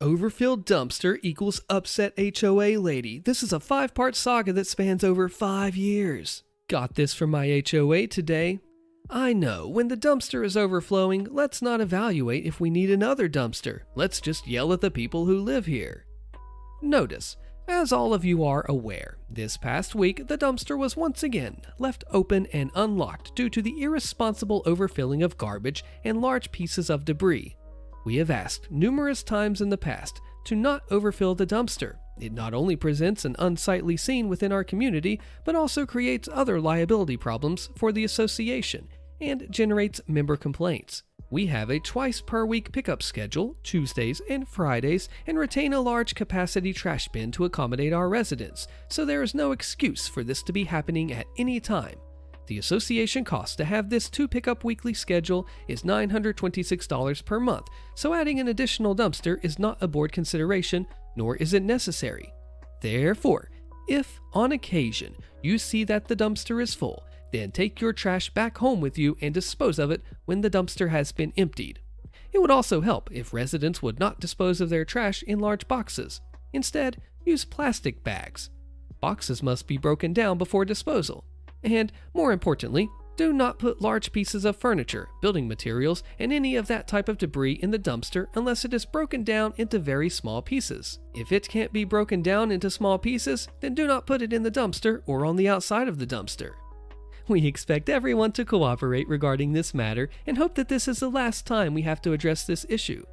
Overfilled dumpster equals upset HOA lady. This is a 5-part saga that spans over 5 years. Got this from my HOA today. I know, when the dumpster is overflowing, let's not evaluate if we need another dumpster. Let's just yell at the people who live here. Notice, as all of you are aware, this past week the dumpster was once again left open and unlocked due to the irresponsible overfilling of garbage and large pieces of debris. We have asked numerous times in the past to not overfill the dumpster. It not only presents an unsightly scene within our community, but also creates other liability problems for the association and generates member complaints. We have a twice per week pickup schedule, Tuesdays and Fridays, and retain a large capacity trash bin to accommodate our residents, so there is no excuse for this to be happening at any time. The association cost to have this 2 pickup weekly schedule is $926 per month, so adding an additional dumpster is not a board consideration, nor is it necessary. Therefore, if on occasion you see that the dumpster is full, then take your trash back home with you and dispose of it when the dumpster has been emptied. It would also help if residents would not dispose of their trash in large boxes. Instead, use plastic bags. Boxes must be broken down before disposal. And, more importantly, do not put large pieces of furniture, building materials, and any of that type of debris in the dumpster unless it is broken down into very small pieces. If it can't be broken down into small pieces, then do not put it in the dumpster or on the outside of the dumpster. We expect everyone to cooperate regarding this matter and hope that this is the last time we have to address this issue.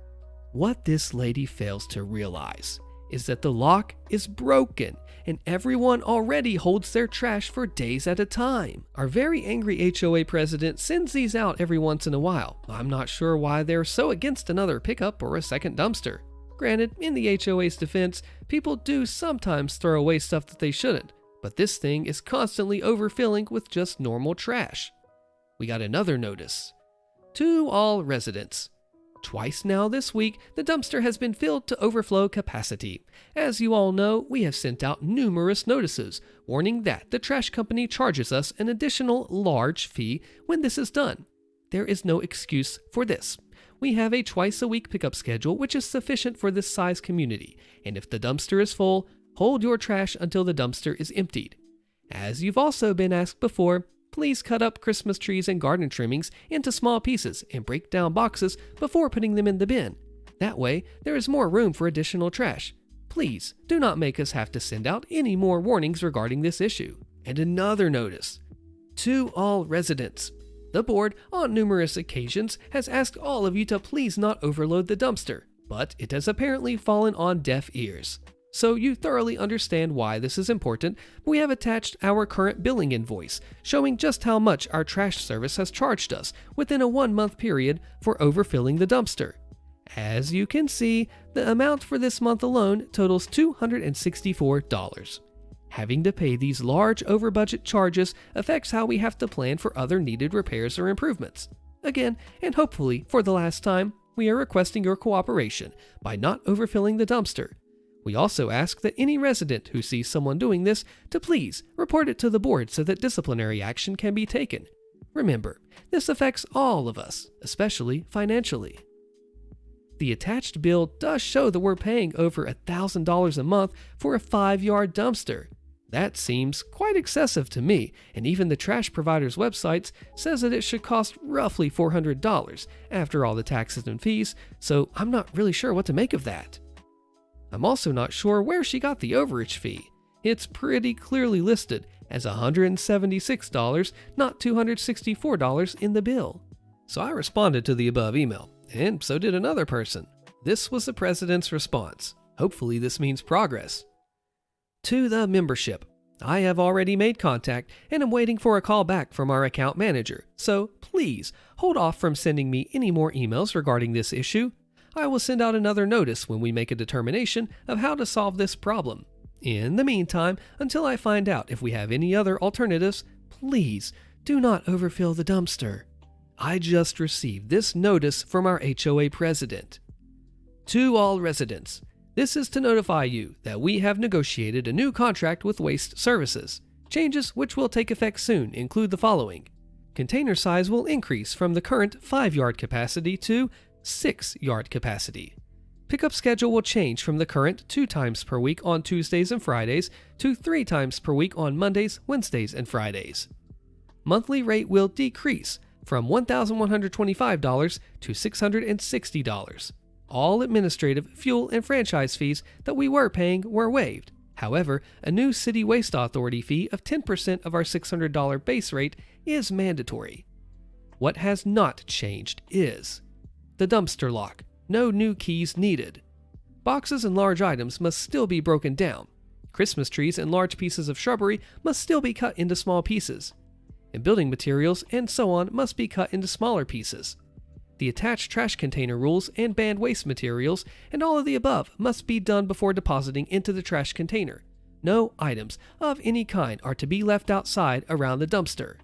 What this lady fails to realize is that the lock is broken and everyone already holds their trash for days at a time. Our very angry HOA president sends these out every once in a while. I'm not sure why they're so against another pickup or a second dumpster. Granted, in the HOA's defense, people do sometimes throw away stuff that they shouldn't, but this thing is constantly overfilling with just normal trash. We got another notice. To all residents. Twice now this week, the dumpster has been filled to overflow capacity. As you all know, we have sent out numerous notices warning that the trash company charges us an additional large fee when this is done. There is no excuse for this. We have a twice-a-week pickup schedule which is sufficient for this size community, and if the dumpster is full, hold your trash until the dumpster is emptied. As you've also been asked before, please cut up Christmas trees and garden trimmings into small pieces and break down boxes before putting them in the bin. That way, there is more room for additional trash. Please do not make us have to send out any more warnings regarding this issue. And another notice. To all residents. The board, on numerous occasions, has asked all of you to please not overload the dumpster, but it has apparently fallen on deaf ears. So you thoroughly understand why this is important, we have attached our current billing invoice, showing just how much our trash service has charged us within a 1-month period for overfilling the dumpster. As you can see, the amount for this month alone totals $264. Having to pay these large over-budget charges affects how we have to plan for other needed repairs or improvements. Again, and hopefully for the last time, we are requesting your cooperation by not overfilling the dumpster. We also ask that any resident who sees someone doing this to please report it to the board so that disciplinary action can be taken. Remember, this affects all of us, especially financially. The attached bill does show that we're paying over $1,000 a month for a 5-yard dumpster. That seems quite excessive to me, and even the trash provider's website says that it should cost roughly $400 after all the taxes and fees, so I'm not really sure what to make of that. I'm also not sure where she got the overage fee. It's pretty clearly listed as $176, not $264 in the bill. So I responded to the above email, and so did another person. This was the president's response. Hopefully this means progress. To the membership. I have already made contact and am waiting for a call back from our account manager, so please hold off from sending me any more emails regarding this issue. I will send out another notice when we make a determination of how to solve this problem. In the meantime, until I find out if we have any other alternatives, please do not overfill the dumpster. I just received this notice from our HOA president. To all residents, this is to notify you that we have negotiated a new contract with Waste Services. Changes which will take effect soon include the following. Container size will increase from the current 5-yard capacity to 6-yard capacity. Pickup schedule will change from the current 2 times per week on Tuesdays and Fridays to 3 times per week on Mondays, Wednesdays, and Fridays. Monthly rate will decrease from $1,125 to $660. All administrative, fuel, and franchise fees that we were paying were waived. However, a new City Waste Authority fee of 10% of our $600 base rate is mandatory. What has not changed is the dumpster lock. No new keys needed. Boxes and large items must still be broken down. Christmas trees and large pieces of shrubbery must still be cut into small pieces. And building materials and so on must be cut into smaller pieces. The attached trash container rules and banned waste materials and all of the above must be done before depositing into the trash container. No items of any kind are to be left outside around the dumpster.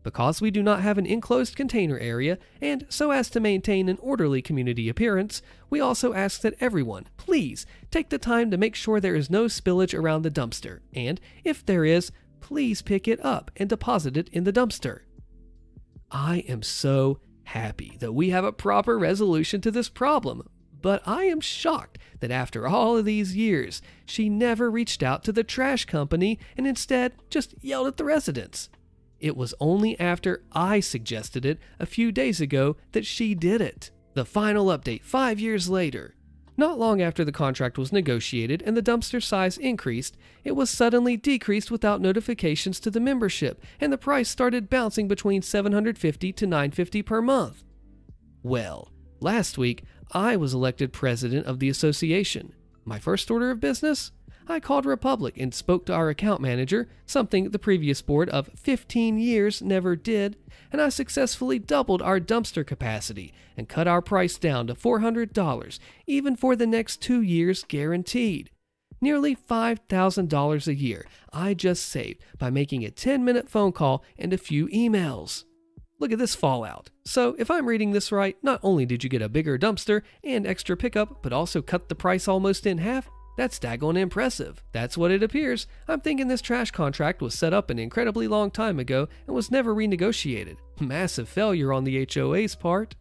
Because we do not have an enclosed container area, and so as to maintain an orderly community appearance, we also ask that everyone, please, take the time to make sure there is no spillage around the dumpster, and, if there is, please pick it up and deposit it in the dumpster. I am so happy that we have a proper resolution to this problem, but I am shocked that after all of these years, she never reached out to the trash company and instead just yelled at the residents. It was only after I suggested it a few days ago that she did it. The final update 5 years later. Not long after the contract was negotiated and the dumpster size increased, it was suddenly decreased without notifications to the membership, and the price started bouncing between $750 to $950 per month. Well, last week, I was elected president of the association. My first order of business? I called Republic and spoke to our account manager, something the previous board of 15 years never did, and I successfully doubled our dumpster capacity and cut our price down to $400, even for the next 2 years guaranteed. Nearly $5,000 a year I just saved by making a 10-minute phone call and a few emails. Look at this fallout. So if I'm reading this right, not only did you get a bigger dumpster and extra pickup, but also cut the price almost in half? That's daggone impressive. That's what it appears. I'm thinking this trash contract was set up an incredibly long time ago and was never renegotiated. Massive failure on the HOA's part.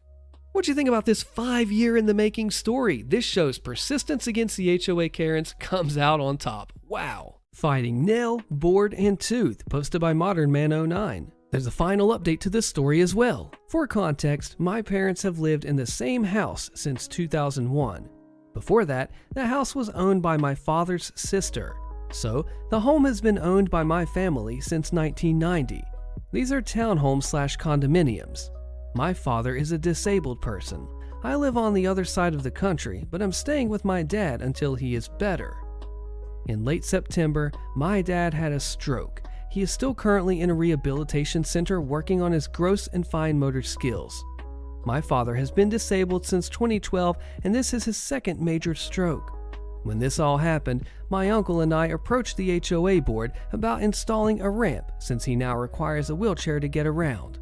What do you think about this 5-year-in-the-making story? This shows persistence against the HOA Karens comes out on top. Wow. Fighting nail, board, and tooth, posted by Modern Man 09. There's a final update to this story as well. For context, my parents have lived in the same house since 2001. Before that, the house was owned by my father's sister. So, the home has been owned by my family since 1990. These are townhomes/condominiums. My father is a disabled person. I live on the other side of the country, but I'm staying with my dad until he is better. In late September, my dad had a stroke. He is still currently in a rehabilitation center working on his gross and fine motor skills. My father has been disabled since 2012, and this is his second major stroke. When this all happened, my uncle and I approached the HOA board about installing a ramp since he now requires a wheelchair to get around.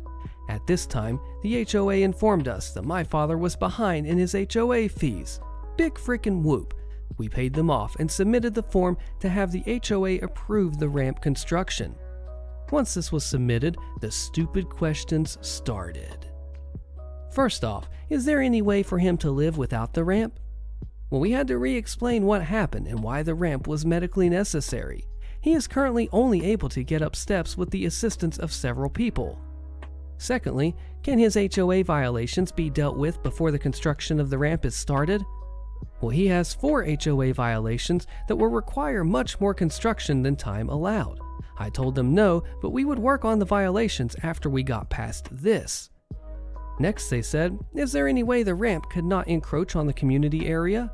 At this time, the HOA informed us that my father was behind in his HOA fees. Big frickin' whoop. We paid them off and submitted the form to have the HOA approve the ramp construction. Once this was submitted, the stupid questions started. First off, is there any way for him to live without the ramp? Well, we had to re-explain what happened and why the ramp was medically necessary. He is currently only able to get up steps with the assistance of several people. Secondly, can his HOA violations be dealt with before the construction of the ramp is started? Well, he has 4 HOA violations that will require much more construction than time allowed. I told them no, but we would work on the violations after we got past this. Next, they said, is there any way the ramp could not encroach on the community area?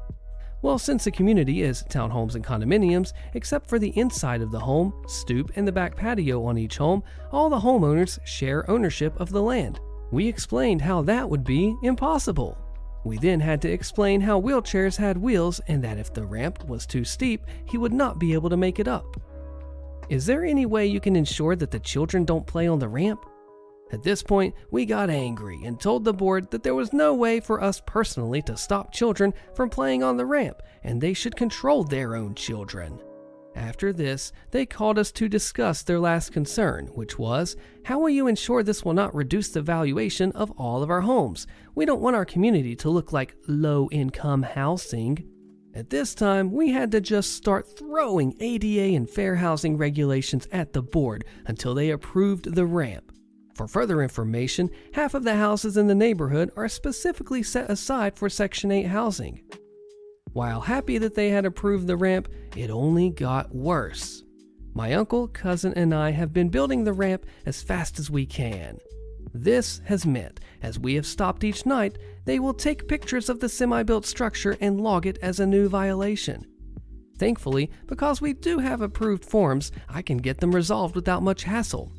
Well, since the community is townhomes and condominiums, except for the inside of the home, stoop, and the back patio on each home, all the homeowners share ownership of the land. We explained how that would be impossible. We then had to explain how wheelchairs had wheels and that if the ramp was too steep, he would not be able to make it up. Is there any way you can ensure that the children don't play on the ramp? At this point, we got angry and told the board that there was no way for us personally to stop children from playing on the ramp, and they should control their own children. After this, they called us to discuss their last concern, which was, how will you ensure this will not reduce the valuation of all of our homes? We don't want our community to look like low-income housing. At this time, we had to just start throwing ADA and fair housing regulations at the board until they approved the ramp. For further information, half of the houses in the neighborhood are specifically set aside for Section 8 housing. While happy that they had approved the ramp, it only got worse. My uncle, cousin, and I have been building the ramp as fast as we can. This has meant, as we have stopped each night, they will take pictures of the semi-built structure and log it as a new violation. Thankfully, because we do have approved forms, I can get them resolved without much hassle.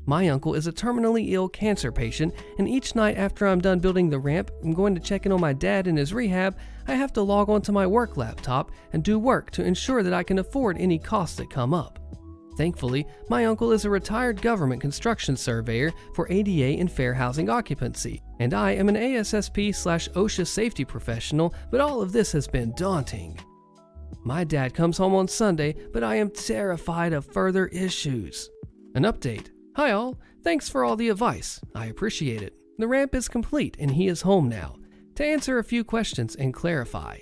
My uncle is a terminally ill cancer patient, and each night after I'm done building the ramp and going to check in on my dad in his rehab, I have to log onto my work laptop and do work to ensure that I can afford any costs that come up. Thankfully, my uncle is a retired government construction surveyor for ADA and fair housing occupancy, and I am an ASSP/OSHA safety professional, but all of this has been daunting. My dad comes home on Sunday, but I am terrified of further issues. An update. Hi all, thanks for all the advice. I appreciate it. The ramp is complete and he is home now. To answer a few questions and clarify.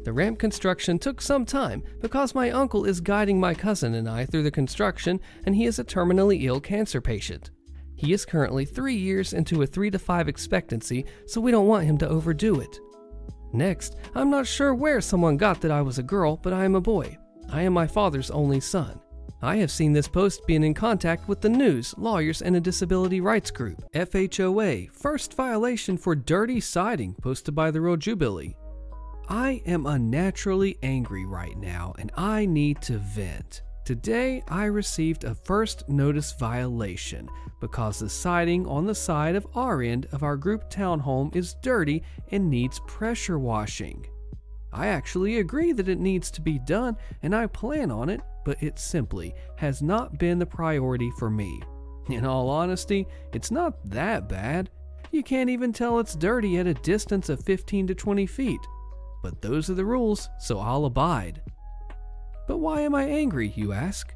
The ramp construction took some time because my uncle is guiding my cousin and I through the construction, and he is a terminally ill cancer patient. He is currently 3 years into a 3 to 5 expectancy, so we don't want him to overdo it. Next, I'm not sure where someone got that I was a girl, but I am a boy. I am my father's only son. I have seen this post being in contact with the news, lawyers, and a disability rights group. FHOA, first violation for dirty siding, posted by the Road Jubilee. I am unnaturally angry right now and I need to vent. Today I received a first notice violation because the siding on the side of our end of our group townhome is dirty and needs pressure washing. I actually agree that it needs to be done and I plan on it, but it simply has not been the priority for me. In all honesty, it's not that bad. You can't even tell it's dirty at a distance of 15 to 20 feet. But those are the rules, so I'll abide. But why am I angry, you ask?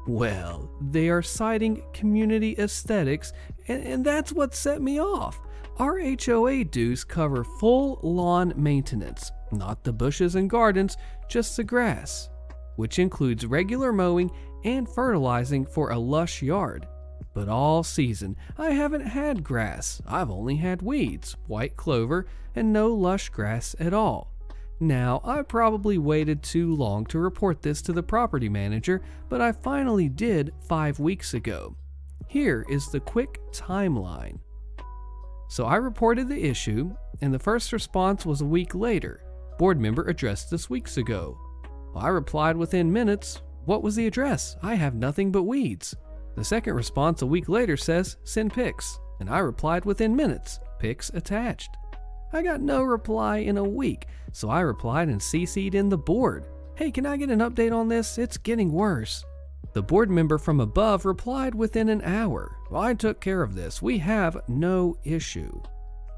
Well, they are citing community aesthetics, and that's what set me off. Our HOA dues cover full lawn maintenance, not the bushes and gardens, just the grass, which includes regular mowing and fertilizing for a lush yard. But all season, I haven't had grass. I've only had weeds, white clover, and no lush grass at all. Now, I probably waited too long to report this to the property manager, but I finally did 5 weeks ago. Here is the quick timeline. So I reported the issue, and the first response was a week later. Board member addressed this weeks ago. I replied within minutes, what was the address? I have nothing but weeds. The second response a week later says, send pics, and I replied within minutes, pics attached. I got no reply in a week, so I replied and CC'd in the board. Hey, can I get an update on this? It's getting worse. The board member from above replied within an hour. I took care of this. We have no issue.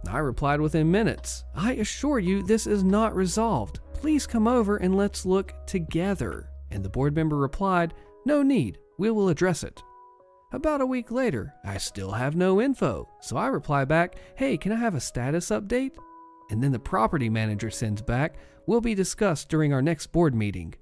I replied within minutes. I assure you this is not resolved. Please come over and let's look together. And the board member replied, no need, we will address it. About a week later, I still have no info, so I reply back, hey, can I have a status update? And then the property manager sends back, will be discussed during our next board meeting.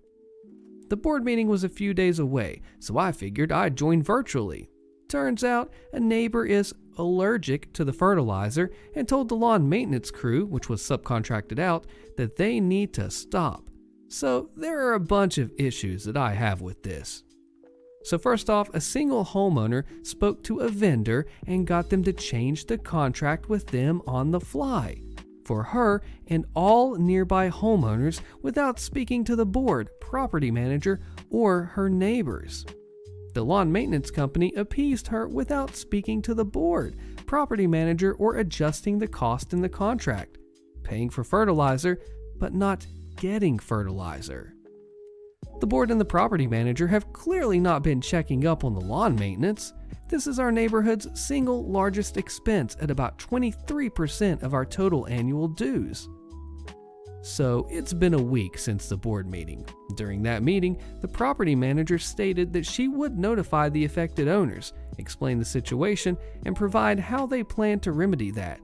The board meeting was a few days away, so I figured I'd join virtually. Turns out, a neighbor is allergic to the fertilizer and told the lawn maintenance crew, which was subcontracted out, that they need to stop. So there are a bunch of issues that I have with this. So first off, a single homeowner spoke to a vendor and got them to change the contract with them on the fly for her and all nearby homeowners without speaking to the board, property manager, or her neighbors. The lawn maintenance company appeased her without speaking to the board, property manager, or adjusting the cost in the contract, paying for fertilizer, but not getting fertilizer. The board and the property manager have clearly not been checking up on the lawn maintenance. This is our neighborhood's single largest expense at about 23% of our total annual dues. So it's been a week since the board meeting. During that meeting, the property manager stated that she would notify the affected owners, explain the situation, and provide how they plan to remedy that.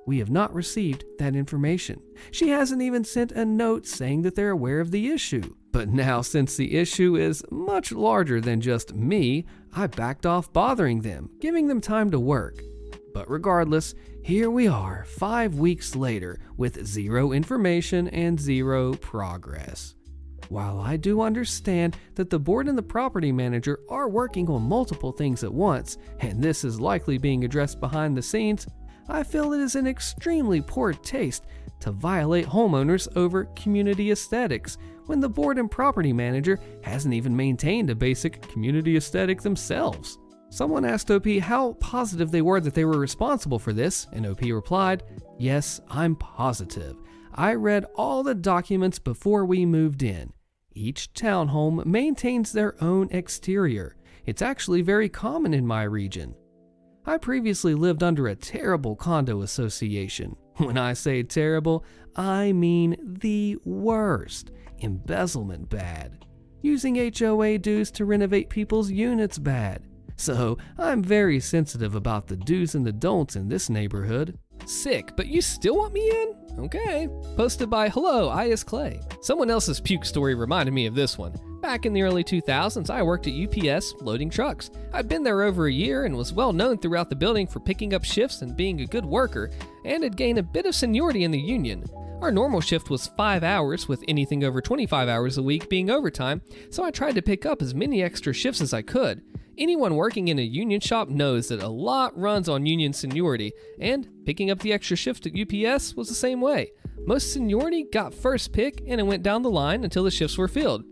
We have not received that information. She hasn't even sent a note saying that they're aware of the issue. But now, since the issue is much larger than just me, I backed off bothering them, giving them time to work. But regardless, here we are 5 weeks later with zero information and zero progress. While I do understand that the board and the property manager are working on multiple things at once, and this is likely being addressed behind the scenes, I feel it is an extremely poor taste to violate homeowners over community aesthetics when the board and property manager hasn't even maintained a basic community aesthetic themselves. Someone asked OP how positive they were that they were responsible for this, and OP replied, "Yes, I'm positive. I read all the documents before we moved in. Each townhome maintains their own exterior. It's actually very common in my region. I previously lived under a terrible condo association. When I say terrible, I mean the worst. Embezzlement bad. Using HOA dues to renovate people's units bad. So I'm very sensitive about the do's and the don'ts in this neighborhood." Sick, but you still want me in? Okay. Posted by Hello, I is Clay. Someone else's puke story reminded me of this one. Back in the early 2000s, I worked at UPS loading trucks. I'd been there over a year and was well known throughout the building for picking up shifts and being a good worker, and had gained a bit of seniority in the union. Our normal shift was 5 hours, with anything over 25 hours a week being overtime, so I tried to pick up as many extra shifts as I could. Anyone working in a union shop knows that a lot runs on union seniority, and picking up the extra shift at UPS was the same way. Most seniority got first pick, and it went down the line until the shifts were filled.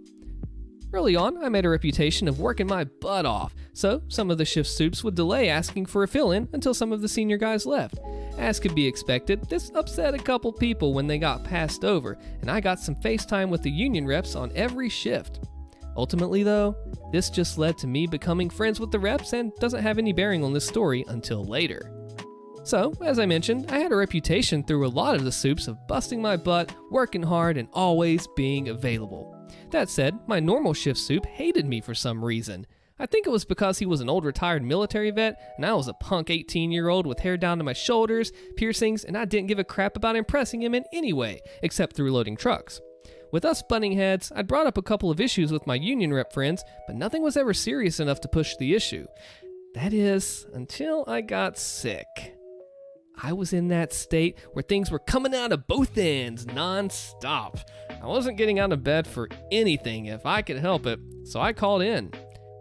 Early on, I made a reputation of working my butt off, so some of the shift soups would delay asking for a fill-in until some of the senior guys left. As could be expected, this upset a couple people when they got passed over, and I got some FaceTime with the union reps on every shift. Ultimately though, this just led to me becoming friends with the reps and doesn't have any bearing on this story until later. So, as I mentioned, I had a reputation through a lot of the soups of busting my butt, working hard, and always being available. That said, my normal shift soup hated me for some reason. I think it was because he was an old retired military vet, and I was a punk 18-year-old with hair down to my shoulders, piercings, and I didn't give a crap about impressing him in any way, except through loading trucks. With us butting heads, I'd brought up a couple of issues with my union rep friends, but nothing was ever serious enough to push the issue. That is, until I got sick. I was in that state where things were coming out of both ends non-stop. I wasn't getting out of bed for anything if I could help it, so I called in.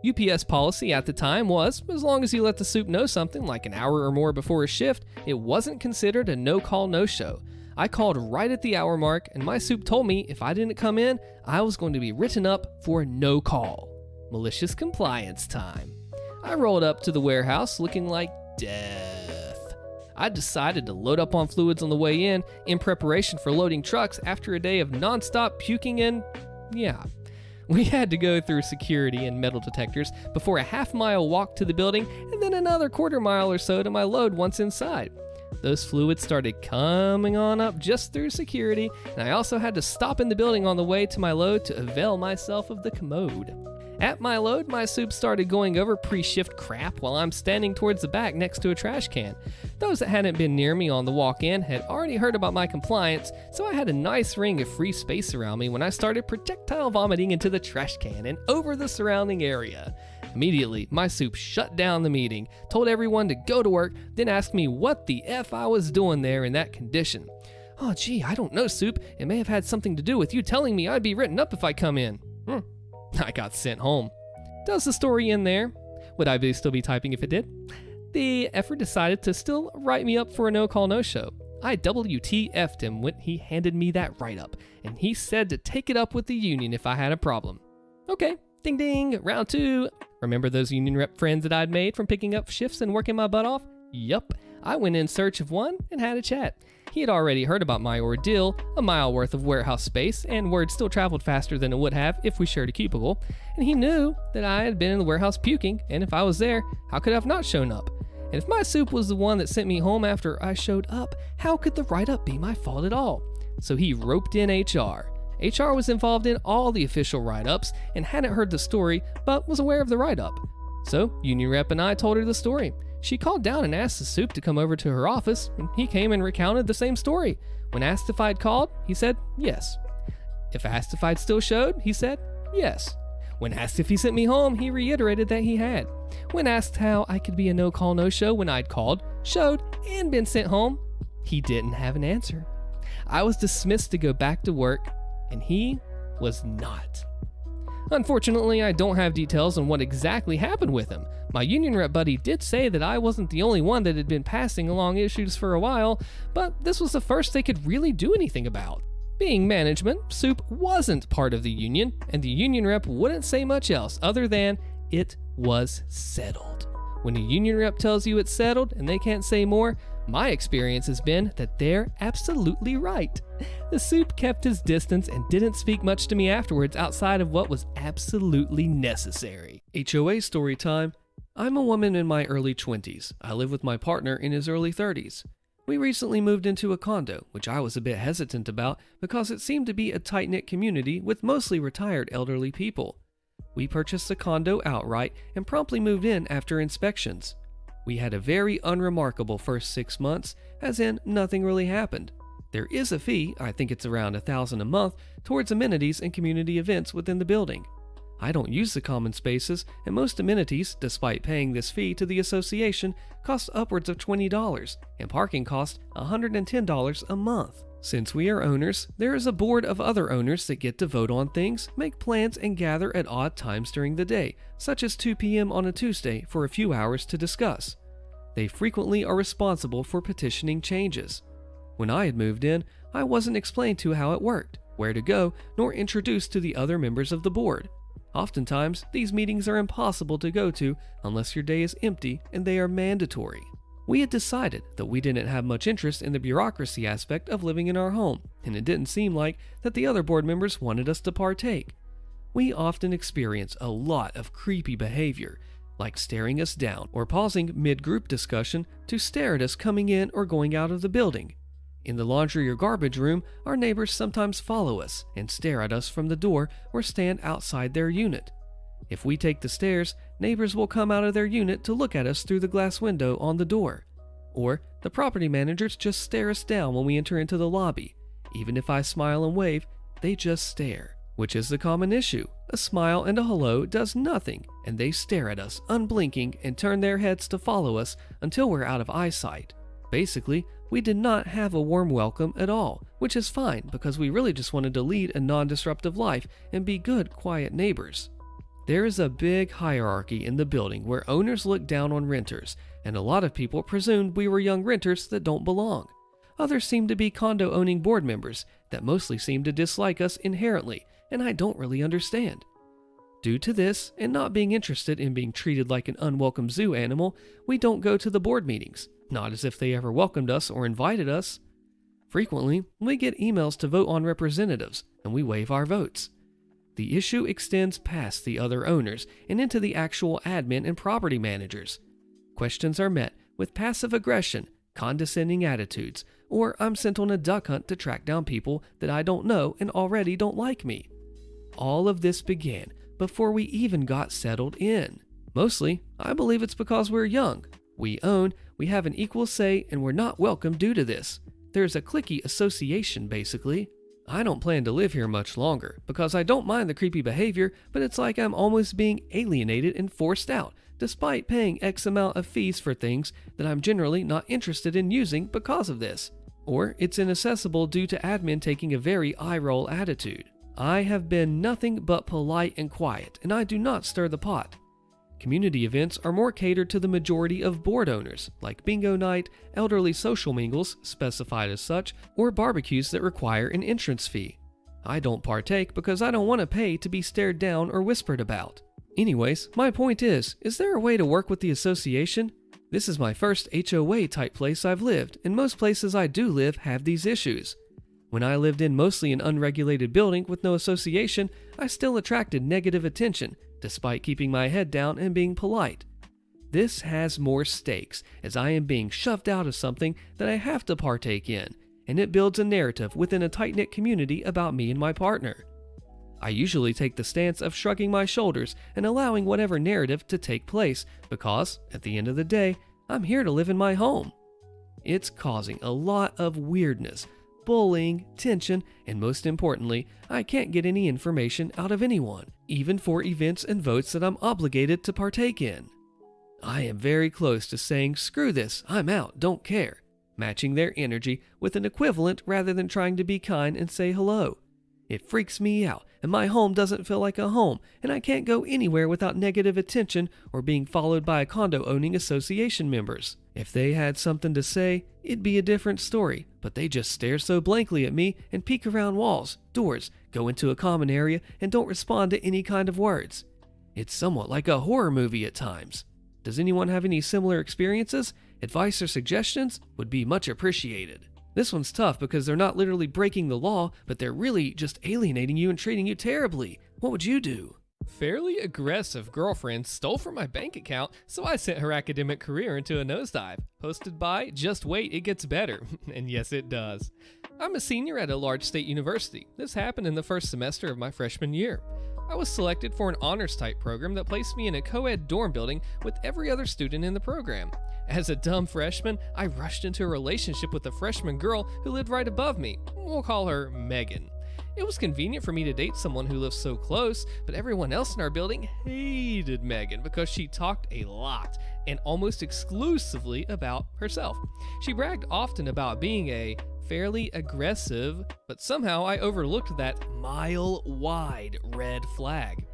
UPS policy at the time was, as long as you let the soup know something like an hour or more before a shift, it wasn't considered a no-call, no-show. I called right at the hour mark, and my soup told me if I didn't come in, I was going to be written up for no call. Malicious compliance time. I rolled up to the warehouse looking like death. I decided to load up on fluids on the way in preparation for loading trucks after a day of non-stop puking and, yeah. We had to go through security and metal detectors before a half-mile walk to the building and then another quarter-mile or so to my load once inside. Those fluids started coming on up just through security, and I also had to stop in the building on the way to my load to avail myself of the commode. At my load, my soup started going over pre-shift crap while I'm standing towards the back next to a trash can. Those that hadn't been near me on the walk-in had already heard about my compliance, so I had a nice ring of free space around me when I started projectile vomiting into the trash can and over the surrounding area. Immediately, my soup shut down the meeting, told everyone to go to work, then asked me what the F I was doing there in that condition. "Oh gee, I don't know, soup. It may have had something to do with you telling me I'd be written up if I come in." I got sent home. Does the story end there? Would I still be typing if it did? The effer decided to still write me up for a no-call, no-show. I WTF'd him when he handed me that write-up, and he said to take it up with the union if I had a problem. Okay, ding ding, round 2. Remember those union rep friends that I'd made from picking up shifts and working my butt off? Yup, I went in search of one and had a chat. He had already heard about my ordeal, a mile worth of warehouse space, and word still traveled faster than it would have if we shared a cubicle, and he knew that I had been in the warehouse puking, and if I was there, how could I have not shown up? And if my soup was the one that sent me home after I showed up, how could the write-up be my fault at all? so he roped in HR. HR was involved in all the official write-ups and hadn't heard the story, but was aware of the write-up. So, union rep and I told her the story. She called down and asked the soup to come over to her office, and he came and recounted the same story. When asked if I'd called, he said yes. If asked if I'd still showed, he said yes. When asked if he sent me home, he reiterated that he had. When asked how I could be a no-call, no-show when I'd called, showed, and been sent home, he didn't have an answer. I was dismissed to go back to work, and he was not. Unfortunately, I don't have details on what exactly happened with him. My union rep buddy did say that I wasn't the only one that had been passing along issues for a while, but this was the first they could really do anything about. Being management, Soup wasn't part of the union, and the union rep wouldn't say much else other than it was settled. When a union rep tells you it's settled and they can't say more, my experience has been that they're absolutely right. The Soup kept his distance and didn't speak much to me afterwards outside of what was absolutely necessary. HOA story time. I'm a woman in my early 20s. I live with my partner in his early 30s. We recently moved into a condo, which I was a bit hesitant about because it seemed to be a tight-knit community with mostly retired elderly people. We purchased the condo outright and promptly moved in after inspections. We had a very unremarkable first 6 months, as in nothing really happened. There is a fee, I think it's around $1,000 a month, towards amenities and community events within the building. I don't use the common spaces, and most amenities, despite paying this fee to the association, cost upwards of $20, and parking costs $110 a month. Since we are owners, there is a board of other owners that get to vote on things, make plans, and gather at odd times during the day, such as 2 p.m. on a Tuesday for a few hours to discuss. They frequently are responsible for petitioning changes. When I had moved in, I wasn't explained to how it worked, where to go, nor introduced to the other members of the board. Oftentimes, these meetings are impossible to go to unless your day is empty and they are mandatory. We had decided that we didn't have much interest in the bureaucracy aspect of living in our home, and it didn't seem like that the other board members wanted us to partake. We often experience a lot of creepy behavior, like staring us down or pausing mid-group discussion to stare at us coming in or going out of the building. In the laundry or garbage room, our neighbors sometimes follow us and stare at us from the door or stand outside their unit. If we take the stairs, neighbors will come out of their unit to look at us through the glass window on the door. Or the property managers just stare us down when we enter into the lobby. Even if I smile and wave, they just stare, which is the common issue. A smile and a hello does nothing, and they stare at us, unblinking, and turn their heads to follow us until we're out of eyesight. Basically, we did not have a warm welcome at all, which is fine because we really just wanted to lead a non-disruptive life and be good, quiet neighbors. There is a big hierarchy in the building where owners look down on renters, and a lot of people presumed we were young renters that don't belong. Others seem to be condo-owning board members that mostly seem to dislike us inherently, and I don't really understand. Due to this, and not being interested in being treated like an unwelcome zoo animal, we don't go to the board meetings, not as if they ever welcomed us or invited us. Frequently, we get emails to vote on representatives, and we waive our votes. The issue extends past the other owners and into the actual admin and property managers. Questions are met with passive aggression, condescending attitudes, or I'm sent on a duck hunt to track down people that I don't know and already don't like me. All of this began before we even got settled in. Mostly, I believe it's because we're young. We own, we have an equal say, and we're not welcome due to this. There's a cliquey association, basically. I don't plan to live here much longer because I don't mind the creepy behavior, but it's like I'm almost being alienated and forced out, despite paying X amount of fees for things that I'm generally not interested in using because of this. Or it's inaccessible due to admin taking a very eye-roll attitude. I have been nothing but polite and quiet, and I do not stir the pot. Community events are more catered to the majority of board owners, like bingo night, elderly social mingles, specified as such, or barbecues that require an entrance fee. I don't partake because I don't want to pay to be stared down or whispered about. Anyways, my point is there a way to work with the association? This is my first HOA type place I've lived, and most places I do live have these issues. When I lived in mostly an unregulated building with no association, I still attracted negative attention, despite keeping my head down and being polite. This has more stakes, as I am being shoved out of something that I have to partake in, and it builds a narrative within a tight-knit community about me and my partner. I usually take the stance of shrugging my shoulders and allowing whatever narrative to take place because, at the end of the day, I'm here to live in my home. It's causing a lot of weirdness, bullying, tension, and most importantly, I can't get any information out of anyone, even for events and votes that I'm obligated to partake in. I am very close to saying, screw this, I'm out, don't care, matching their energy with an equivalent rather than trying to be kind and say hello. It freaks me out, and my home doesn't feel like a home, and I can't go anywhere without negative attention or being followed by condo-owning association members. If they had something to say, it'd be a different story, but they just stare so blankly at me and peek around walls, doors, go into a common area, and don't respond to any kind of words. It's somewhat like a horror movie at times. Does anyone have any similar experiences? Advice or suggestions would be much appreciated. This one's tough because they're not literally breaking the law, but they're really just alienating you and treating you terribly. What would you do? Fairly aggressive girlfriend stole from my bank account, so I sent her academic career into a nosedive. Hosted by Just Wait, It Gets Better. And yes, it does. I'm a senior at a large state university. This happened in the first semester of my freshman year. I was selected for an honors-type program that placed me in a co-ed dorm building with every other student in the program. As a dumb freshman, I rushed into a relationship with a freshman girl who lived right above me. We'll call her Megan. It was convenient for me to date someone who lived so close, but everyone else in our building hated Megan because she talked a lot and almost exclusively about herself. She bragged often about being a fairly aggressive, but somehow I overlooked that mile-wide red flag.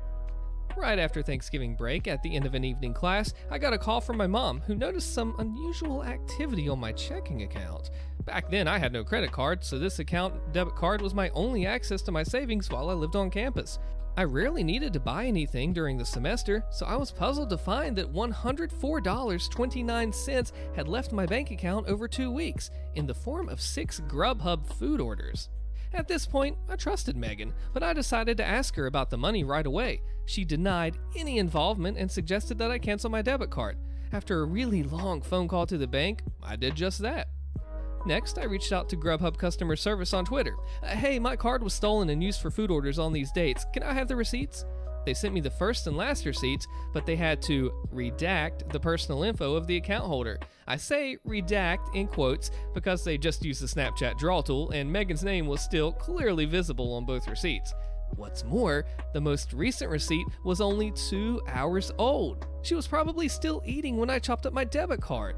Right after Thanksgiving break, at the end of an evening class, I got a call from my mom who noticed some unusual activity on my checking account. Back then, I had no credit card, so this debit card was my only access to my savings while I lived on campus. I rarely needed to buy anything during the semester, so I was puzzled to find that $104.29 had left my bank account over 2 weeks in the form of 6 Grubhub food orders. At this point, I trusted Megan, but I decided to ask her about the money right away. She denied any involvement and suggested that I cancel my debit card. After a really long phone call to the bank, I did just that. Next, I reached out to Grubhub customer service on Twitter. Hey, my card was stolen and used for food orders on these dates. Can I have the receipts? They sent me the first and last receipts, but they had to redact the personal info of the account holder. I say redact in quotes because they just used the Snapchat draw tool and Megan's name was still clearly visible on both receipts. What's more, the most recent receipt was only 2 hours old. She was probably still eating when I chopped up my debit card.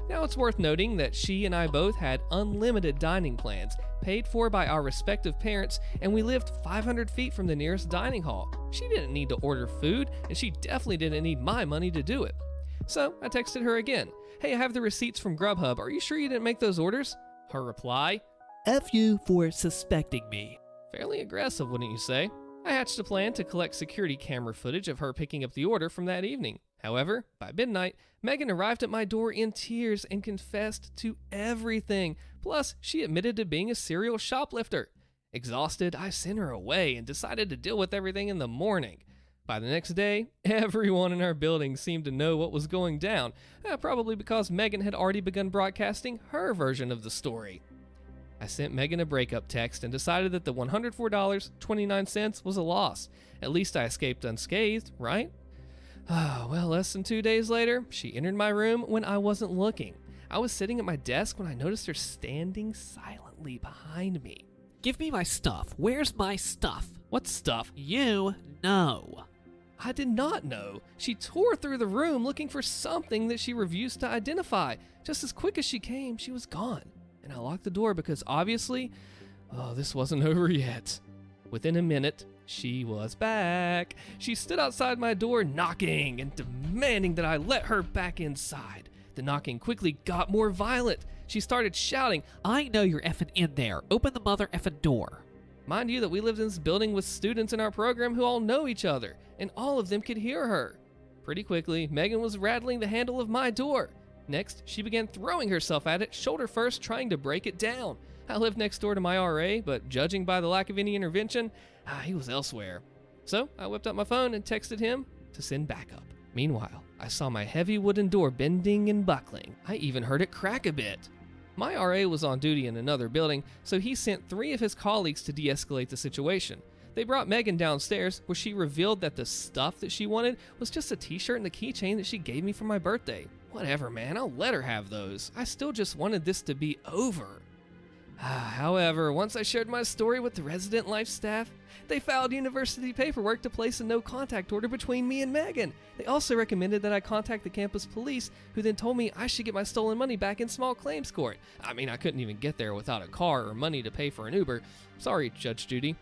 Now it's worth noting that she and I both had unlimited dining plans, paid for by our respective parents, and we lived 500 feet from the nearest dining hall. She didn't need to order food, and she definitely didn't need my money to do it. So I texted her again. Hey, I have the receipts from Grubhub. Are you sure you didn't make those orders? Her reply, F you for suspecting me. Fairly aggressive, wouldn't you say? I hatched a plan to collect security camera footage of her picking up the order from that evening. However, by midnight, Megan arrived at my door in tears and confessed to everything. Plus, she admitted to being a serial shoplifter. Exhausted, I sent her away and decided to deal with everything in the morning. By the next day, everyone in our building seemed to know what was going down, probably because Megan had already begun broadcasting her version of the story. I sent Megan a breakup text and decided that the $104.29 was a loss. At least I escaped unscathed, right? Well, less than 2 days later, she entered my room when I wasn't looking. I was sitting at my desk when I noticed her standing silently behind me. Give me my stuff. Where's my stuff? What stuff? You know. I did not know. She tore through the room looking for something that she refused to identify. Just as quick as she came, she was gone. And I locked the door because obviously, this wasn't over yet. Within a minute, she was back. She stood outside my door knocking and demanding that I let her back inside. The knocking quickly got more violent. She started shouting, I know you're effing in there. Open the mother effing door. Mind you that we lived in this building with students in our program who all know each other, and all of them could hear her. Pretty quickly, Megan was rattling the handle of my door. Next, she began throwing herself at it, shoulder first, trying to break it down. I lived next door to my RA, but judging by the lack of any intervention, he was elsewhere. So I whipped up my phone and texted him to send backup. Meanwhile, I saw my heavy wooden door bending and buckling. I even heard it crack a bit. My RA was on duty in another building, so he sent 3 of his colleagues to de-escalate the situation. They brought Megan downstairs, where she revealed that the stuff that she wanted was just a t-shirt and a keychain that she gave me for my birthday. Whatever, man, I'll let her have those. I still just wanted this to be over. However, once I shared my story with the resident life staff, they filed university paperwork to place a no-contact order between me and Megan. They also recommended that I contact the campus police, who then told me I should get my stolen money back in small claims court. I mean, I couldn't even get there without a car or money to pay for an Uber. Sorry, Judge Judy.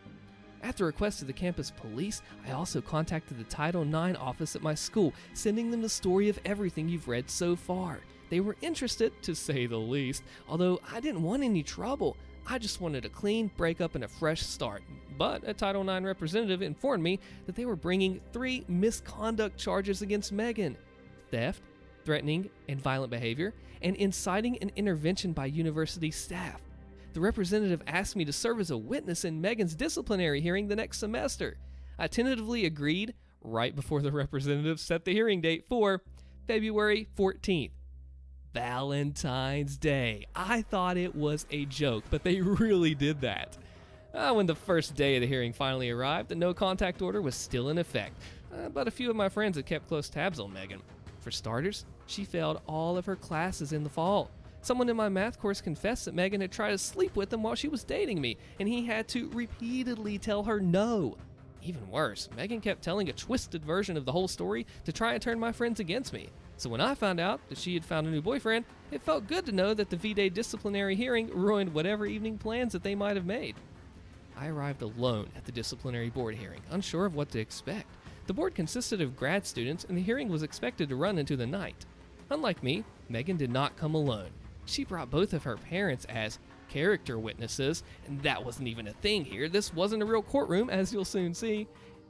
At the request of the campus police, I also contacted the Title IX office at my school, sending them the story of everything you've read so far. They were interested, to say the least, although I didn't want any trouble. I just wanted a clean breakup and a fresh start. But a Title IX representative informed me that they were bringing 3 misconduct charges against Megan: theft, threatening and violent behavior, and inciting an intervention by university staff. The representative asked me to serve as a witness in Megan's disciplinary hearing the next semester. I tentatively agreed right before the representative set the hearing date for February 14th. Valentine's Day. I thought it was a joke, but they really did that. When the first day of the hearing finally arrived, the no-contact order was still in effect, but a few of my friends had kept close tabs on Megan. For starters, she failed all of her classes in the fall. Someone in my math course confessed that Megan had tried to sleep with him while she was dating me, and he had to repeatedly tell her no. Even worse, Megan kept telling a twisted version of the whole story to try and turn my friends against me. So when I found out that she had found a new boyfriend, it felt good to know that the V-Day disciplinary hearing ruined whatever evening plans that they might have made. I arrived alone at the disciplinary board hearing, unsure of what to expect. The board consisted of grad students, and the hearing was expected to run into the night. Unlike me, Megan did not come alone. She brought both of her parents as character witnesses, and that wasn't even a thing here. This wasn't a real courtroom, as you'll soon see.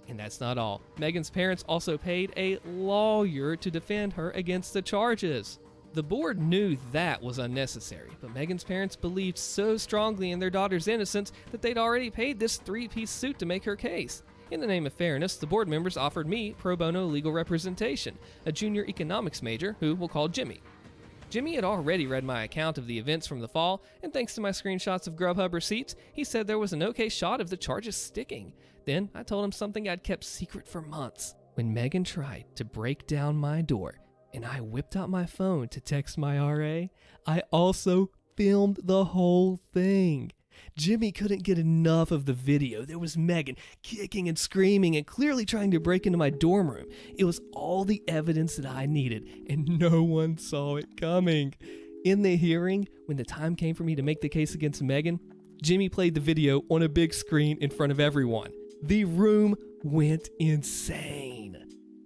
And that's not all. Megan's parents also paid a lawyer to defend her against the charges. The board knew that was unnecessary, but Megan's parents believed so strongly in their daughter's innocence that they'd already paid this 3-piece suit to make her case. In the name of fairness, the board members offered me pro bono legal representation, a junior economics major who we'll call Jimmy. Jimmy had already read my account of the events from the fall, and thanks to my screenshots of Grubhub receipts, he said there was an okay shot of the charges sticking. Then I told him something I'd kept secret for months. When Megan tried to break down my door, and I whipped out my phone to text my RA, I also filmed the whole thing. Jimmy couldn't get enough of the video. There was Megan kicking and screaming and clearly trying to break into my dorm room. It was all the evidence that I needed, and no one saw it coming. In the hearing, when the time came for me to make the case against Megan, Jimmy played the video on a big screen in front of everyone. The room went insane.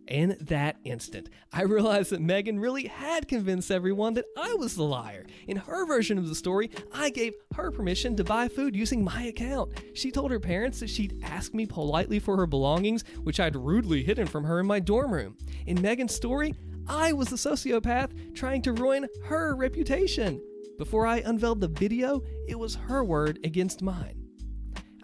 In that instant, I realized that Megan really had convinced everyone that I was the liar. In her version of the story, I gave her permission to buy food using my account. She told her parents that she'd ask me politely for her belongings, which I'd rudely hidden from her in my dorm room. In Megan's story, I was the sociopath trying to ruin her reputation. Before I unveiled the video, it was her word against mine.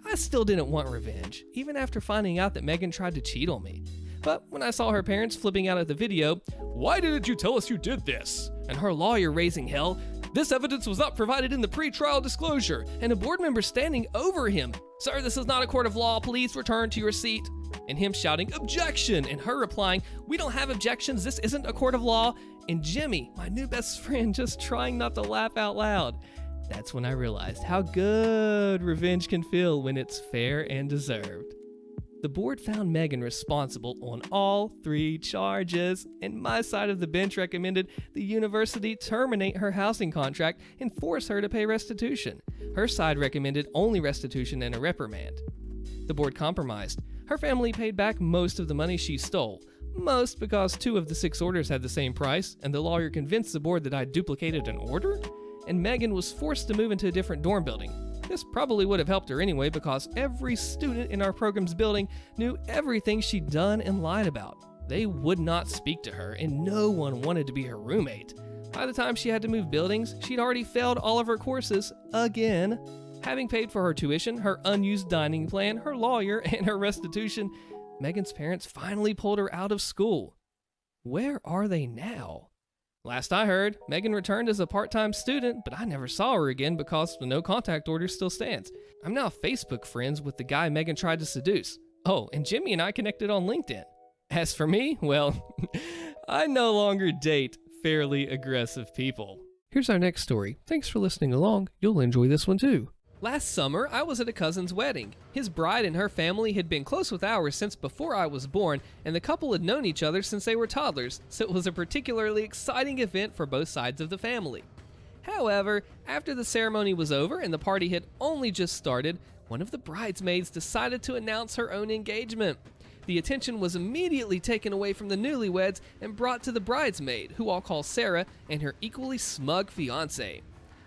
I still didn't want revenge, even after finding out that Megan tried to cheat on me. But when I saw her parents flipping out at the video, "Why didn't you tell us you did this?" and her lawyer raising hell, "This evidence was not provided in the pre-trial disclosure," and a board member standing over him, "Sir, this is not a court of law, please return to your seat," and him shouting, "Objection," and her replying, "We don't have objections, this isn't a court of law," and Jimmy, my new best friend, just trying not to laugh out loud. That's when I realized how good revenge can feel when it's fair and deserved. The board found Megan responsible on all 3 charges, and my side of the bench recommended the university terminate her housing contract and force her to pay restitution. Her side recommended only restitution and a reprimand. The board compromised. Her family paid back most of the money she stole, most because 2 of the 6 orders had the same price, and the lawyer convinced the board that I'd duplicated an order, and Megan was forced to move into a different dorm building. This probably would have helped her anyway because every student in our program's building knew everything she'd done and lied about. They would not speak to her, and no one wanted to be her roommate. By the time she had to move buildings, she'd already failed all of her courses again. Having paid for her tuition, her unused dining plan, her lawyer, and her restitution, Megan's parents finally pulled her out of school. Where are they now? Last I heard, Megan returned as a part-time student, but I never saw her again because the no contact order still stands. I'm now Facebook friends with the guy Megan tried to seduce. Oh, and Jimmy and I connected on LinkedIn. As for me, well, I no longer date fairly aggressive people. Here's our next story. Thanks for listening along. You'll enjoy this one too. Last summer, I was at a cousin's wedding. His bride and her family had been close with ours since before I was born, and the couple had known each other since they were toddlers, so it was a particularly exciting event for both sides of the family. However, after the ceremony was over and the party had only just started, one of the bridesmaids decided to announce her own engagement. The attention was immediately taken away from the newlyweds and brought to the bridesmaid, who I'll call Sarah, and her equally smug fiancé.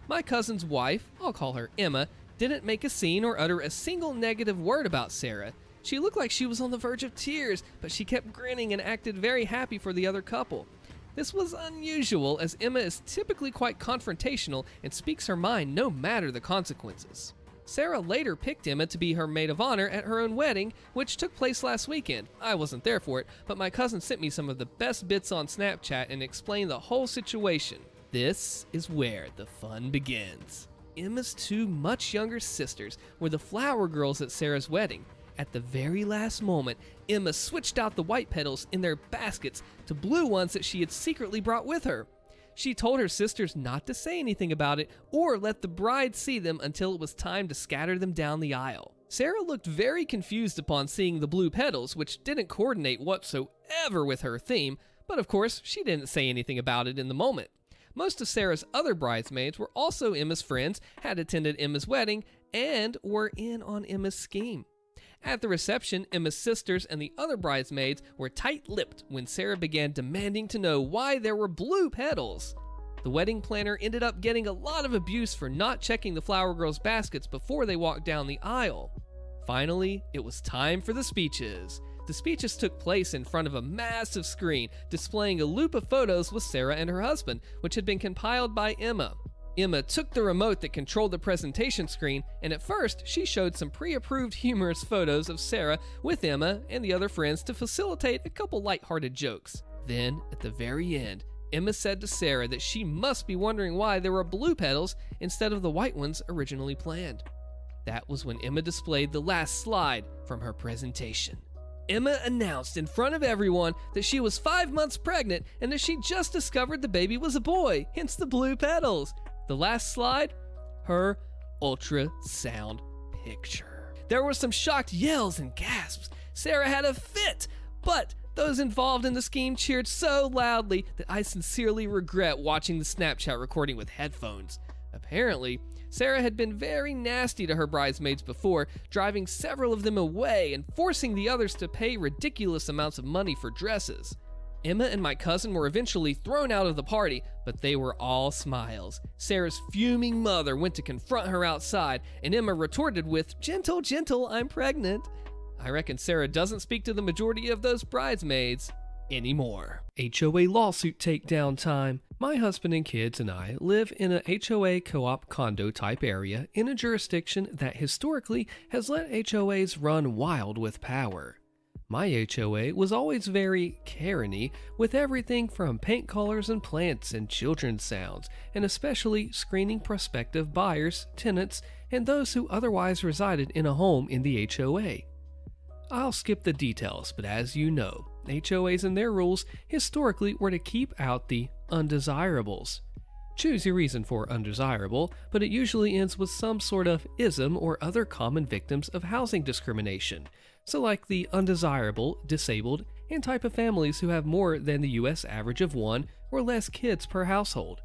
My cousin's wife, I'll call her Emma, didn't make a scene or utter a single negative word about Sarah. She looked like she was on the verge of tears, but she kept grinning and acted very happy for the other couple. This was unusual, as Emma is typically quite confrontational and speaks her mind no matter the consequences. Sarah later picked Emma to be her maid of honor at her own wedding, which took place last weekend. I wasn't there for it, but my cousin sent me some of the best bits on Snapchat and explained the whole situation. This is where the fun begins. Emma's two much younger sisters were the flower girls at Sarah's wedding. At the very last moment, Emma switched out the white petals in their baskets to blue ones that she had secretly brought with her. She told her sisters not to say anything about it or let the bride see them until it was time to scatter them down the aisle. Sarah looked very confused upon seeing the blue petals, which didn't coordinate whatsoever with her theme, but of course, she didn't say anything about it in the moment. Most of Sarah's other bridesmaids were also Emma's friends, had attended Emma's wedding, and were in on Emma's scheme. At the reception, Emma's sisters and the other bridesmaids were tight-lipped when Sarah began demanding to know why there were blue petals. The wedding planner ended up getting a lot of abuse for not checking the flower girls' baskets before they walked down the aisle. Finally, it was time for the speeches. The speeches took place in front of a massive screen, displaying a loop of photos with Sarah and her husband, which had been compiled by Emma. Emma took the remote that controlled the presentation screen, and at first, she showed some pre-approved humorous photos of Sarah with Emma and the other friends to facilitate a couple lighthearted jokes. Then, at the very end, Emma said to Sarah that she must be wondering why there were blue petals instead of the white ones originally planned. That was when Emma displayed the last slide from her presentation. Emma announced in front of everyone that she was 5 months pregnant and that she just discovered the baby was a boy, hence the blue petals. The last slide, her ultrasound picture. There were some shocked yells and gasps. Sarah had a fit, but those involved in the scheme cheered so loudly that I sincerely regret watching the Snapchat recording with headphones. Apparently, Sarah had been very nasty to her bridesmaids before, driving several of them away and forcing the others to pay ridiculous amounts of money for dresses. Emma and my cousin were eventually thrown out of the party, but they were all smiles. Sarah's fuming mother went to confront her outside, and Emma retorted with, "Gentle, gentle, I'm pregnant." I reckon Sarah doesn't speak to the majority of those bridesmaids anymore. HOA lawsuit takedown time. My husband and kids and I live in a HOA co-op condo type area in a jurisdiction that historically has let HOAs run wild with power. My HOA was always very Karen-y, with everything from paint colors and plants and children's sounds, and especially screening prospective buyers, tenants, and those who otherwise resided in a home in the HOA. I'll skip the details, but as you know, HOAs and their rules historically were to keep out the undesirables. Choose your reason for undesirable, but it usually ends with some sort of ism or other common victims of housing discrimination. So like the undesirable, disabled, and type of families who have more than the US average of 1 or less kids per household.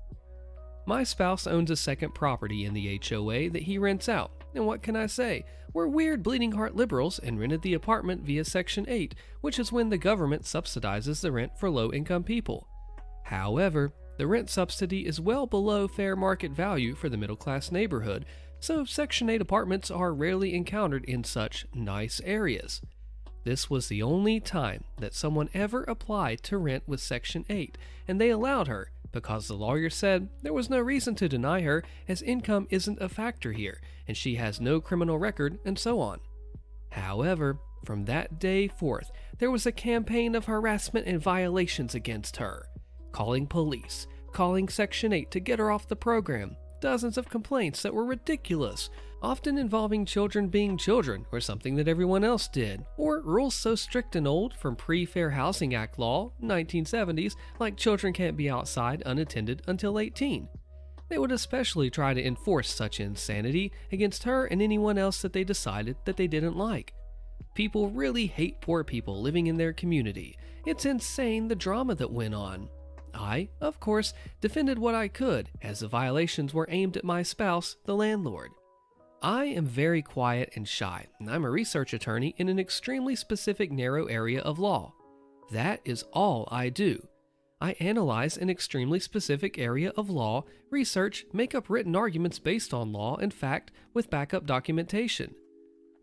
My spouse owns a second property in the HOA that he rents out, and what can I say? We're weird bleeding heart liberals and rented the apartment via Section 8, which is when the government subsidizes the rent for low-income people. However, the rent subsidy is well below fair market value for the middle-class neighborhood, so Section 8 apartments are rarely encountered in such nice areas. This was the only time that someone ever applied to rent with Section 8, and they allowed her, because the lawyer said there was no reason to deny her as income isn't a factor here, and she has no criminal record, and so on. However, from that day forth, there was a campaign of harassment and violations against her. Calling police, calling Section 8 to get her off the program, dozens of complaints that were ridiculous, often involving children being children or something that everyone else did, or rules so strict and old from pre-Fair Housing Act law, 1970s, like children can't be outside unattended until 18. They would especially try to enforce such insanity against her and anyone else that they decided that they didn't like. People really hate poor people living in their community. It's insane the drama that went on. I, of course, defended what I could, as the violations were aimed at my spouse, the landlord. I am very quiet and shy, and I'm a research attorney in an extremely specific narrow area of law. That is all I do. I analyze an extremely specific area of law, research, make up written arguments based on law and fact with backup documentation.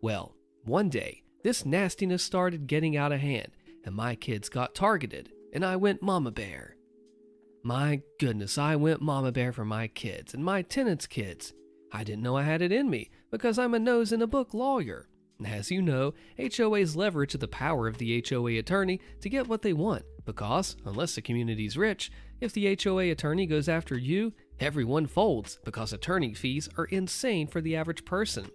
Well, one day, this nastiness started getting out of hand, and my kids got targeted, and I went mama bear. My goodness, I went mama bear for my kids and my tenants' kids. I didn't know I had it in me because I'm a nose-in-a-book lawyer. As you know, HOAs leverage the power of the HOA attorney to get what they want because, unless the community's rich, if the HOA attorney goes after you, everyone folds because attorney fees are insane for the average person.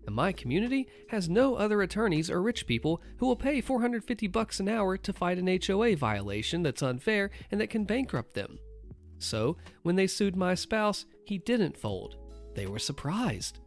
And my community has no other attorneys or rich people who will pay $450 an hour to fight an HOA violation that's unfair and that can bankrupt them. So, when they sued my spouse, he didn't fold. They were surprised.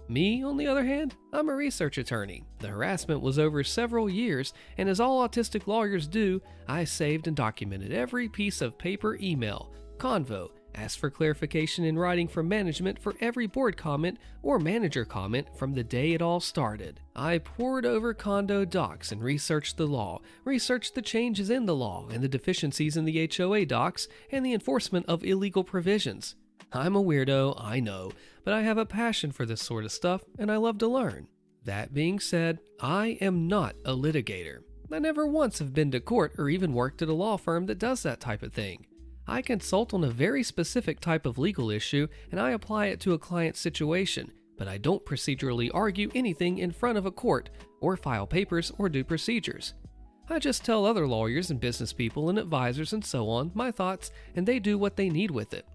Me, on the other hand, I'm a research attorney. The harassment was over several years, and as all autistic lawyers do, I saved and documented every piece of paper, email, convo, asked for clarification in writing from management for every board comment or manager comment from the day it all started. I pored over condo docs and researched the law, researched the changes in the law and the deficiencies in the HOA docs and the enforcement of illegal provisions. I'm a weirdo, I know, but I have a passion for this sort of stuff and I love to learn. That being said, I am not a litigator. I never once have been to court or even worked at a law firm that does that type of thing. I consult on a very specific type of legal issue and I apply it to a client's situation, but I don't procedurally argue anything in front of a court or file papers or do procedures. I just tell other lawyers and business people and advisors and so on my thoughts and they do what they need with it.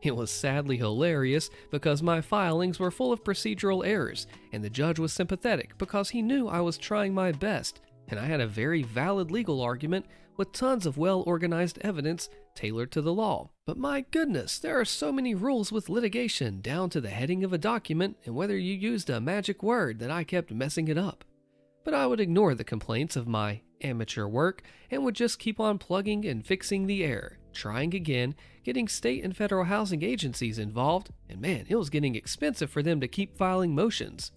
It was sadly hilarious because my filings were full of procedural errors and the judge was sympathetic because he knew I was trying my best and I had a very valid legal argument with tons of well-organized evidence tailored to the law. But my goodness, there are so many rules with litigation down to the heading of a document and whether you used a magic word that I kept messing it up. But I would ignore the complaints of my amateur work and would just keep on plugging and fixing the error, trying again, getting state and federal housing agencies involved, and man, it was getting expensive for them to keep filing motions.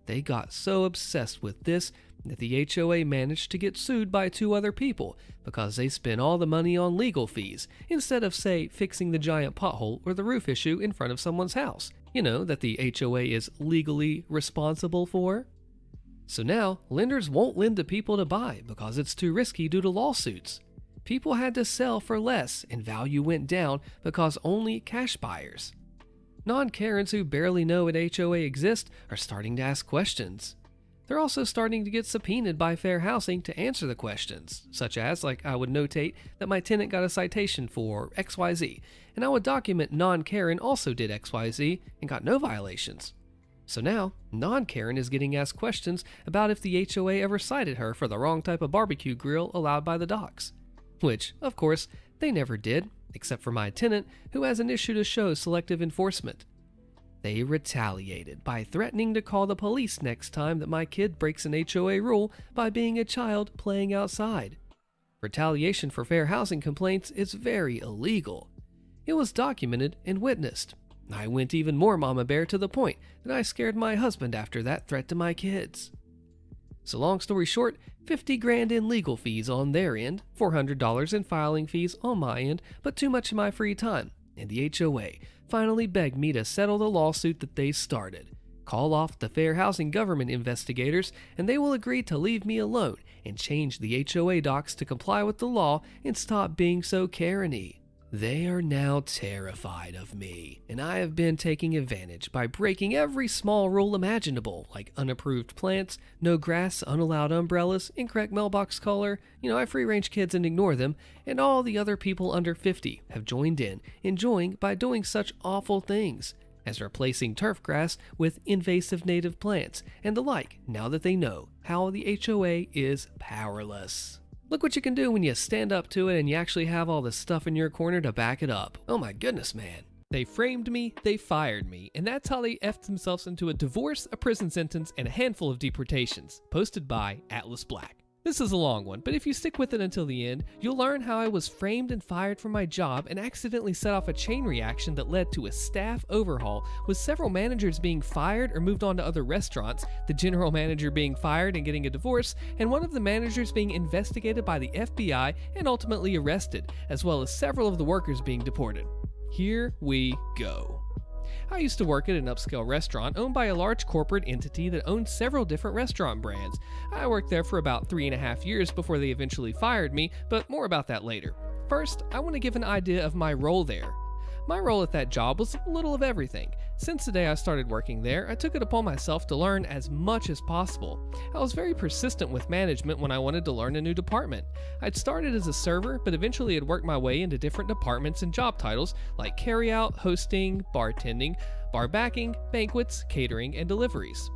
They got so obsessed with this that the HOA managed to get sued by 2 other people because they spent all the money on legal fees instead of, say, fixing the giant pothole or the roof issue in front of someone's house, that the HOA is legally responsible for. So now, lenders won't lend to people to buy because it's too risky due to lawsuits. People had to sell for less and value went down because only cash buyers. Non-Karens who barely know an HOA exists are starting to ask questions. They're also starting to get subpoenaed by Fair Housing to answer the questions, such as, I would notate that my tenant got a citation for XYZ, and I would document non-Karen also did XYZ and got no violations. So now, non-Karen is getting asked questions about if the HOA ever cited her for the wrong type of barbecue grill allowed by the docs. Which, of course, they never did, except for my tenant, who has an issue to show selective enforcement. They retaliated by threatening to call the police next time that my kid breaks an HOA rule by being a child playing outside. Retaliation for fair housing complaints is very illegal. It was documented and witnessed. I went even more mama bear to the point that I scared my husband after that threat to my kids. So long story short, $50,000 in legal fees on their end, $400 in filing fees on my end, but too much of my free time, and the HOA finally begged me to settle the lawsuit that they started, call off the fair housing government investigators, and they will agree to leave me alone and change the HOA docs to comply with the law and stop being so Karen-y. They are now terrified of me, and I have been taking advantage by breaking every small rule imaginable, like unapproved plants, no grass, unallowed umbrellas, incorrect mailbox color, I free range kids and ignore them, and all the other people under 50 have joined in, enjoying by doing such awful things as replacing turf grass with invasive native plants and the like, now that they know how the HOA is powerless. Look what you can do when you stand up to it and you actually have all the stuff in your corner to back it up. Oh my goodness, man. They framed me, they fired me, and that's how they effed themselves into a divorce, a prison sentence, and a handful of deportations. Posted by Atlas Black. This is a long one, but if you stick with it until the end, you'll learn how I was framed and fired from my job and accidentally set off a chain reaction that led to a staff overhaul, with several managers being fired or moved on to other restaurants, the general manager being fired and getting a divorce, and one of the managers being investigated by the FBI and ultimately arrested, as well as several of the workers being deported. Here we go. I used to work at an upscale restaurant owned by a large corporate entity that owned several different restaurant brands. I worked there for about 3.5 years before they eventually fired me, but more about that later. First, I want to give an idea of my role there. My role at that job was a little of everything. Since the day I started working there, I took it upon myself to learn as much as possible. I was very persistent with management when I wanted to learn a new department. I'd started as a server, but eventually had worked my way into different departments and job titles like carryout, hosting, bartending, bar backing, banquets, catering, and deliveries.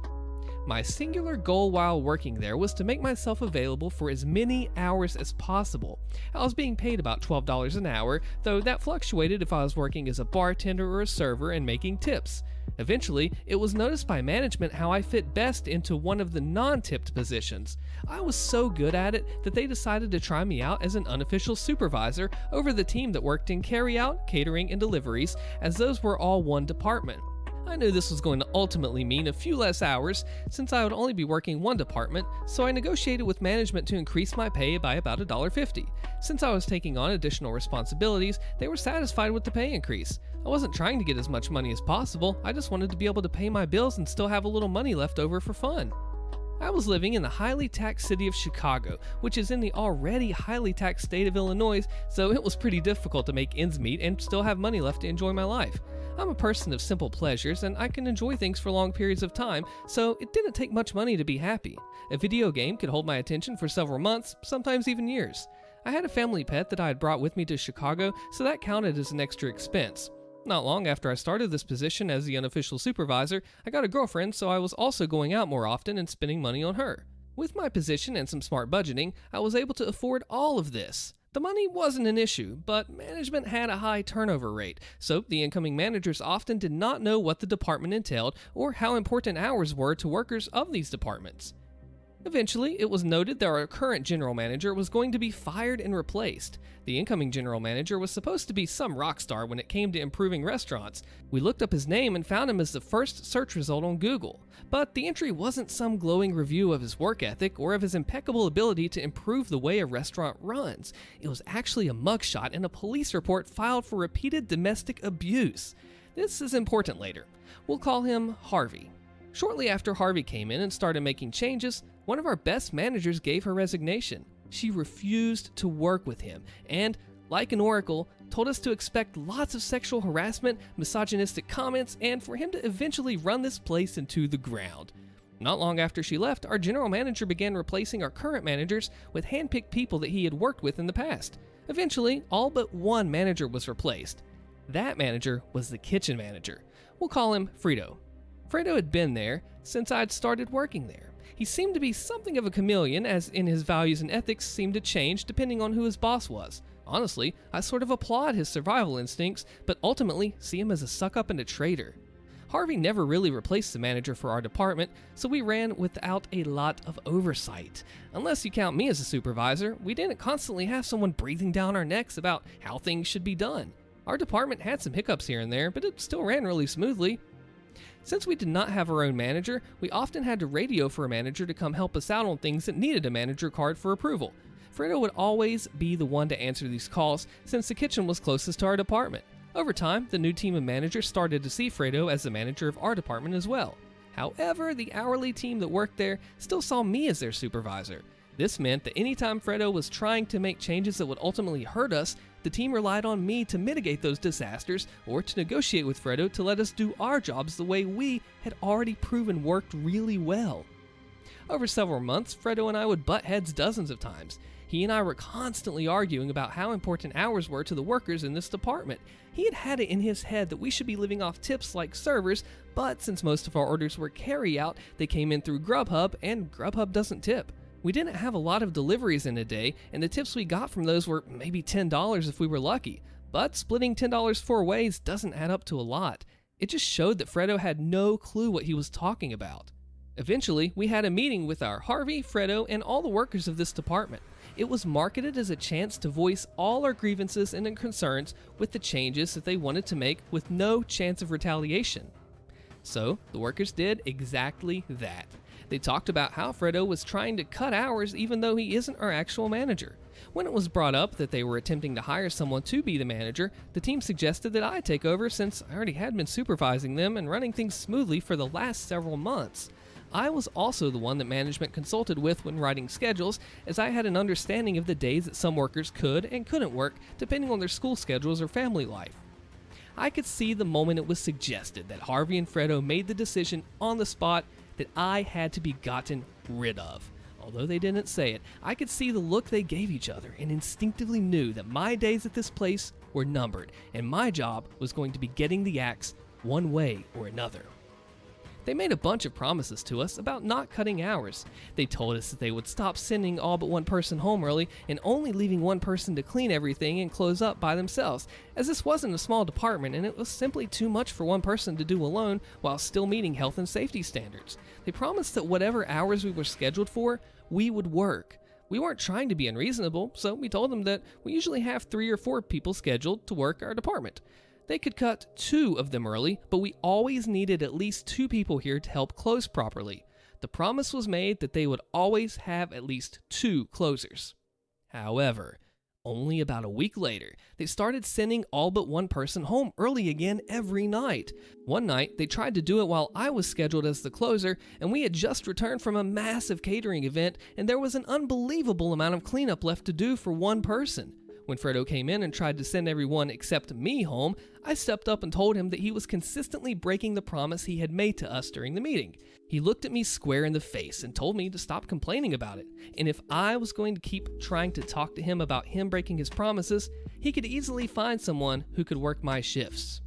My singular goal while working there was to make myself available for as many hours as possible. I was being paid about $12 an hour, though that fluctuated if I was working as a bartender or a server and making tips. Eventually, it was noticed by management how I fit best into one of the non-tipped positions. I was so good at it that they decided to try me out as an unofficial supervisor over the team that worked in carryout, catering, and deliveries, as those were all one department. I knew this was going to ultimately mean a few less hours since I would only be working one department, so I negotiated with management to increase my pay by about $1.50. Since I was taking on additional responsibilities, they were satisfied with the pay increase. I wasn't trying to get as much money as possible, I just wanted to be able to pay my bills and still have a little money left over for fun. I was living in the highly taxed city of Chicago, which is in the already highly taxed state of Illinois, so it was pretty difficult to make ends meet and still have money left to enjoy my life. I'm a person of simple pleasures and I can enjoy things for long periods of time, so it didn't take much money to be happy. A video game could hold my attention for several months, sometimes even years. I had a family pet that I had brought with me to Chicago, so that counted as an extra expense. Not long after I started this position as the unofficial supervisor, I got a girlfriend, so I was also going out more often and spending money on her. With my position and some smart budgeting, I was able to afford all of this. The money wasn't an issue, but management had a high turnover rate, so the incoming managers often did not know what the department entailed or how important hours were to workers of these departments. Eventually, it was noted that our current general manager was going to be fired and replaced. The incoming general manager was supposed to be some rock star when it came to improving restaurants. We looked up his name and found him as the first search result on Google. But the entry wasn't some glowing review of his work ethic or of his impeccable ability to improve the way a restaurant runs. It was actually a mugshot and a police report filed for repeated domestic abuse. This is important later. We'll call him Harvey. Shortly after Harvey came in and started making changes, one of our best managers gave her resignation. She refused to work with him and, like an oracle, told us to expect lots of sexual harassment, misogynistic comments, and for him to eventually run this place into the ground. Not long after she left, our general manager began replacing our current managers with hand-picked people that he had worked with in the past. Eventually, all but one manager was replaced. That manager was the kitchen manager. We'll call him Fredo. Fredo had been there since I'd started working there. He seemed to be something of a chameleon, as in his values and ethics seemed to change depending on who his boss was. Honestly, I sort of applaud his survival instincts, but ultimately see him as a suck-up and a traitor. Harvey never really replaced the manager for our department, so we ran without a lot of oversight. Unless you count me as a supervisor, we didn't constantly have someone breathing down our necks about how things should be done. Our department had some hiccups here and there, but it still ran really smoothly. Since we did not have our own manager, we often had to radio for a manager to come help us out on things that needed a manager card for approval. Fredo would always be the one to answer these calls since the kitchen was closest to our department. Over time, the new team of managers started to see Fredo as the manager of our department as well. However, the hourly team that worked there still saw me as their supervisor. This meant that anytime Fredo was trying to make changes that would ultimately hurt us, the team relied on me to mitigate those disasters or to negotiate with Fredo to let us do our jobs the way we had already proven worked really well. Over several months, Fredo and I would butt heads dozens of times. He and I were constantly arguing about how important hours were to the workers in this department. He had it in his head that we should be living off tips like servers, but since most of our orders were carry-out, they came in through Grubhub, and Grubhub doesn't tip. We didn't have a lot of deliveries in a day, and the tips we got from those were maybe $10 if we were lucky. But splitting $10 four ways doesn't add up to a lot. It just showed that Fredo had no clue what he was talking about. Eventually, we had a meeting with our Harvey, Fredo, and all the workers of this department. It was marketed as a chance to voice all our grievances and concerns with the changes that they wanted to make with no chance of retaliation. So, the workers did exactly that. They talked about how Fredo was trying to cut hours even though he isn't our actual manager. When it was brought up that they were attempting to hire someone to be the manager, the team suggested that I take over since I already had been supervising them and running things smoothly for the last several months. I was also the one that management consulted with when writing schedules, as I had an understanding of the days that some workers could and couldn't work depending on their school schedules or family life. I could see the moment it was suggested that Harvey and Fredo made the decision on the spot that I had to be gotten rid of. Although they didn't say it, I could see the look they gave each other and instinctively knew that my days at this place were numbered and my job was going to be getting the axe one way or another. They made a bunch of promises to us about not cutting hours. They told us that they would stop sending all but one person home early and only leaving one person to clean everything and close up by themselves, as this wasn't a small department and it was simply too much for one person to do alone while still meeting health and safety standards. They promised that whatever hours we were scheduled for, we would work. We weren't trying to be unreasonable, so we told them that we usually have 3 or 4 people scheduled to work our department. They could cut 2 of them early, but we always needed at least 2 people here to help close properly. The promise was made that they would always have at least 2 closers. However, only about a week later, they started sending all but one person home early again every night. One night, they tried to do it while I was scheduled as the closer, and we had just returned from a massive catering event, and there was an unbelievable amount of cleanup left to do for one person. When Fredo came in and tried to send everyone except me home, I stepped up and told him that he was consistently breaking the promise he had made to us during the meeting. He looked at me square in the face and told me to stop complaining about it, and if I was going to keep trying to talk to him about him breaking his promises, he could easily find someone who could work my shifts.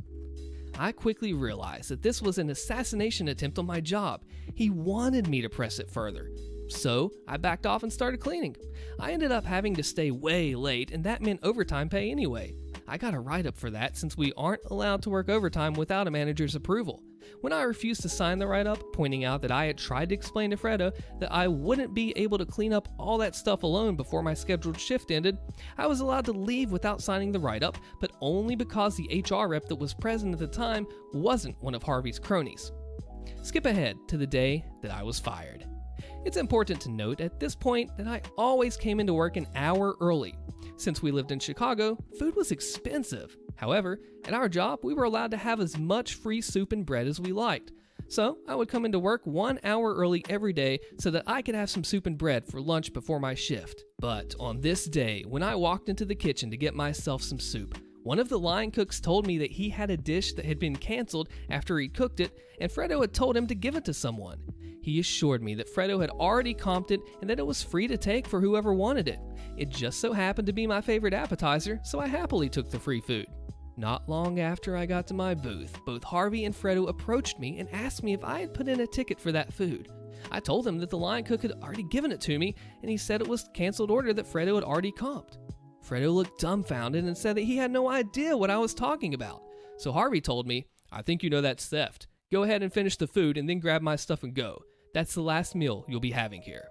I quickly realized that this was an assassination attempt on my job. He wanted me to press it further. So I backed off and started cleaning. I ended up having to stay way late, and that meant overtime pay anyway. I got a write-up for that since we aren't allowed to work overtime without a manager's approval. When I refused to sign the write-up, pointing out that I had tried to explain to Fredo that I wouldn't be able to clean up all that stuff alone before my scheduled shift ended, I was allowed to leave without signing the write-up, but only because the HR rep that was present at the time wasn't one of Harvey's cronies. Skip ahead to the day that I was fired. It's important to note at this point that I always came into work an hour early. Since we lived in Chicago, food was expensive. However, at our job, we were allowed to have as much free soup and bread as we liked. So I would come into work 1 hour early every day so that I could have some soup and bread for lunch before my shift. But on this day, when I walked into the kitchen to get myself some soup, one of the line cooks told me that he had a dish that had been canceled after he cooked it, and Fredo had told him to give it to someone. He assured me that Fredo had already comped it and that it was free to take for whoever wanted it. It just so happened to be my favorite appetizer, so I happily took the free food. Not long after I got to my booth, both Harvey and Fredo approached me and asked me if I had put in a ticket for that food. I told them that the line cook had already given it to me, and he said it was a canceled order that Fredo had already comped. Fredo looked dumbfounded and said that he had no idea what I was talking about. So Harvey told me, "I think you know that's theft. Go ahead and finish the food and then grab my stuff and go. That's the last meal you'll be having here."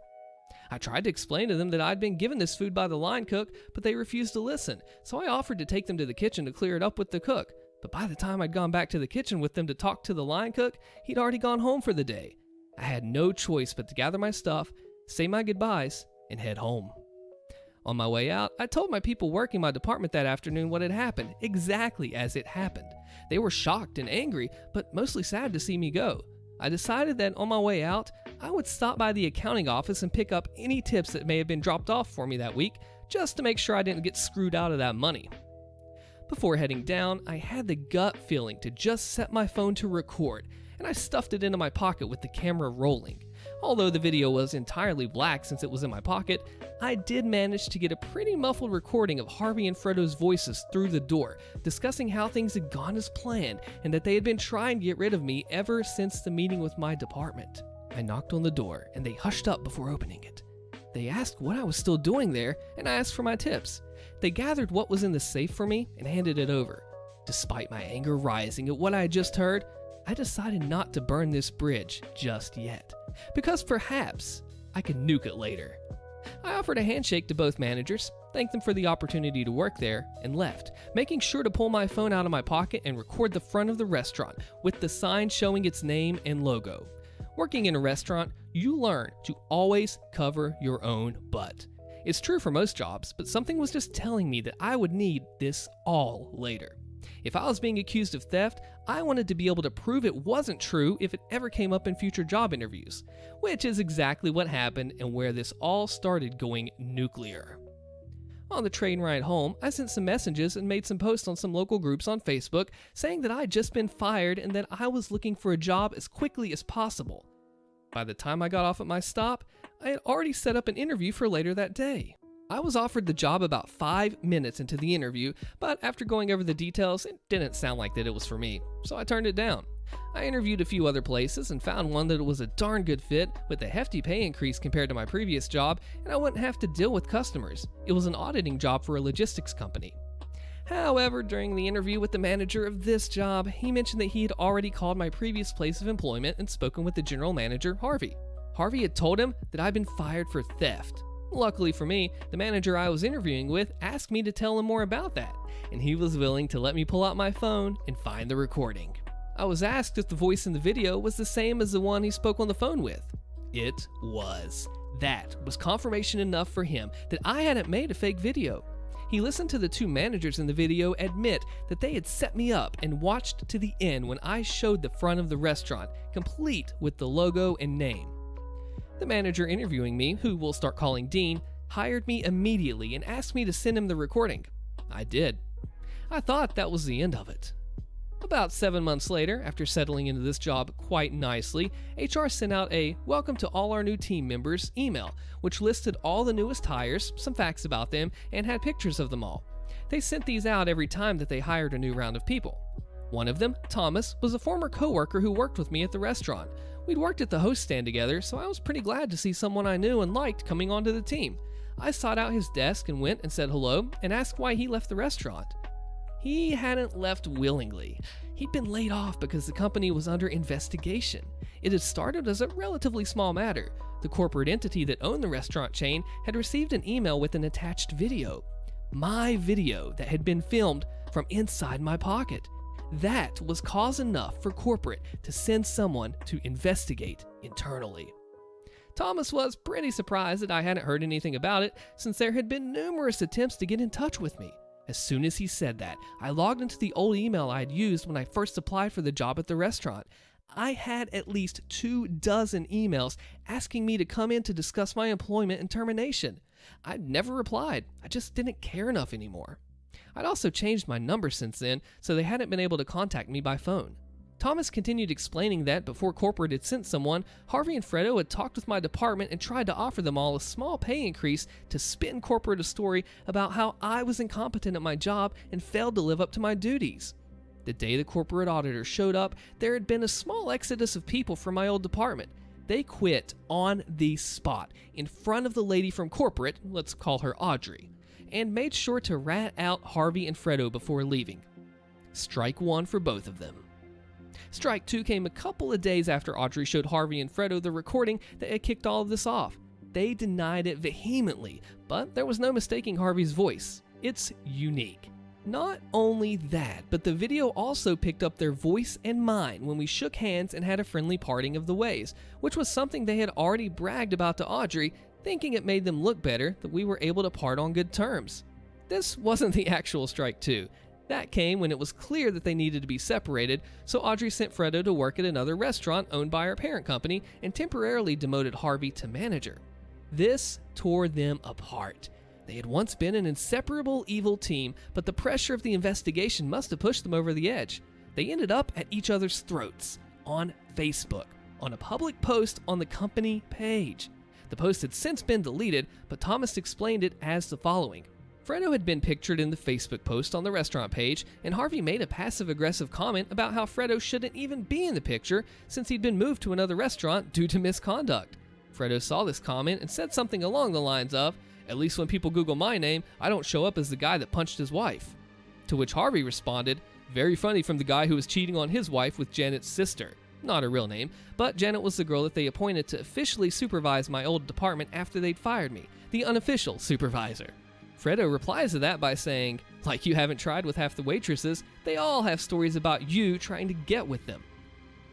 I tried to explain to them that I'd been given this food by the line cook, but they refused to listen, so I offered to take them to the kitchen to clear it up with the cook. But by the time I'd gone back to the kitchen with them to talk to the line cook, he'd already gone home for the day. I had no choice but to gather my stuff, say my goodbyes, and head home. On my way out, I told my people working my department that afternoon what had happened, exactly as it happened. They were shocked and angry, but mostly sad to see me go. I decided that on my way out, I would stop by the accounting office and pick up any tips that may have been dropped off for me that week, just to make sure I didn't get screwed out of that money. Before heading down, I had the gut feeling to just set my phone to record, and I stuffed it into my pocket with the camera rolling. Although the video was entirely black since it was in my pocket, I did manage to get a pretty muffled recording of Harvey and Fredo's voices through the door, discussing how things had gone as planned and that they had been trying to get rid of me ever since the meeting with my department. I knocked on the door and they hushed up before opening it. They asked what I was still doing there, and I asked for my tips. They gathered what was in the safe for me and handed it over. Despite my anger rising at what I had just heard, I decided not to burn this bridge just yet, because perhaps I could nuke it later. I offered a handshake to both managers, thanked them for the opportunity to work there, and left, making sure to pull my phone out of my pocket and record the front of the restaurant with the sign showing its name and logo. Working in a restaurant, you learn to always cover your own butt. It's true for most jobs, but something was just telling me that I would need this all later. If I was being accused of theft, I wanted to be able to prove it wasn't true if it ever came up in future job interviews, which is exactly what happened and where this all started going nuclear. On the train ride home, I sent some messages and made some posts on some local groups on Facebook saying that I had just been fired and that I was looking for a job as quickly as possible. By the time I got off at my stop, I had already set up an interview for later that day. I was offered the job about 5 minutes into the interview, but after going over the details, it didn't sound like that it was for me, so I turned it down. I interviewed a few other places and found one that was a darn good fit with a hefty pay increase compared to my previous job, and I wouldn't have to deal with customers. It was an auditing job for a logistics company. However, during the interview with the manager of this job, he mentioned that he had already called my previous place of employment and spoken with the general manager, Harvey. Harvey had told him that I'd been fired for theft. Luckily for me, the manager I was interviewing with asked me to tell him more about that, and he was willing to let me pull out my phone and find the recording. I was asked if the voice in the video was the same as the one he spoke on the phone with. It was. That was confirmation enough for him that I hadn't made a fake video. He listened to the two managers in the video admit that they had set me up and watched to the end when I showed the front of the restaurant, complete with the logo and name. The manager interviewing me, who we'll start calling Dean, hired me immediately and asked me to send him the recording. I did. I thought that was the end of it. About 7 months later, after settling into this job quite nicely, HR sent out a "Welcome to all our new team members" email, which listed all the newest hires, some facts about them, and had pictures of them all. They sent these out every time that they hired a new round of people. One of them, Thomas, was a former coworker who worked with me at the restaurant. We'd worked at the host stand together, so I was pretty glad to see someone I knew and liked coming onto the team. I sought out his desk and went and said hello and asked why he left the restaurant. He hadn't left willingly. He'd been laid off because the company was under investigation. It had started as a relatively small matter. The corporate entity that owned the restaurant chain had received an email with an attached video. My video that had been filmed from inside my pocket. That was cause enough for corporate to send someone to investigate internally. Thomas was pretty surprised that I hadn't heard anything about it, since there had been numerous attempts to get in touch with me. As soon as he said that, I logged into the old email I had used when I first applied for the job at the restaurant. I had at least 24 emails asking me to come in to discuss my employment and termination. I'd never replied. I just didn't care enough anymore. I'd also changed my number since then, so they hadn't been able to contact me by phone. Thomas continued explaining that before corporate had sent someone, Harvey and Fredo had talked with my department and tried to offer them all a small pay increase to spin corporate a story about how I was incompetent at my job and failed to live up to my duties. The day the corporate auditor showed up, there had been a small exodus of people from my old department. They quit on the spot, in front of the lady from corporate, let's call her Audrey, and made sure to rat out Harvey and Fredo before leaving. Strike one for both of them. Strike two came a couple of days after Audrey showed Harvey and Fredo the recording that had kicked all of this off. They denied it vehemently, but there was no mistaking Harvey's voice. It's unique. Not only that, but the video also picked up their voice and mine when we shook hands and had a friendly parting of the ways, which was something they had already bragged about to Audrey, thinking it made them look better that we were able to part on good terms. This wasn't the actual strike two. That came when it was clear that they needed to be separated, so Audrey sent Fredo to work at another restaurant owned by our parent company and temporarily demoted Harvey to manager. This tore them apart. They had once been an inseparable evil team, but the pressure of the investigation must have pushed them over the edge. They ended up at each other's throats on Facebook, on a public post on the company page. The post had since been deleted, but Thomas explained it as the following. Fredo had been pictured in the Facebook post on the restaurant page, and Harvey made a passive-aggressive comment about how Fredo shouldn't even be in the picture since he'd been moved to another restaurant due to misconduct. Fredo saw this comment and said something along the lines of, "At least when people Google my name, I don't show up as the guy that punched his wife." To which Harvey responded, "Very funny from the guy who was cheating on his wife with Janet's sister." Not her real name, but Janet was the girl that they appointed to officially supervise my old department after they'd fired me, the unofficial supervisor. Fredo replies to that by saying, "Like you haven't tried with half the waitresses, they all have stories about you trying to get with them."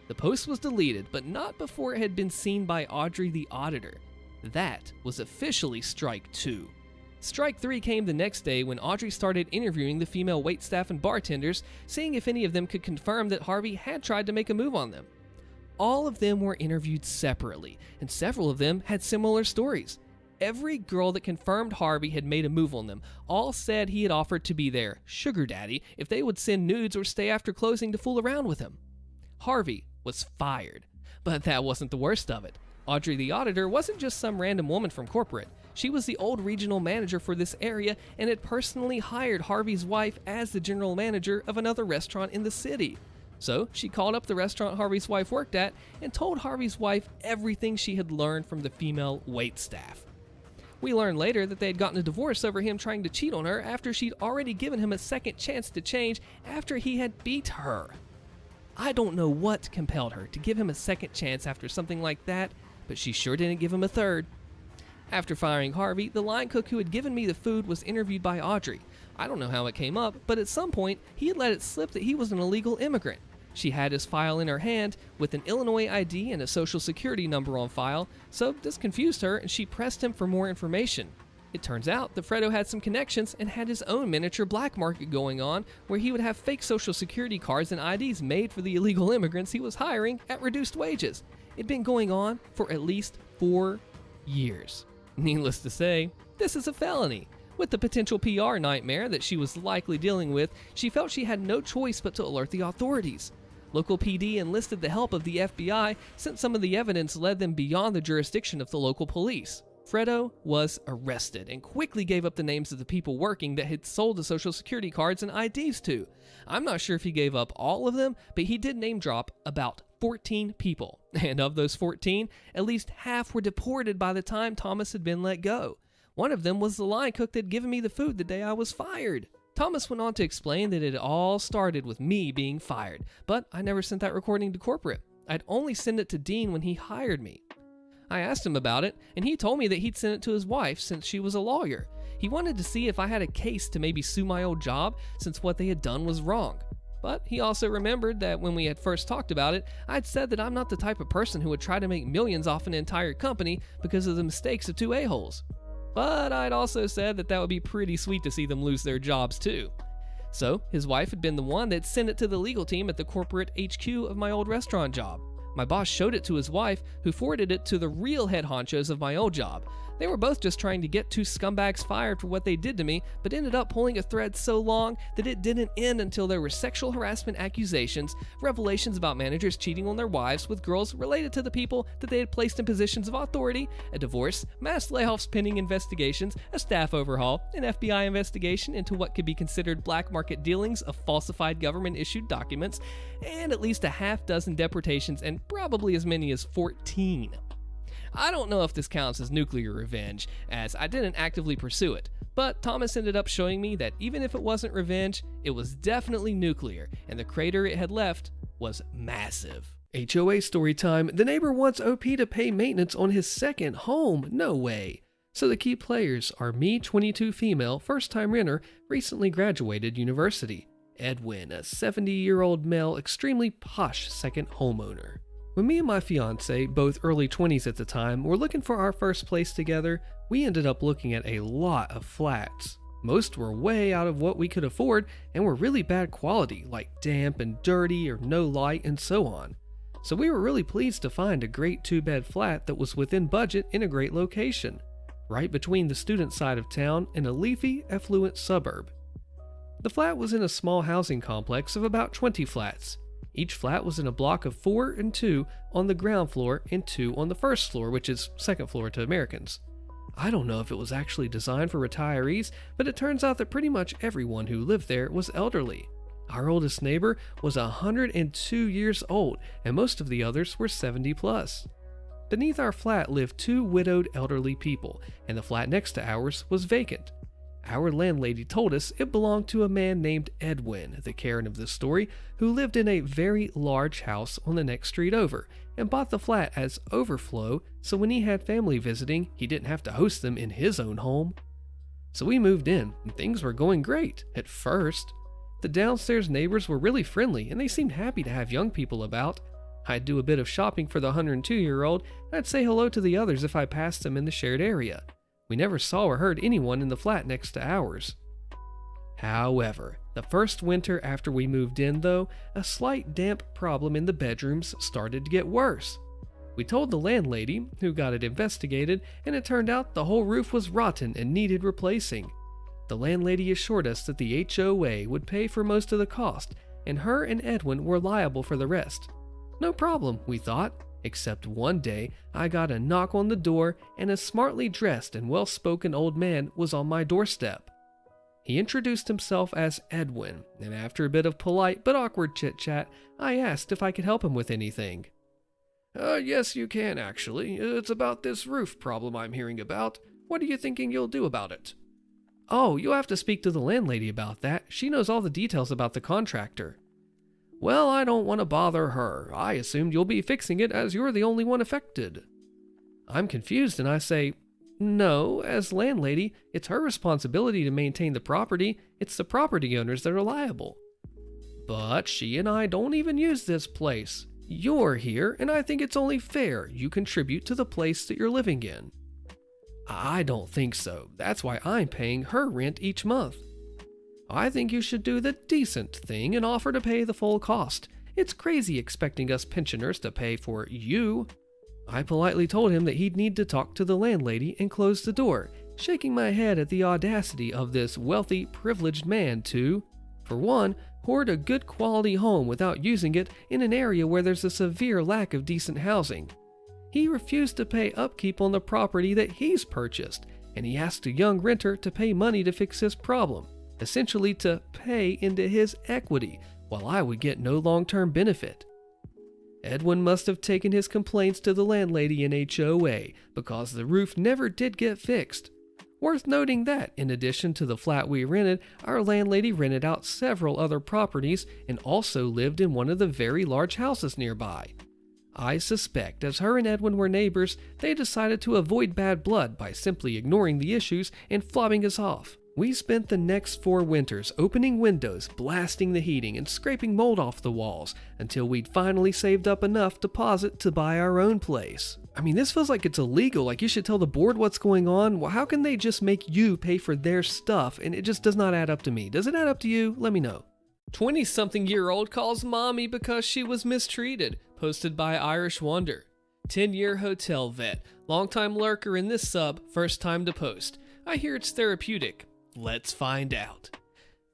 The post was deleted, but not before it had been seen by Audrey the auditor. That was officially strike 2. Strike 3 came the next day when Audrey started interviewing the female waitstaff and bartenders, seeing if any of them could confirm that Harvey had tried to make a move on them. All of them were interviewed separately, and several of them had similar stories. Every girl that confirmed Harvey had made a move on them all said he had offered to be their sugar daddy if they would send nudes or stay after closing to fool around with him. Harvey was fired. But that wasn't the worst of it. Audrey the auditor wasn't just some random woman from corporate. She was the old regional manager for this area and had personally hired Harvey's wife as the general manager of another restaurant in the city. So she called up the restaurant Harvey's wife worked at and told Harvey's wife everything she had learned from the female waitstaff. We learned later that they had gotten a divorce over him trying to cheat on her after she'd already given him a second chance to change after he had beat her. I don't know what compelled her to give him a second chance after something like that, but she sure didn't give him a third. After firing Harvey, the line cook who had given me the food was interviewed by Audrey. I don't know how it came up, but at some point, he had let it slip that he was an illegal immigrant. She had his file in her hand with an Illinois ID and a social security number on file, so this confused her and she pressed him for more information. It turns out that Fredo had some connections and had his own miniature black market going on where he would have fake social security cards and IDs made for the illegal immigrants he was hiring at reduced wages. It'd been going on for at least 4 years. Needless to say, this is a felony. With the potential PR nightmare that she was likely dealing with, she felt she had no choice but to alert the authorities. Local PD enlisted the help of the FBI since some of the evidence led them beyond the jurisdiction of the local police. Fredo was arrested and quickly gave up the names of the people working that had sold the social security cards and IDs to. I'm not sure if he gave up all of them, but he did name drop about 14 people. And of those 14, at least half were deported by the time Thomas had been let go. One of them was the line cook that had given me the food the day I was fired. Thomas went on to explain that it all started with me being fired, but I never sent that recording to corporate. I'd only send it to Dean when he hired me. I asked him about it, and he told me that he'd sent it to his wife since she was a lawyer. He wanted to see if I had a case to maybe sue my old job since what they had done was wrong. But he also remembered that when we had first talked about it, I'd said that I'm not the type of person who would try to make millions off an entire company because of the mistakes of 2 a-holes. But I'd also said that would be pretty sweet to see them lose their jobs too. So his wife had been the one that sent it to the legal team at the corporate HQ of my old restaurant job. My boss showed it to his wife, who forwarded it to the real head honchos of my old job. They were both just trying to get 2 scumbags fired for what they did to me, but ended up pulling a thread so long that it didn't end until there were sexual harassment accusations, revelations about managers cheating on their wives with girls related to the people that they had placed in positions of authority, a divorce, mass layoffs pending investigations, a staff overhaul, an FBI investigation into what could be considered black market dealings of falsified government-issued documents, and at least a half-dozen deportations and probably as many as 14. I don't know if this counts as nuclear revenge, as I didn't actively pursue it, but Thomas ended up showing me that even if it wasn't revenge, it was definitely nuclear, and the crater it had left was massive. HOA story time. The neighbor wants OP to pay maintenance on his second home. No way. So the key players are me, 22 female, first-time renter, recently graduated university. Edwin, a 70-year-old male, extremely posh second homeowner. When me and my fiance, both early 20s at the time, were looking for our first place together, we ended up looking at a lot of flats. Most were way out of what we could afford and were really bad quality, like damp and dirty or no light and so on. So we were really pleased to find a great 2-bed flat that was within budget in a great location. right between the student side of town and a leafy, affluent suburb. The flat was in a small housing complex of about 20 flats. Each flat was in a block of 4 and 2 on the ground floor and 2 on the first floor, which is second floor to Americans. I don't know if it was actually designed for retirees, but it turns out that pretty much everyone who lived there was elderly. Our oldest neighbor was 102 years old, and most of the others were 70 plus. Beneath our flat lived 2 widowed elderly people, and the flat next to ours was vacant. Our landlady told us it belonged to a man named Edwin, the Karen of this story, who lived in a very large house on the next street over, and bought the flat as overflow, so when he had family visiting, he didn't have to host them in his own home. So we moved in, and things were going great, at first. The downstairs neighbors were really friendly, and they seemed happy to have young people about. I'd do a bit of shopping for the 102-year-old, and I'd say hello to the others if I passed them in the shared area. We never saw or heard anyone in the flat next to ours. However, the first winter after we moved in, though, a slight damp problem in the bedrooms started to get worse. We told the landlady, who got it investigated, and it turned out the whole roof was rotten and needed replacing. The landlady assured us that the HOA would pay for most of the cost, and her and Edwin were liable for the rest. No problem, we thought. Except one day, I got a knock on the door, and a smartly dressed and well-spoken old man was on my doorstep. He introduced himself as Edwin, and after a bit of polite but awkward chit-chat, I asked if I could help him with anything. Yes, you can, actually. It's about this roof problem I'm hearing about. What are you thinking you'll do about it? Oh, you'll have to speak to the landlady about that. She knows all the details about the contractor. Well, I don't want to bother her. I assumed you'll be fixing it as you're the only one affected. I'm confused and I say, no, as landlady, it's her responsibility to maintain the property. It's the property owners that are liable. But she and I don't even use this place. You're here, and I think it's only fair you contribute to the place that you're living in. I don't think so. That's why I'm paying her rent each month. I think you should do the decent thing and offer to pay the full cost. It's crazy expecting us pensioners to pay for you. I politely told him that he'd need to talk to the landlady and close the door, shaking my head at the audacity of this wealthy, privileged man to, for one, hoard a good quality home without using it in an area where there's a severe lack of decent housing. He refused to pay upkeep on the property that he's purchased, and he asked a young renter to pay money to fix his problem, essentially to pay into his equity, while I would get no long-term benefit. Edwin must have taken his complaints to the landlady in HOA, because the roof never did get fixed. Worth noting that, in addition to the flat we rented, our landlady rented out several other properties and also lived in one of the very large houses nearby. I suspect, as her and Edwin were neighbors, they decided to avoid bad blood by simply ignoring the issues and flobbing us off. We spent the next 4 winters opening windows, blasting the heating, and scraping mold off the walls until we'd finally saved up enough deposit to buy our own place. I mean, this feels like it's illegal. Like, you should tell the board what's going on. Well, how can they just make you pay for their stuff? And it just does not add up to me. Does it add up to you? Let me know. 20-something-year-old calls mommy because she was mistreated. Posted by Irish Wonder. 10-year hotel vet. Longtime lurker in this sub. First time to post. I hear it's therapeutic. Let's find out.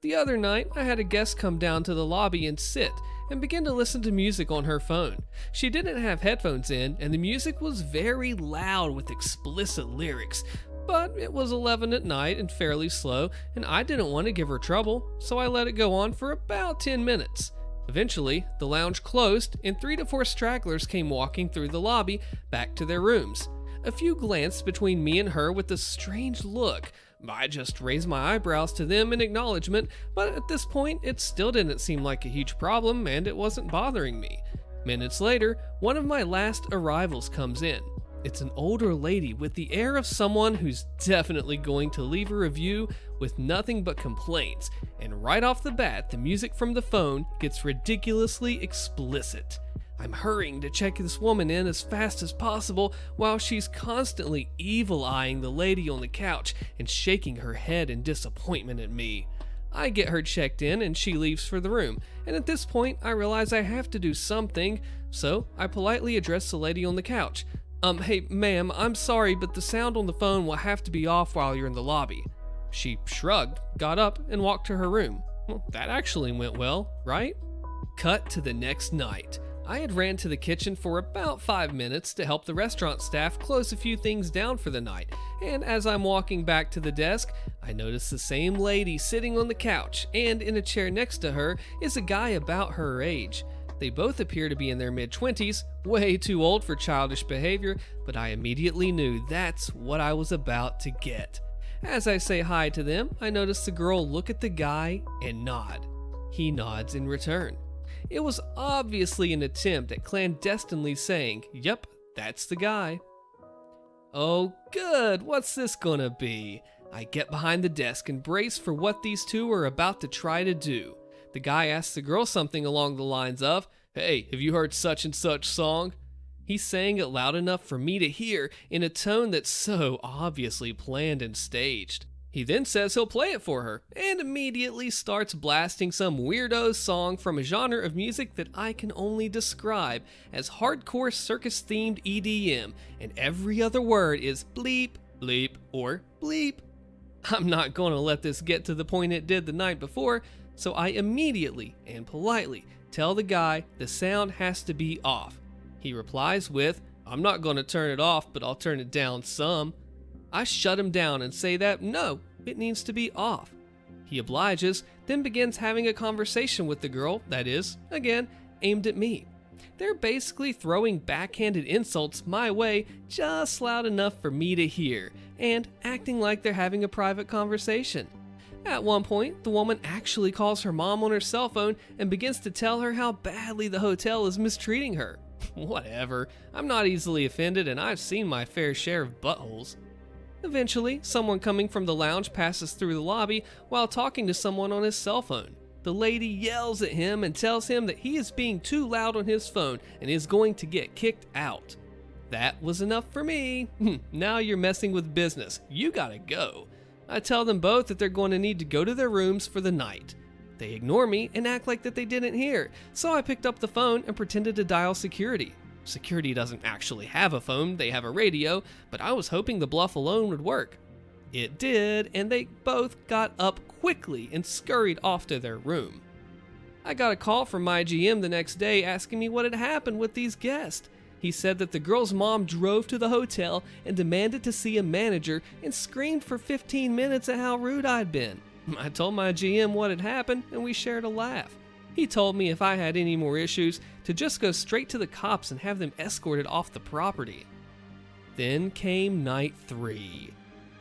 The other night, I had a guest come down to the lobby and sit and begin to listen to music on her phone. She didn't have headphones in, and the music was very loud with explicit lyrics. But it was 11 at night and fairly slow, and I didn't want to give her trouble, so I let it go on for about 10 minutes. Eventually, the lounge closed, and 3 to 4 stragglers came walking through the lobby back to their rooms. A few glanced between me and her with a strange look. I just raised my eyebrows to them in acknowledgement, but at this point, it still didn't seem like a huge problem, and it wasn't bothering me. Minutes later, one of my last arrivals comes in. It's an older lady with the air of someone who's definitely going to leave a review with nothing but complaints, and right off the bat, the music from the phone gets ridiculously explicit. I'm hurrying to check this woman in as fast as possible while she's constantly evil-eyeing the lady on the couch and shaking her head in disappointment at me. I get her checked in and she leaves for the room, and at this point I realize I have to do something, so I politely address the lady on the couch. Hey, ma'am, I'm sorry, but the sound on the phone will have to be off while you're in the lobby. She shrugged, got up, and walked to her room. Well, that actually went well, right? Cut to the next night. I had ran to the kitchen for about 5 minutes to help the restaurant staff close a few things down for the night, and as I'm walking back to the desk, I notice the same lady sitting on the couch, and in a chair next to her is a guy about her age. They both appear to be in their mid-20s, way too old for childish behavior, but I immediately knew that's what I was about to get. As I say hi to them, I notice the girl look at the guy and nod. He nods in return. It was obviously an attempt at clandestinely saying, "Yep, that's the guy." Oh good, what's this gonna be? I get behind the desk and brace for what these two are about to try to do. The guy asks the girl something along the lines of, "Hey, have you heard such and such song?" He's saying it loud enough for me to hear in a tone that's so obviously planned and staged. He then says he'll play it for her, and immediately starts blasting some weirdo song from a genre of music that I can only describe as hardcore circus-themed EDM, and every other word is bleep, bleep, or bleep. I'm not gonna let this get to the point it did the night before, so I immediately and politely tell the guy the sound has to be off. He replies with, "I'm not gonna turn it off, but I'll turn it down some." I shut him down and say that no, it needs to be off. He obliges, then begins having a conversation with the girl that is, again, aimed at me. They're basically throwing backhanded insults my way just loud enough for me to hear, and acting like they're having a private conversation. At one point, the woman actually calls her mom on her cell phone and begins to tell her how badly the hotel is mistreating her. Whatever, I'm not easily offended and I've seen my fair share of buttholes. Eventually, someone coming from the lounge passes through the lobby while talking to someone on his cell phone. The lady yells at him and tells him that he is being too loud on his phone and is going to get kicked out. That was enough for me. Now you're messing with business. You gotta go. I tell them both that they're going to need to go to their rooms for the night. They ignore me and act like that they didn't hear, so I picked up the phone and pretended to dial security. Security doesn't actually have a phone, they have a radio, but I was hoping the bluff alone would work. It did, and they both got up quickly and scurried off to their room. I got a call from my GM the next day asking me what had happened with these guests. He said that the girl's mom drove to the hotel and demanded to see a manager and screamed for 15 minutes at how rude I'd been. I told my GM what had happened and we shared a laugh. He told me if I had any more issues to just go straight to the cops and have them escorted off the property. Then came night 3.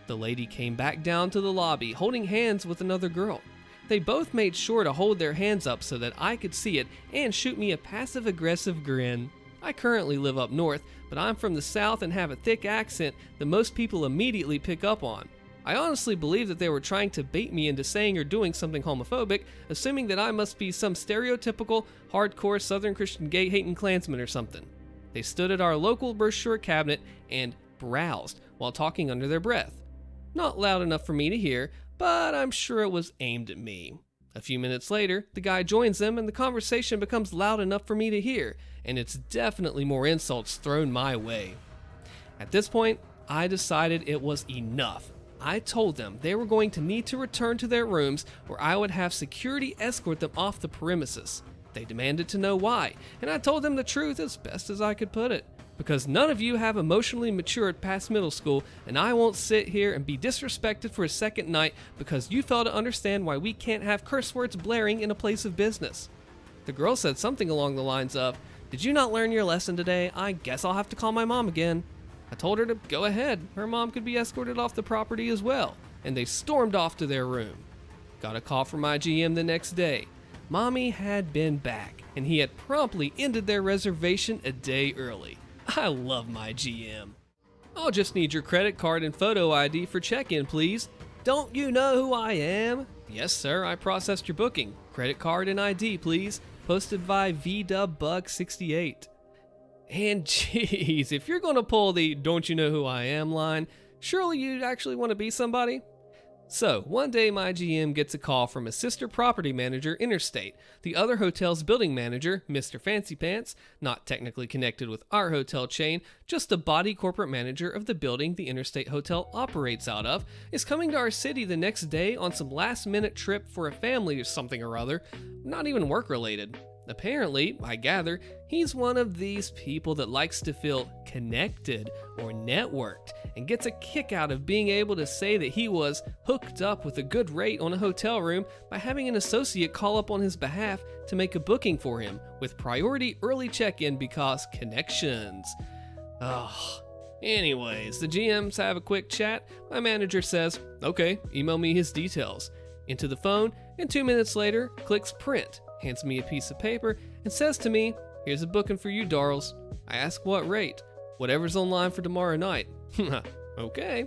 The lady came back down to the lobby holding hands with another girl. They both made sure to hold their hands up so that I could see it and shoot me a passive-aggressive grin. I currently live up north, but I'm from the south and have a thick accent that most people immediately pick up on. I honestly believe that they were trying to bait me into saying or doing something homophobic, assuming that I must be some stereotypical, hardcore Southern Christian gay-hating Klansman or something. They stood at our local brochure cabinet and browsed while talking under their breath. Not loud enough for me to hear, but I'm sure it was aimed at me. A few minutes later, the guy joins them and the conversation becomes loud enough for me to hear, and it's definitely more insults thrown my way. At this point, I decided it was enough. I told them they were going to need to return to their rooms or I would have security escort them off the premises. They demanded to know why, and I told them the truth as best as I could put it. Because none of you have emotionally matured past middle school, and I won't sit here and be disrespected for a second night because you fail to understand why we can't have curse words blaring in a place of business. The girl said something along the lines of, "Did you not learn your lesson today? I guess I'll have to call my mom again." I told her to go ahead, her mom could be escorted off the property as well, and they stormed off to their room. Got a call from my GM the next day. Mommy had been back, and he had promptly ended their reservation a day early. I love my GM. "I'll just need your credit card and photo ID for check-in, please." "Don't you know who I am?" "Yes, sir, I processed your booking. Credit card and ID, please. Posted by VDubBug68. And geez, if you're gonna pull the "don't you know who I am" line, surely you'd actually want to be somebody? So, one day my GM gets a call from a sister property manager, Interstate, the other hotel's building manager, Mr. Fancy Pants, not technically connected with our hotel chain, just a body corporate manager of the building the Interstate Hotel operates out of, is coming to our city the next day on some last-minute trip for a family or something or other, not even work-related. Apparently, I gather, he's one of these people that likes to feel connected or networked and gets a kick out of being able to say that he was hooked up with a good rate on a hotel room by having an associate call up on his behalf to make a booking for him with priority early check-in because connections. Ugh. Anyways, the GMs have a quick chat. My manager says, okay, email me his details. Into the phone, and 2 minutes later, clicks print, hands me a piece of paper, and says to me, here's a booking for you, Darls. I ask what rate. Whatever's online for tomorrow night. Okay.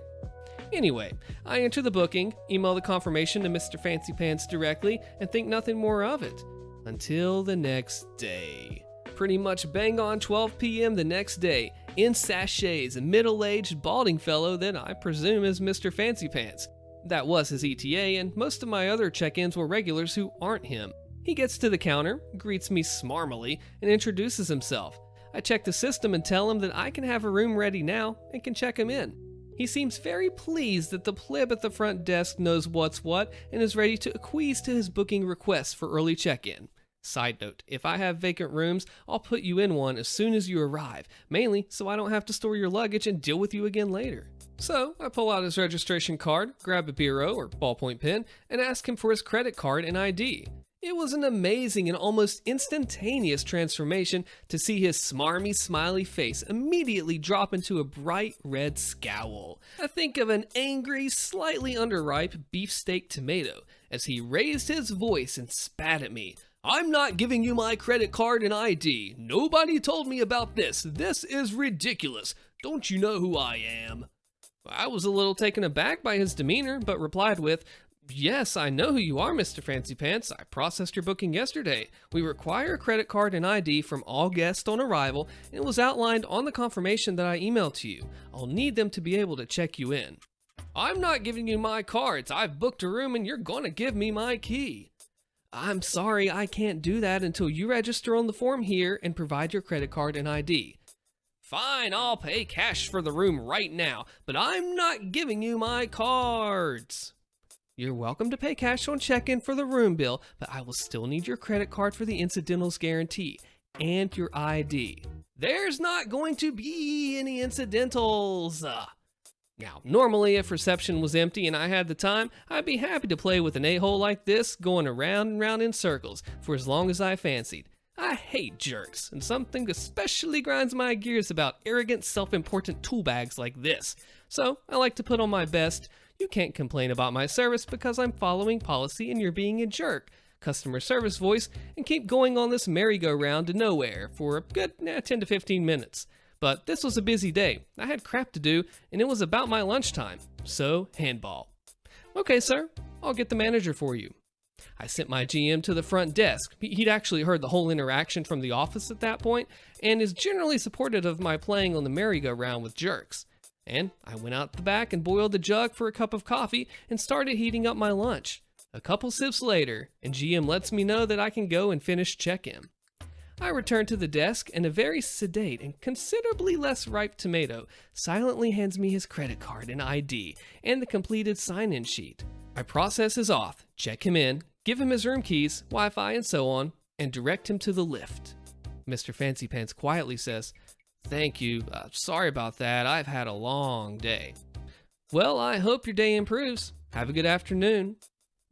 Anyway, I enter the booking, email the confirmation to Mr. Fancy Pants directly, and think nothing more of it. Until the next day. Pretty much bang on 12 p.m. the next day, in sachets, a middle-aged balding fellow that I presume is Mr. Fancy Pants. That was his ETA, and most of my other check-ins were regulars who aren't him. He gets to the counter, greets me smarmily, and introduces himself. I check the system and tell him that I can have a room ready now and can check him in. He seems very pleased that the pleb at the front desk knows what's what and is ready to acquiesce to his booking request for early check-in. Side note, if I have vacant rooms, I'll put you in one as soon as you arrive, mainly so I don't have to store your luggage and deal with you again later. So, I pull out his registration card, grab a biro or ballpoint pen, and ask him for his credit card and ID. It was an amazing and almost instantaneous transformation to see his smarmy, smiley face immediately drop into a bright red scowl. I think of an angry, slightly underripe beefsteak tomato as he raised his voice and spat at me. I'm not giving you my credit card and ID. Nobody told me about this. This is ridiculous. Don't you know who I am? I was a little taken aback by his demeanor, but replied with, yes, I know who you are, Mr. Fancy Pants. I processed your booking yesterday. We require a credit card and ID from all guests on arrival, and it was outlined on the confirmation that I emailed to you. I'll need them to be able to check you in. I'm not giving you my cards. I've booked a room and you're going to give me my key. I'm sorry, I can't do that until you register on the form here and provide your credit card and ID. Fine, I'll pay cash for the room right now, but I'm not giving you my cards. You're welcome to pay cash on check-in for the room bill, but I will still need your credit card for the incidentals guarantee and your ID. There's not going to be any incidentals. Now, normally if reception was empty and I had the time, I'd be happy to play with an a-hole like this, going around and round in circles for as long as I fancied. I hate jerks, and something especially grinds my gears about arrogant, self-important tool bags like this. So, I like to put on my best, you can't complain about my service because I'm following policy and you're being a jerk, customer service voice, and keep going on this merry-go-round to nowhere for a good 10 to 15 minutes. But this was a busy day, I had crap to do, and it was about my lunchtime, so handball. Okay, sir, I'll get the manager for you. I sent my GM to the front desk. He'd actually heard the whole interaction from the office at that point, and is generally supportive of my playing on the merry-go-round with jerks. And I went out the back and boiled the jug for a cup of coffee and started heating up my lunch. A couple sips later, and GM lets me know that I can go and finish check-in. I return to the desk, and a very sedate and considerably less ripe tomato silently hands me his credit card and ID and the completed sign-in sheet. I process his auth, check him in, give him his room keys, Wi-Fi, and so on, and direct him to the lift. Mr. Fancy Pants quietly says, "Thank you. Sorry about that. I've had a long day." Well, I hope your day improves. Have a good afternoon.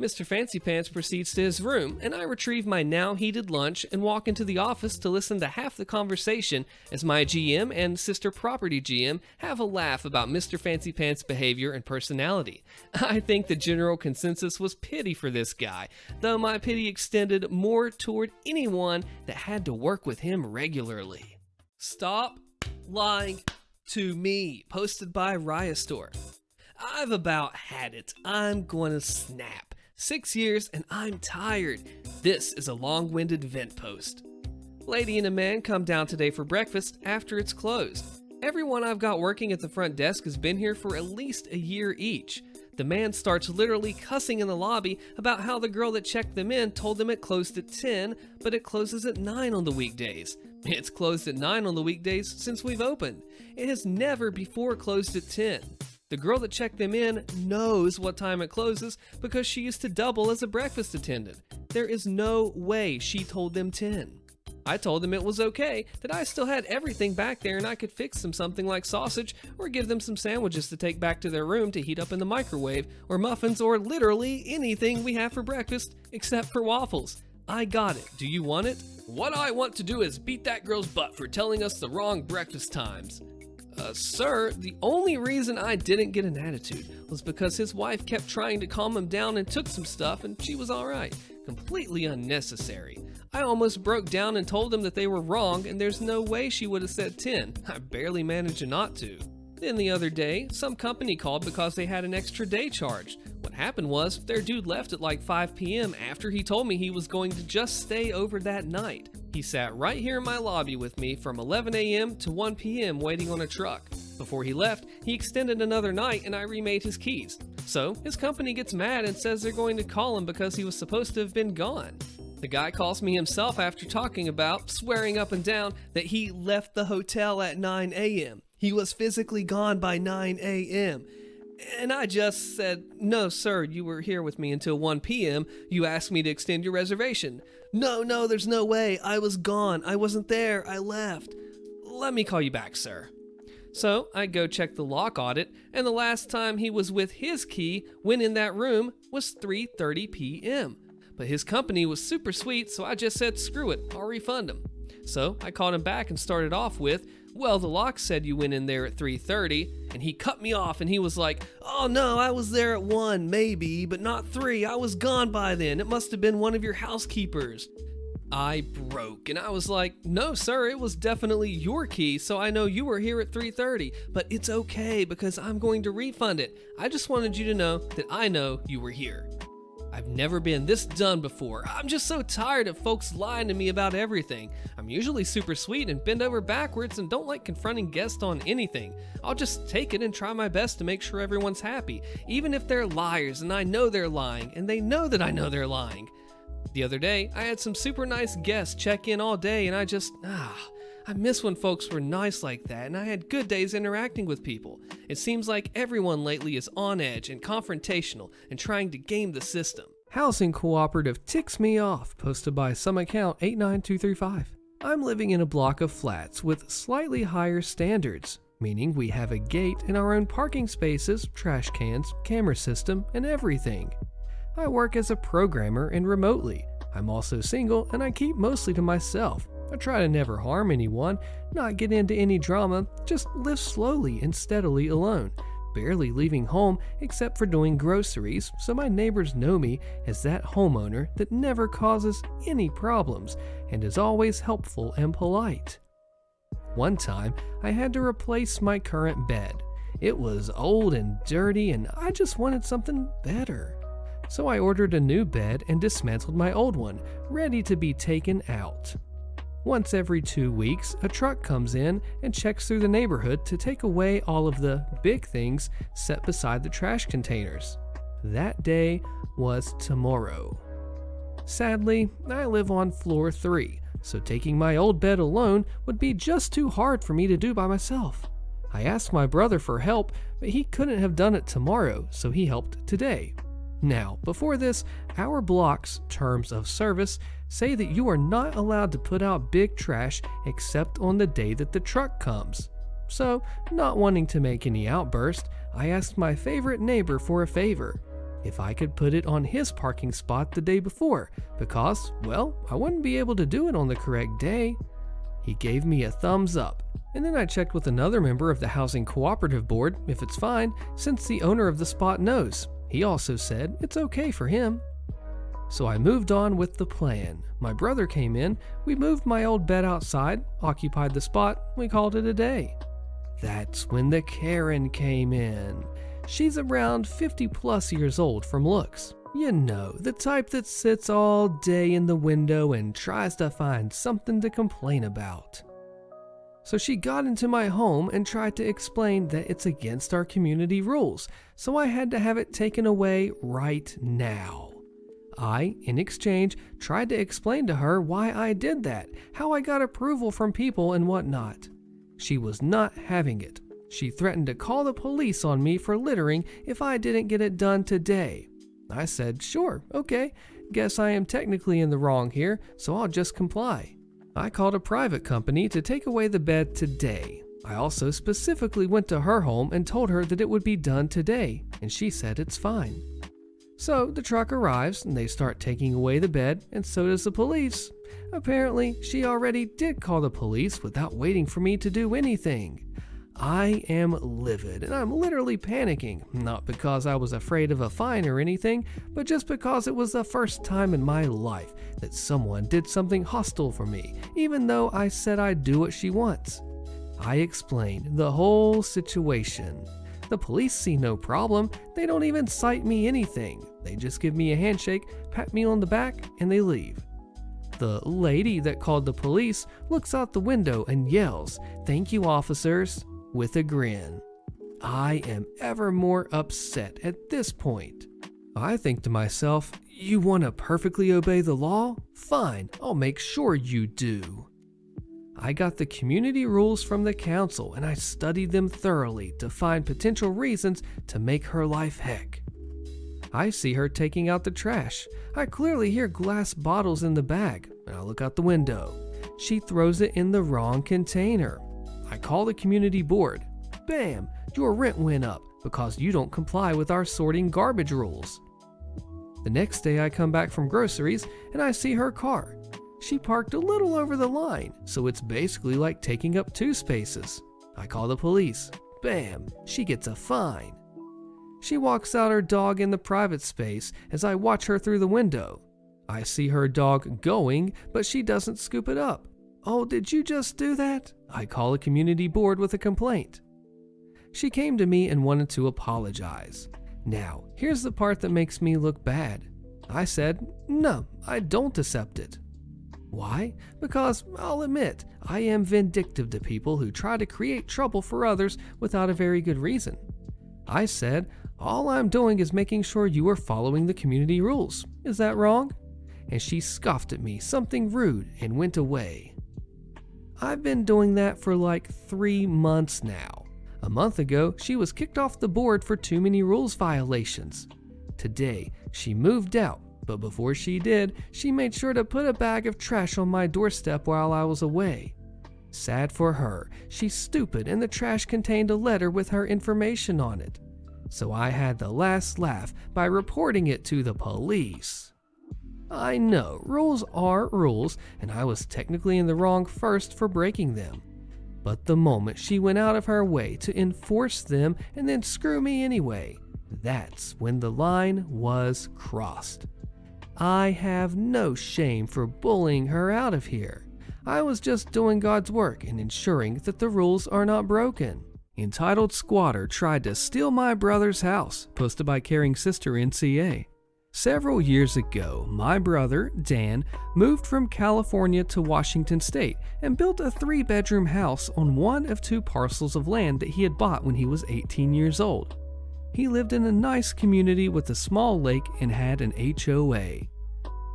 Mr. Fancy Pants proceeds to his room, and I retrieve my now heated lunch and walk into the office to listen to half the conversation as my GM and sister property GM have a laugh about Mr. Fancy Pants' behavior and personality. I think the general consensus was pity for this guy, though my pity extended more toward anyone that had to work with him regularly. Stop lying to me, posted by Riostore. I've about had it. I'm gonna snap. 6 years and I'm tired. This is a long-winded vent post. Lady and a man come down today for breakfast after it's closed. Everyone I've got working at the front desk has been here for at least a year each. The man starts literally cussing in the lobby about how the girl that checked them in told them it closed at 10, but it closes at 9 on the weekdays. It's closed at 9 on the weekdays since we've opened. It has never before closed at 10. The girl that checked them in knows what time it closes because she used to double as a breakfast attendant. There is no way she told them 10. I told them it was okay, that I still had everything back there and I could fix them something like sausage or give them some sandwiches to take back to their room to heat up in the microwave, or muffins, or literally anything we have for breakfast except for waffles. I got it. Do you want it? What I want to do is beat that girl's butt for telling us the wrong breakfast times. Sir, the only reason I didn't get an attitude was because his wife kept trying to calm him down and took some stuff and she was alright. Completely unnecessary. I almost broke down and told them that they were wrong and there's no way she would have said 10. I barely managed not to. Then the other day, some company called because they had an extra day charged. What happened was, their dude left at like 5 p.m. after he told me he was going to just stay over that night. He sat right here in my lobby with me from 11 a.m. to 1 p.m. waiting on a truck. Before he left, he extended another night and I remade his keys. So, his company gets mad and says they're going to call him because he was supposed to have been gone. The guy calls me himself after talking about, swearing up and down, that he left the hotel at 9 a.m. He was physically gone by 9 a.m. And I just said, no, sir, you were here with me until 1 p.m. You asked me to extend your reservation. No, there's no way. I was gone. I wasn't there. I left. Let me call you back, sir. So I go check the lock audit, and the last time he was with his key when in that room was 3:30 p.m. But his company was super sweet, so I just said, screw it, I'll refund him. So I called him back and started off with, well, the lock said you went in there at 3:30, and he cut me off and he was like, oh no, I was there at 1, maybe, but not 3. I was gone by then. It must have been one of your housekeepers. I broke and I was like, no sir, it was definitely your key, so I know you were here at 3:30, but it's okay because I'm going to refund it. I just wanted you to know that I know you were here. I've never been this done before. I'm just so tired of folks lying to me about everything. I'm usually super sweet and bend over backwards and don't like confronting guests on anything. I'll just take it and try my best to make sure everyone's happy, even if they're liars and I know they're lying and they know that I know they're lying. The other day, I had some super nice guests check in all day and I miss when folks were nice like that and I had good days interacting with people. It seems like everyone lately is on edge and confrontational and trying to game the system. Housing cooperative ticks me off, posted by some account 89235. I'm living in a block of flats with slightly higher standards, meaning we have a gate and our own parking spaces, trash cans, camera system, and everything. I work as a programmer and remotely. I'm also single and I keep mostly to myself. I try to never harm anyone, not get into any drama, just live slowly and steadily alone, barely leaving home except for doing groceries, so my neighbors know me as that homeowner that never causes any problems and is always helpful and polite. One time, I had to replace my current bed. It was old and dirty and I just wanted something better. So I ordered a new bed and dismantled my old one, ready to be taken out. Once every 2 weeks, a truck comes in and checks through the neighborhood to take away all of the big things set beside the trash containers. That day was tomorrow. Sadly, I live on floor 3, so taking my old bed alone would be just too hard for me to do by myself. I asked my brother for help, but he couldn't have done it tomorrow, so he helped today. Now, before this, our block's terms of service say that you are not allowed to put out big trash except on the day that the truck comes. So, not wanting to make any outburst, I asked my favorite neighbor for a favor. If I could put it on his parking spot the day before, because, well, I wouldn't be able to do it on the correct day. He gave me a thumbs up, and then I checked with another member of the Housing Cooperative Board if it's fine, since the owner of the spot knows. He also said it's okay for him. So I moved on with the plan. My brother came in, we moved my old bed outside, occupied the spot, we called it a day. That's when the Karen came in. She's around 50 plus years old from looks. You know, the type that sits all day in the window and tries to find something to complain about. So she got into my home and tried to explain that it's against our community rules, so I had to have it taken away right now. I, in exchange, tried to explain to her why I did that, how I got approval from people and whatnot. She was not having it. She threatened to call the police on me for littering if I didn't get it done today. I said, sure, okay, guess I am technically in the wrong here, so I'll just comply. I called a private company to take away the bed today. I also specifically went to her home and told her that it would be done today, and she said it's fine. So the truck arrives and they start taking away the bed, and so does the police. Apparently, she already did call the police without waiting for me to do anything. I am livid and I'm literally panicking, not because I was afraid of a fine or anything, but just because it was the first time in my life that someone did something hostile for me, even though I said I'd do what she wants. I explained the whole situation. The police see no problem. They don't even cite me anything. They just give me a handshake, pat me on the back, and they leave. The lady that called the police looks out the window and yells, "Thank you, officers," with a grin. I am ever more upset at this point. I think to myself, you want to perfectly obey the law? Fine, I'll make sure you do. I got the community rules from the council and I studied them thoroughly to find potential reasons to make her life heck. I see her taking out the trash. I clearly hear glass bottles in the bag, and I look out the window. She throws it in the wrong container. I call the community board. Bam! Your rent went up because you don't comply with our sorting garbage rules. The next day I come back from groceries and I see her car. She parked a little over the line, so it's basically like taking up 2 spaces. I call the police. Bam! She gets a fine. She walks out her dog in the private space as I watch her through the window. I see her dog going, but she doesn't scoop it up. Oh, did you just do that? I call a community board with a complaint. She came to me and wanted to apologize. Now, here's the part that makes me look bad. I said, no, I don't accept it. Why? Because, I'll admit, I am vindictive to people who try to create trouble for others without a very good reason. I said, all I'm doing is making sure you are following the community rules. Is that wrong? And she scoffed at me, something rude, and went away. I've been doing that for like 3 months now. A month ago, she was kicked off the board for too many rules violations. Today, she moved out, but before she did, she made sure to put a bag of trash on my doorstep while I was away. Sad for her, she's stupid and the trash contained a letter with her information on it. So I had the last laugh by reporting it to the police. I know, rules are rules, and I was technically in the wrong first for breaking them. But the moment she went out of her way to enforce them and then screw me anyway, that's when the line was crossed. I have no shame for bullying her out of here. I was just doing God's work and ensuring that the rules are not broken. Entitled Squatter tried to steal my brother's house, posted by Caring Sister NCA. Several years ago, my brother, Dan, moved from California to Washington State and built a 3-bedroom house on one of 2 parcels of land that he had bought when he was 18 years old. He lived in a nice community with a small lake and had an HOA.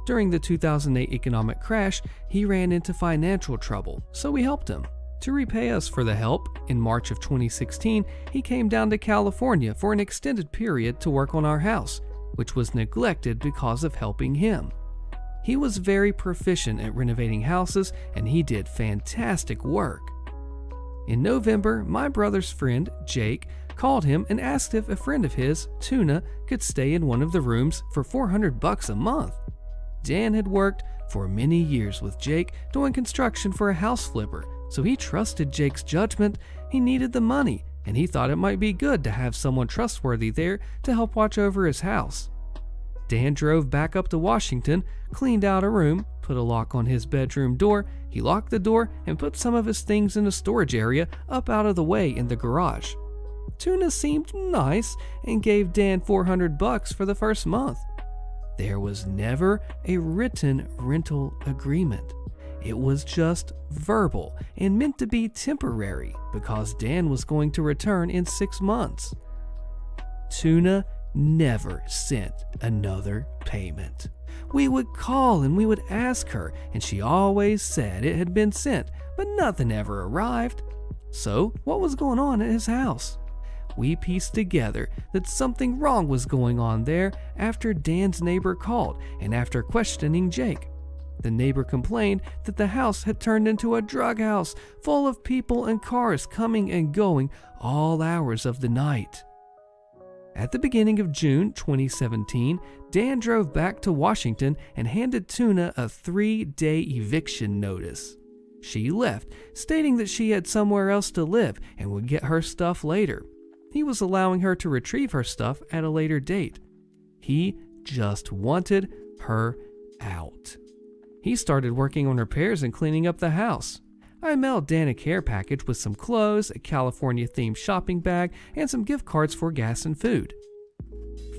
During the 2008 economic crash, he ran into financial trouble, so we helped him. To repay us for the help, in March of 2016, he came down to California for an extended period to work on our house, which was neglected because of helping him. He was very proficient at renovating houses and he did fantastic work. In November, my brother's friend, Jake, called him and asked if a friend of his, Tuna, could stay in one of the rooms for $400 a month. Dan had worked for many years with Jake doing construction for a house flipper, so he trusted Jake's judgment. He needed the money, and he thought it might be good to have someone trustworthy there to help watch over his house. Dan drove back up to Washington, cleaned out a room, put a lock on his bedroom door, he locked the door, and put some of his things in a storage area up out of the way in the garage. Tuna seemed nice and gave Dan $400 for the first month. There was never a written rental agreement. it was just verbal and meant to be temporary because Dan was going to return in 6 months. Tuna never sent another payment. We would call and we would ask her, and she always said it had been sent, but nothing ever arrived. So, what was going on at his house? We pieced together that something wrong was going on there after Dan's neighbor called and after questioning Jake. The neighbor complained that the house had turned into a drug house full of people and cars coming and going all hours of the night. At the beginning of June 2017, Dan drove back to Washington and handed Tuna a 3-day eviction notice. She left, stating that she had somewhere else to live and would get her stuff later. He was allowing her to retrieve her stuff at a later date. He just wanted her out. He started working on repairs and cleaning up the house. I mailed Dan a care package with some clothes, a California-themed shopping bag, and some gift cards for gas and food.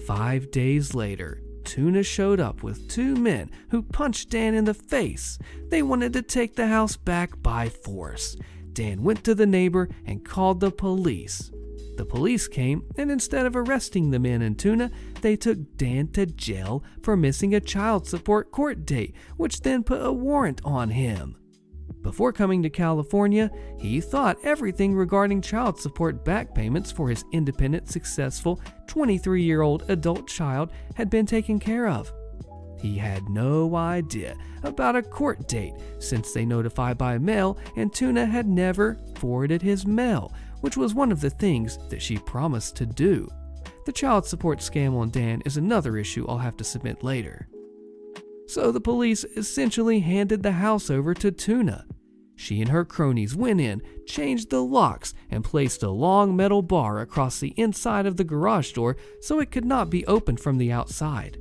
5 days later, Tuna showed up with 2 men who punched Dan in the face. They wanted to take the house back by force. Dan went to the neighbor and called the police. The police came, and instead of arresting the men and Tuna, they took Dan to jail for missing a child support court date, which then put a warrant on him. Before coming to California, he thought everything regarding child support back payments for his independent, successful 23-year-old adult child had been taken care of. He had no idea about a court date since they notified by mail and Tuna had never forwarded his mail, which was one of the things that she promised to do. The child support scam on Dan is another issue I'll have to submit later. So the police essentially handed the house over to Tuna. She and her cronies went in, changed the locks, and placed a long metal bar across the inside of the garage door so it could not be opened from the outside.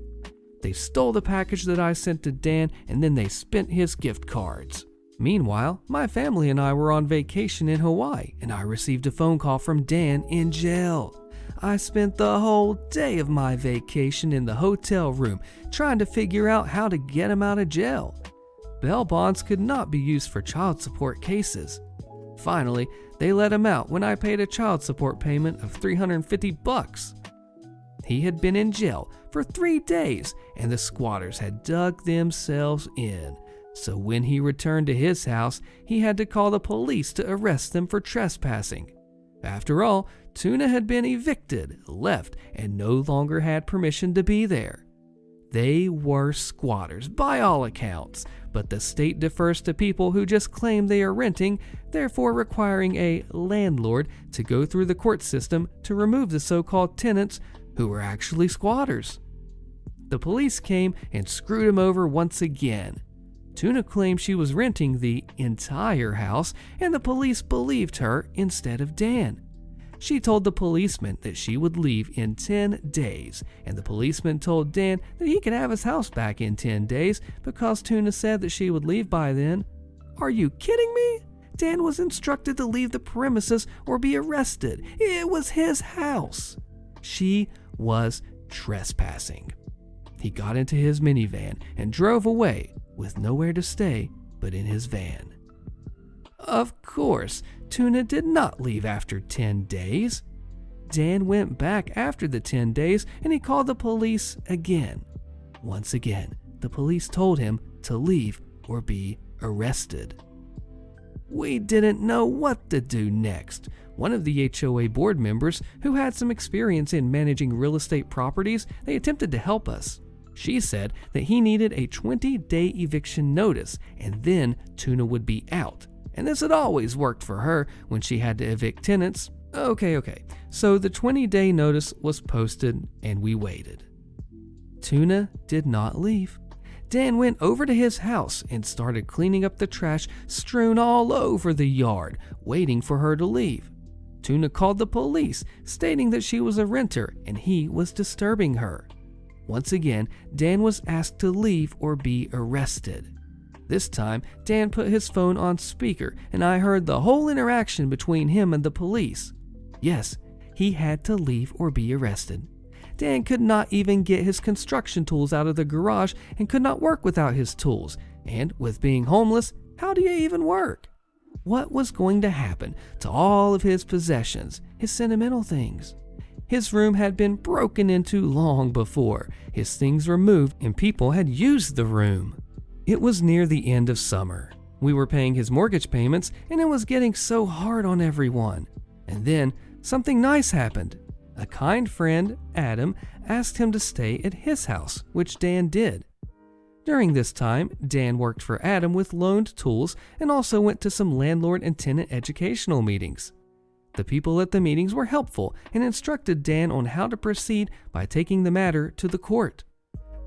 They stole the package that I sent to Dan, and then they spent his gift cards. Meanwhile, my family and I were on vacation in Hawaii, and I received a phone call from Dan in jail. I spent the whole day of my vacation in the hotel room trying to figure out how to get him out of jail. Bail bonds could not be used for child support cases. Finally, they let him out when I paid a child support payment of $350. He had been in jail for 3 days, and the squatters had dug themselves in. So when he returned to his house, he had to call the police to arrest them for trespassing. After all, Tuna had been evicted, left, and no longer had permission to be there. They were squatters by all accounts, but the state defers to people who just claim they are renting, therefore requiring a landlord to go through the court system to remove the so-called tenants who were actually squatters. The police came and screwed him over once again. Tuna claimed she was renting the entire house, and the police believed her instead of Dan. She told the policeman that she would leave in 10 days, and the policeman told Dan that he could have his house back in 10 days because Tuna said that she would leave by then. Are you kidding me? Dan was instructed to leave the premises or be arrested. It was his house. She was trespassing. He got into his minivan and drove away with nowhere to stay but in his van. Of course, Tuna did not leave after 10 days. Dan went back after the 10 days and he called the police again. Once again, the police told him to leave or be arrested. We didn't know what to do next. One of the HOA board members, who had some experience in managing real estate properties, they attempted to help us. She said that he needed a 20-day eviction notice and then Tuna would be out. And this had always worked for her when she had to evict tenants. Okay, so the 20-day notice was posted and we waited. Tuna did not leave. Dan went over to his house and started cleaning up the trash strewn all over the yard, waiting for her to leave. Tuna called the police, stating that she was a renter and he was disturbing her. Once again, Dan was asked to leave or be arrested. This time, Dan put his phone on speaker and I heard the whole interaction between him and the police. Yes, he had to leave or be arrested. Dan could not even get his construction tools out of the garage and could not work without his tools, and with being homeless, How do you even work? What was going to happen to all of his possessions, his sentimental things? His room had been broken into long before, his things removed, and people had used the room. It was near the end of summer. We were paying his mortgage payments, and it was getting so hard on everyone. And then something nice happened. A kind friend, Adam, asked him to stay at his house, which Dan did. During this time, Dan worked for Adam with loaned tools and also went to some landlord and tenant educational meetings. The people at the meetings were helpful and instructed Dan on how to proceed by taking the matter to the court.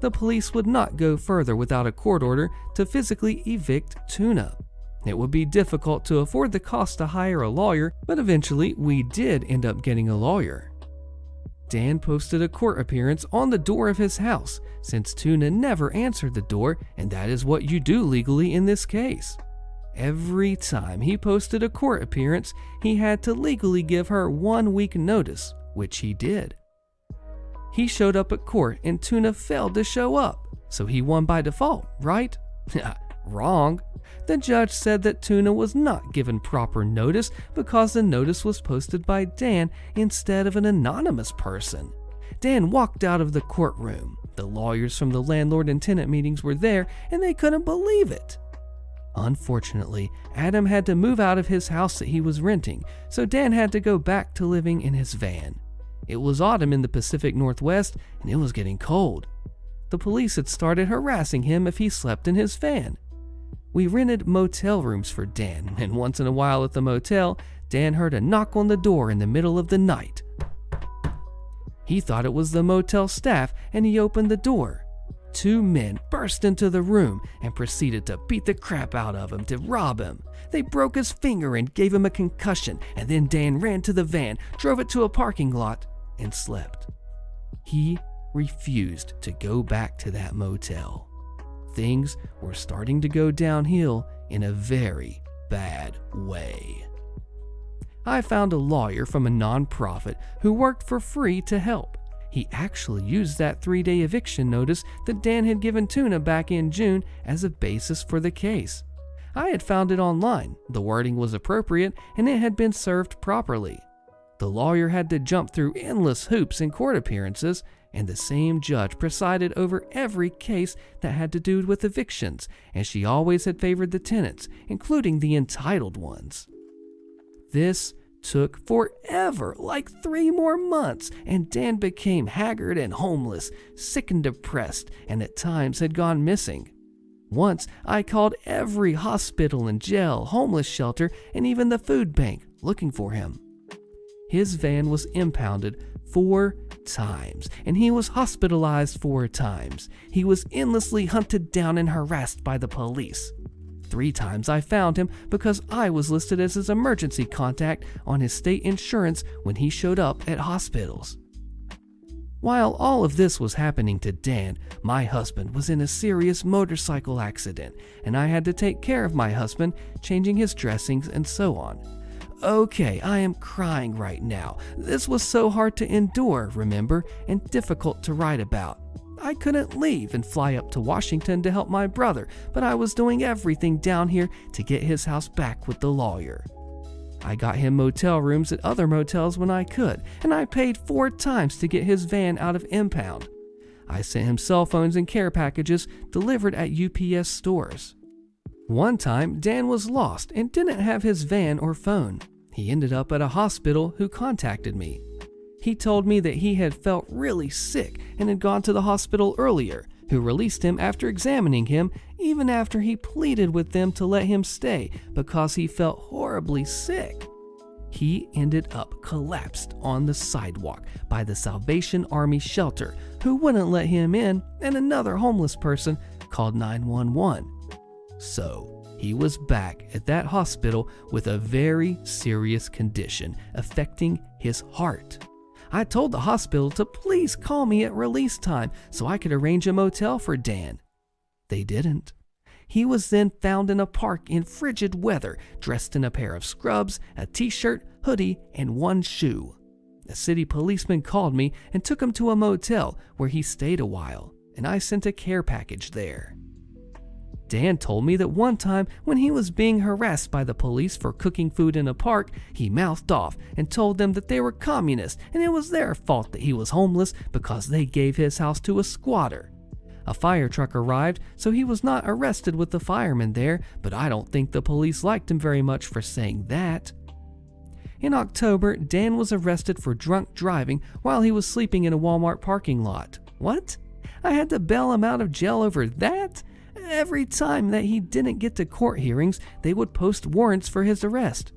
The police would not go further without a court order to physically evict Tuna. It would be difficult to afford the cost to hire a lawyer, but eventually we did end up getting a lawyer. Dan posted a court appearance on the door of his house, since Tuna never answered the door, and that is what you do legally in this case. Every time he posted a court appearance, he had to legally give her 1 week notice, which he did. He showed up at court and Tuna failed to show up, so he won by default, right? Wrong. The judge said that Tuna was not given proper notice because the notice was posted by Dan instead of an anonymous person. Dan walked out of the courtroom. The lawyers from the landlord and tenant meetings were there and they couldn't believe it. Unfortunately, Adam had to move out of his house that he was renting, so Dan had to go back to living in his van. It was autumn in the Pacific Northwest and it was getting cold. The police had started harassing him if he slept in his van. We rented motel rooms for Dan, and once in a while at the motel, Dan heard a knock on the door in the middle of the night. He thought it was the motel staff and he opened the door. 2 men burst into the room and proceeded to beat the crap out of him to rob him. They broke his finger and gave him a concussion, and then Dan ran to the van, drove it to a parking lot, and slept. He refused to go back to that motel. Things were starting to go downhill in a very bad way. I found a lawyer from a nonprofit who worked for free to help. He actually used that 3-day eviction notice that Dan had given Tuna back in June as a basis for the case. I had found it online, the wording was appropriate, and it had been served properly. The lawyer had to jump through endless hoops in court appearances, and the same judge presided over every case that had to do with evictions, and she always had favored the tenants, including the entitled ones. This took forever, like 3 more months, and Dan became haggard and homeless, sick and depressed, and at times had gone missing. Once, I called every hospital and jail, homeless shelter, and even the food bank looking for him. His van was impounded 4 times, and he was hospitalized 4 times. He was endlessly hunted down and harassed by the police. 3 times I found him because I was listed as his emergency contact on his state insurance when he showed up at hospitals. While all of this was happening to Dan, my husband was in a serious motorcycle accident, and I had to take care of my husband, changing his dressings and so on. Okay, I am crying right now. This was so hard to endure, remember, and difficult to write about. I couldn't leave and fly up to Washington to help my brother, but I was doing everything down here to get his house back with the lawyer. I got him motel rooms at other motels when I could, and I paid 4 times to get his van out of impound. I sent him cell phones and care packages delivered at UPS stores. One time, Dan was lost and didn't have his van or phone. He ended up at a hospital who contacted me. He told me that he had felt really sick and had gone to the hospital earlier, who released him after examining him, even after he pleaded with them to let him stay because he felt horribly sick. He ended up collapsed on the sidewalk by the Salvation Army shelter, who wouldn't let him in, and another homeless person called 911. So, he was back at that hospital with a very serious condition affecting his heart. I told the hospital to please call me at release time so I could arrange a motel for Dan. They didn't. He was then found in a park in frigid weather, dressed in a pair of scrubs, a t-shirt, hoodie, and 1 shoe. A city policeman called me and took him to a motel where he stayed a while, and I sent a care package there. Dan told me that one time when he was being harassed by the police for cooking food in a park, he mouthed off and told them that they were communists and it was their fault that he was homeless because they gave his house to a squatter. A fire truck arrived, so he was not arrested with the firemen there, but I don't think the police liked him very much for saying that. In October, Dan was arrested for drunk driving while he was sleeping in a Walmart parking lot. What? I had to bail him out of jail over that? Every time that he didn't get to court hearings, they would post warrants for his arrest.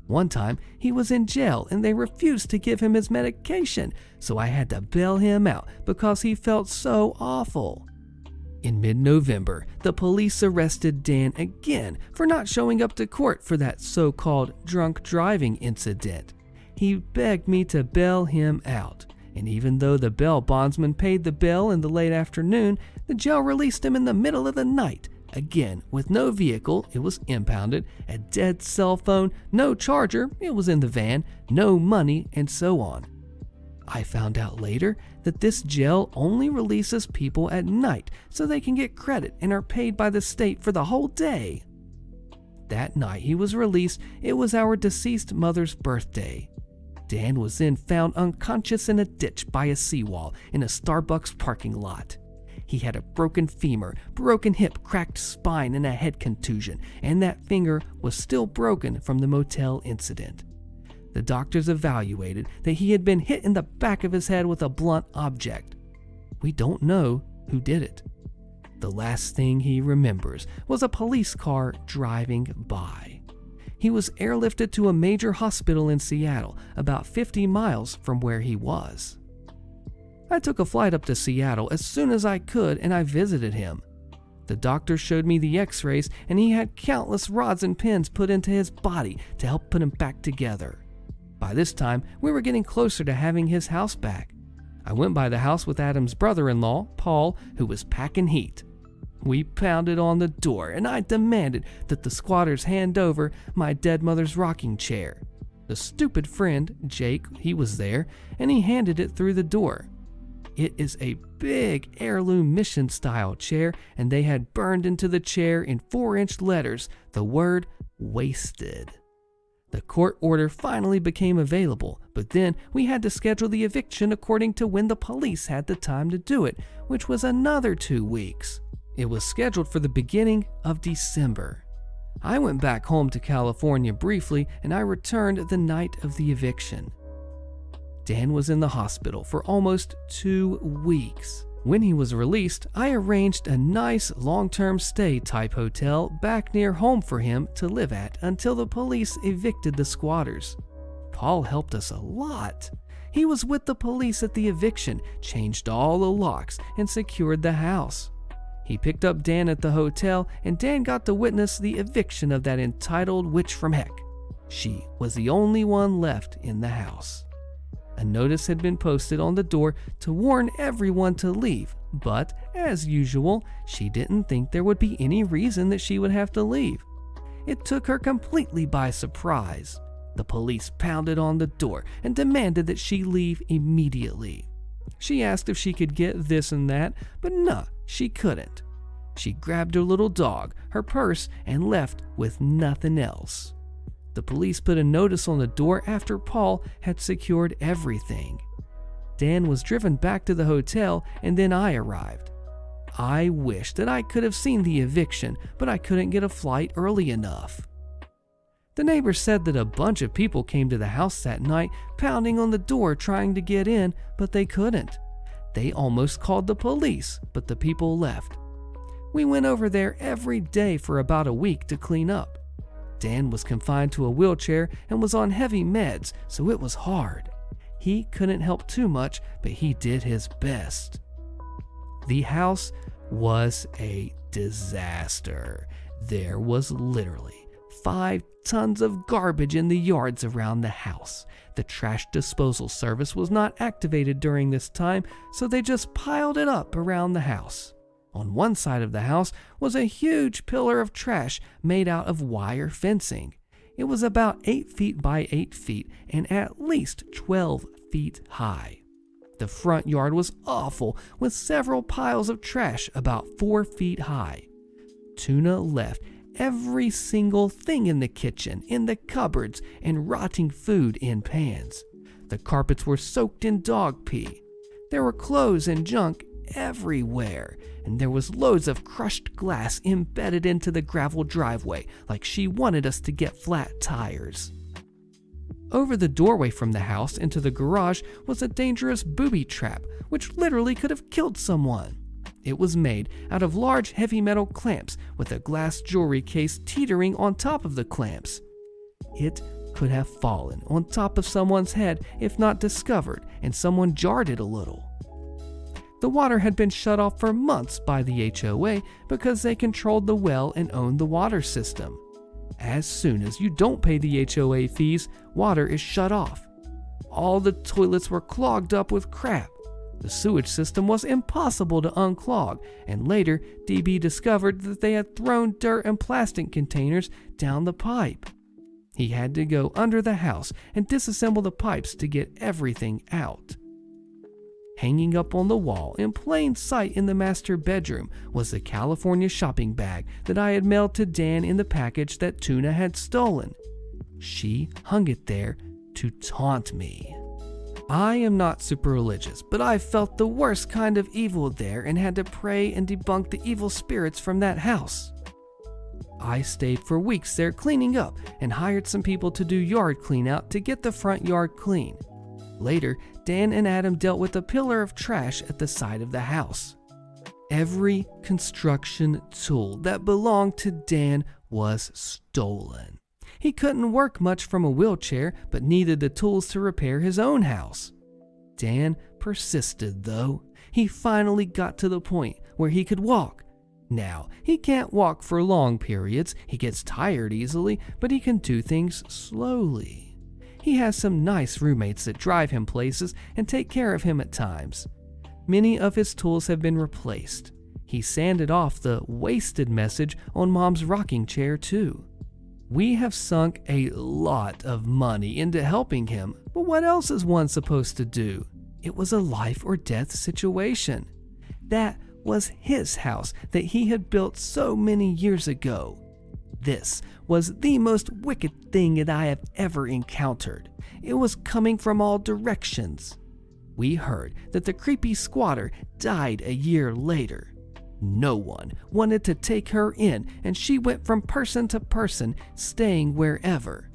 One time, he was in jail and they refused to give him his medication, so I had to bail him out because he felt so awful. In mid-November, the police arrested Dan again for not showing up to court for that so-called drunk driving incident. He begged me to bail him out, and even though the bail bondsman paid the bail in the late afternoon, the jail released him in the middle of the night. Again, with no vehicle, it was impounded, a dead cell phone, no charger, it was in the van, no money, and so on. I found out later that this jail only releases people at night so they can get credit and are paid by the state for the whole day. That night he was released, it was our deceased mother's birthday. Dan was then found unconscious in a ditch by a seawall in a Starbucks parking lot. He had a broken femur, broken hip, cracked spine, and a head contusion, and that finger was still broken from the motel incident. The doctors evaluated that he had been hit in the back of his head with a blunt object. We don't know who did it. The last thing he remembers was a police car driving by. He was airlifted to a major hospital in Seattle, about 50 miles from where he was. I took a flight up to Seattle as soon as I could and I visited him. The doctor showed me the x-rays and he had countless rods and pins put into his body to help put him back together. By this time, we were getting closer to having his house back. I went by the house with Adam's brother-in-law, Paul, who was packing heat. We pounded on the door and I demanded that the squatters hand over my dead mother's rocking chair. The stupid friend, Jake, he was there, and he handed it through the door. It is a big heirloom mission-style chair, and they had burned into the chair in 4-inch letters the word wasted. The court order finally became available, but then we had to schedule the eviction according to when the police had the time to do it, which was another 2 weeks. It was scheduled for the beginning of December. I went back home to California briefly, and I returned the night of the eviction. Dan was in the hospital for almost 2 weeks. When he was released, I arranged a nice long-term stay type hotel back near home for him to live at until the police evicted the squatters. Paul helped us a lot. He was with the police at the eviction, changed all the locks, and secured the house. He picked up Dan at the hotel, and Dan got to witness the eviction of that entitled witch from heck. She was the only one left in the house. A notice had been posted on the door to warn everyone to leave, but, as usual, she didn't think there would be any reason that she would have to leave. It took her completely by surprise. The police pounded on the door and demanded that she leave immediately. She asked if she could get this and that, but no, she couldn't. She grabbed her little dog, her purse, and left with nothing else. The police put a notice on the door after Paul had secured everything. Dan was driven back to the hotel, and then I arrived. I wished that I could have seen the eviction, but I couldn't get a flight early enough. The neighbors said that a bunch of people came to the house that night, pounding on the door trying to get in, but they couldn't. They almost called the police, but the people left. We went over there every day for about a week to clean up. Dan was confined to a wheelchair and was on heavy meds, so it was hard. He couldn't help too much, but he did his best. The house was a disaster. There was literally 5 tons of garbage in the yards around the house. The trash disposal service was not activated during this time, so they just piled it up around the house. On one side of the house was a huge pillar of trash made out of wire fencing. It was about 8 feet by 8 feet and at least 12 feet high. The front yard was awful, with several piles of trash about 4 feet high. Tuna left every single thing in the kitchen, in the cupboards, and rotting food in pans. The carpets were soaked in dog pee. There were clothes and junk everywhere, and there was loads of crushed glass embedded into the gravel driveway like she wanted us to get flat tires. Over the doorway from the house into the garage was a dangerous booby trap, which literally could have killed someone. It was made out of large heavy metal clamps with a glass jewelry case teetering on top of the clamps. It could have fallen on top of someone's head if not discovered and someone jarred it a little. The water had been shut off for months by the HOA because they controlled the well and owned the water system. As soon as you don't pay the HOA fees, water is shut off. All the toilets were clogged up with crap. The sewage system was impossible to unclog, and later DB discovered that they had thrown dirt and plastic containers down the pipe. He had to go under the house and disassemble the pipes to get everything out. Hanging up on the wall in plain sight in the master bedroom was the California shopping bag that I had mailed to Dan in the package that Tuna had stolen. She hung it there to taunt me. I am not super religious, but I felt the worst kind of evil there and had to pray and debunk the evil spirits from that house. I stayed for weeks there cleaning up and hired some people to do yard clean out to get the front yard clean. Later, Dan and Adam dealt with a pillar of trash at the side of the house. Every construction tool that belonged to Dan was stolen. He couldn't work much from a wheelchair, but needed the tools to repair his own house. Dan persisted, though. He finally got to the point where he could walk. Now, he can't walk for long periods, he gets tired easily, but he can do things slowly. He has some nice roommates that drive him places and take care of him at times. Many of his tools have been replaced. He sanded off the wasted message on Mom's rocking chair, too. We have sunk a lot of money into helping him, but what else is one supposed to do? It was a life or death situation. That was his house that he had built so many years ago. This was the most wicked thing that I have ever encountered. It was coming from all directions. We heard that the creepy squatter died a year later. No one wanted to take her in, and she went from person to person, staying wherever.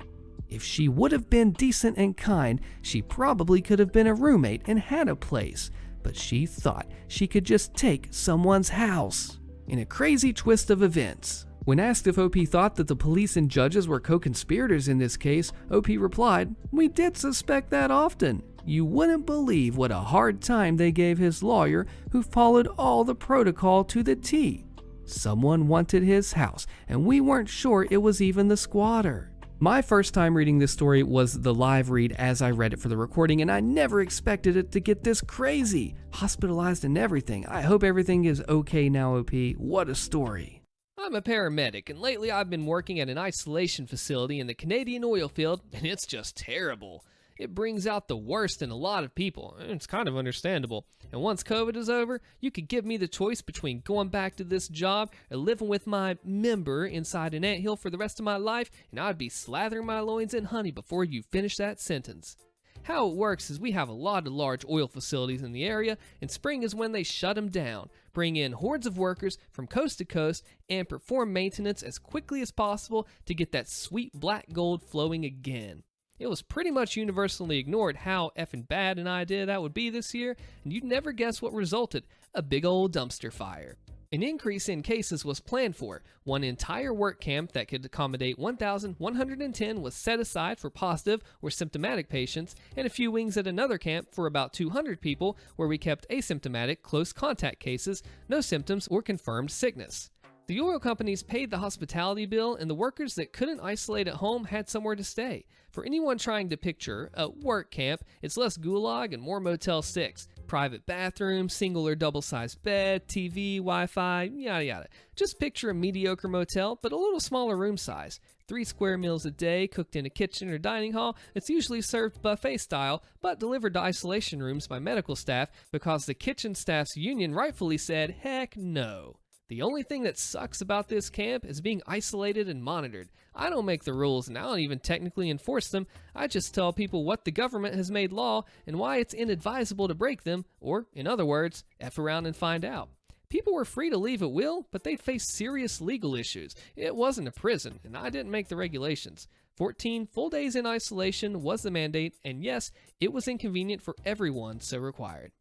If she would have been decent and kind, she probably could have been a roommate and had a place, but she thought she could just take someone's house. In a crazy twist of events, when asked if OP thought that the police and judges were co-conspirators in this case, OP replied, "We did suspect that often. You wouldn't believe what a hard time they gave his lawyer, who followed all the protocol to the T. Someone wanted his house, and we weren't sure it was even the squatter." My first time reading this story was the live read as I read it for the recording, and I never expected it to get this crazy. Hospitalized and everything. I hope everything is okay now, OP. What a story. I'm a paramedic, and lately I've been working at an isolation facility in the Canadian oil field, and it's just terrible. It brings out the worst in a lot of people, and it's kind of understandable. And once COVID is over, you could give me the choice between going back to this job or living with my member inside an anthill for the rest of my life, and I'd be slathering my loins in honey before you finish that sentence. How it works is we have a lot of large oil facilities in the area, and spring is when they shut them down, bring in hordes of workers from coast to coast, and perform maintenance as quickly as possible to get that sweet black gold flowing again. It was pretty much universally ignored how effing bad an idea that would be this year, and you'd never guess what resulted: a big old dumpster fire. An increase in cases was planned for. One entire work camp that could accommodate 1,110 was set aside for positive or symptomatic patients, and a few wings at another camp for about 200 people, where we kept asymptomatic close contact cases, no symptoms or confirmed sickness. The oil companies paid the hospitality bill, and the workers that couldn't isolate at home had somewhere to stay. For anyone trying to picture a work camp, it's less gulag and more Motel 6. Private bathroom, single or double-sized bed, TV, Wi-Fi, yada yada. Just picture a mediocre motel, but a little smaller room size. 3 square meals a day, cooked in a kitchen or dining hall. It's usually served buffet style, but delivered to isolation rooms by medical staff because the kitchen staff's union rightfully said, heck no. The only thing that sucks about this camp is being isolated and monitored. I don't make the rules and I don't even technically enforce them. I just tell people what the government has made law and why it's inadvisable to break them, or, in other words, F around and find out. People were free to leave at will, but they'd face serious legal issues. It wasn't a prison, and I didn't make the regulations. 14 full days in isolation was the mandate, and yes, it was inconvenient for everyone so required.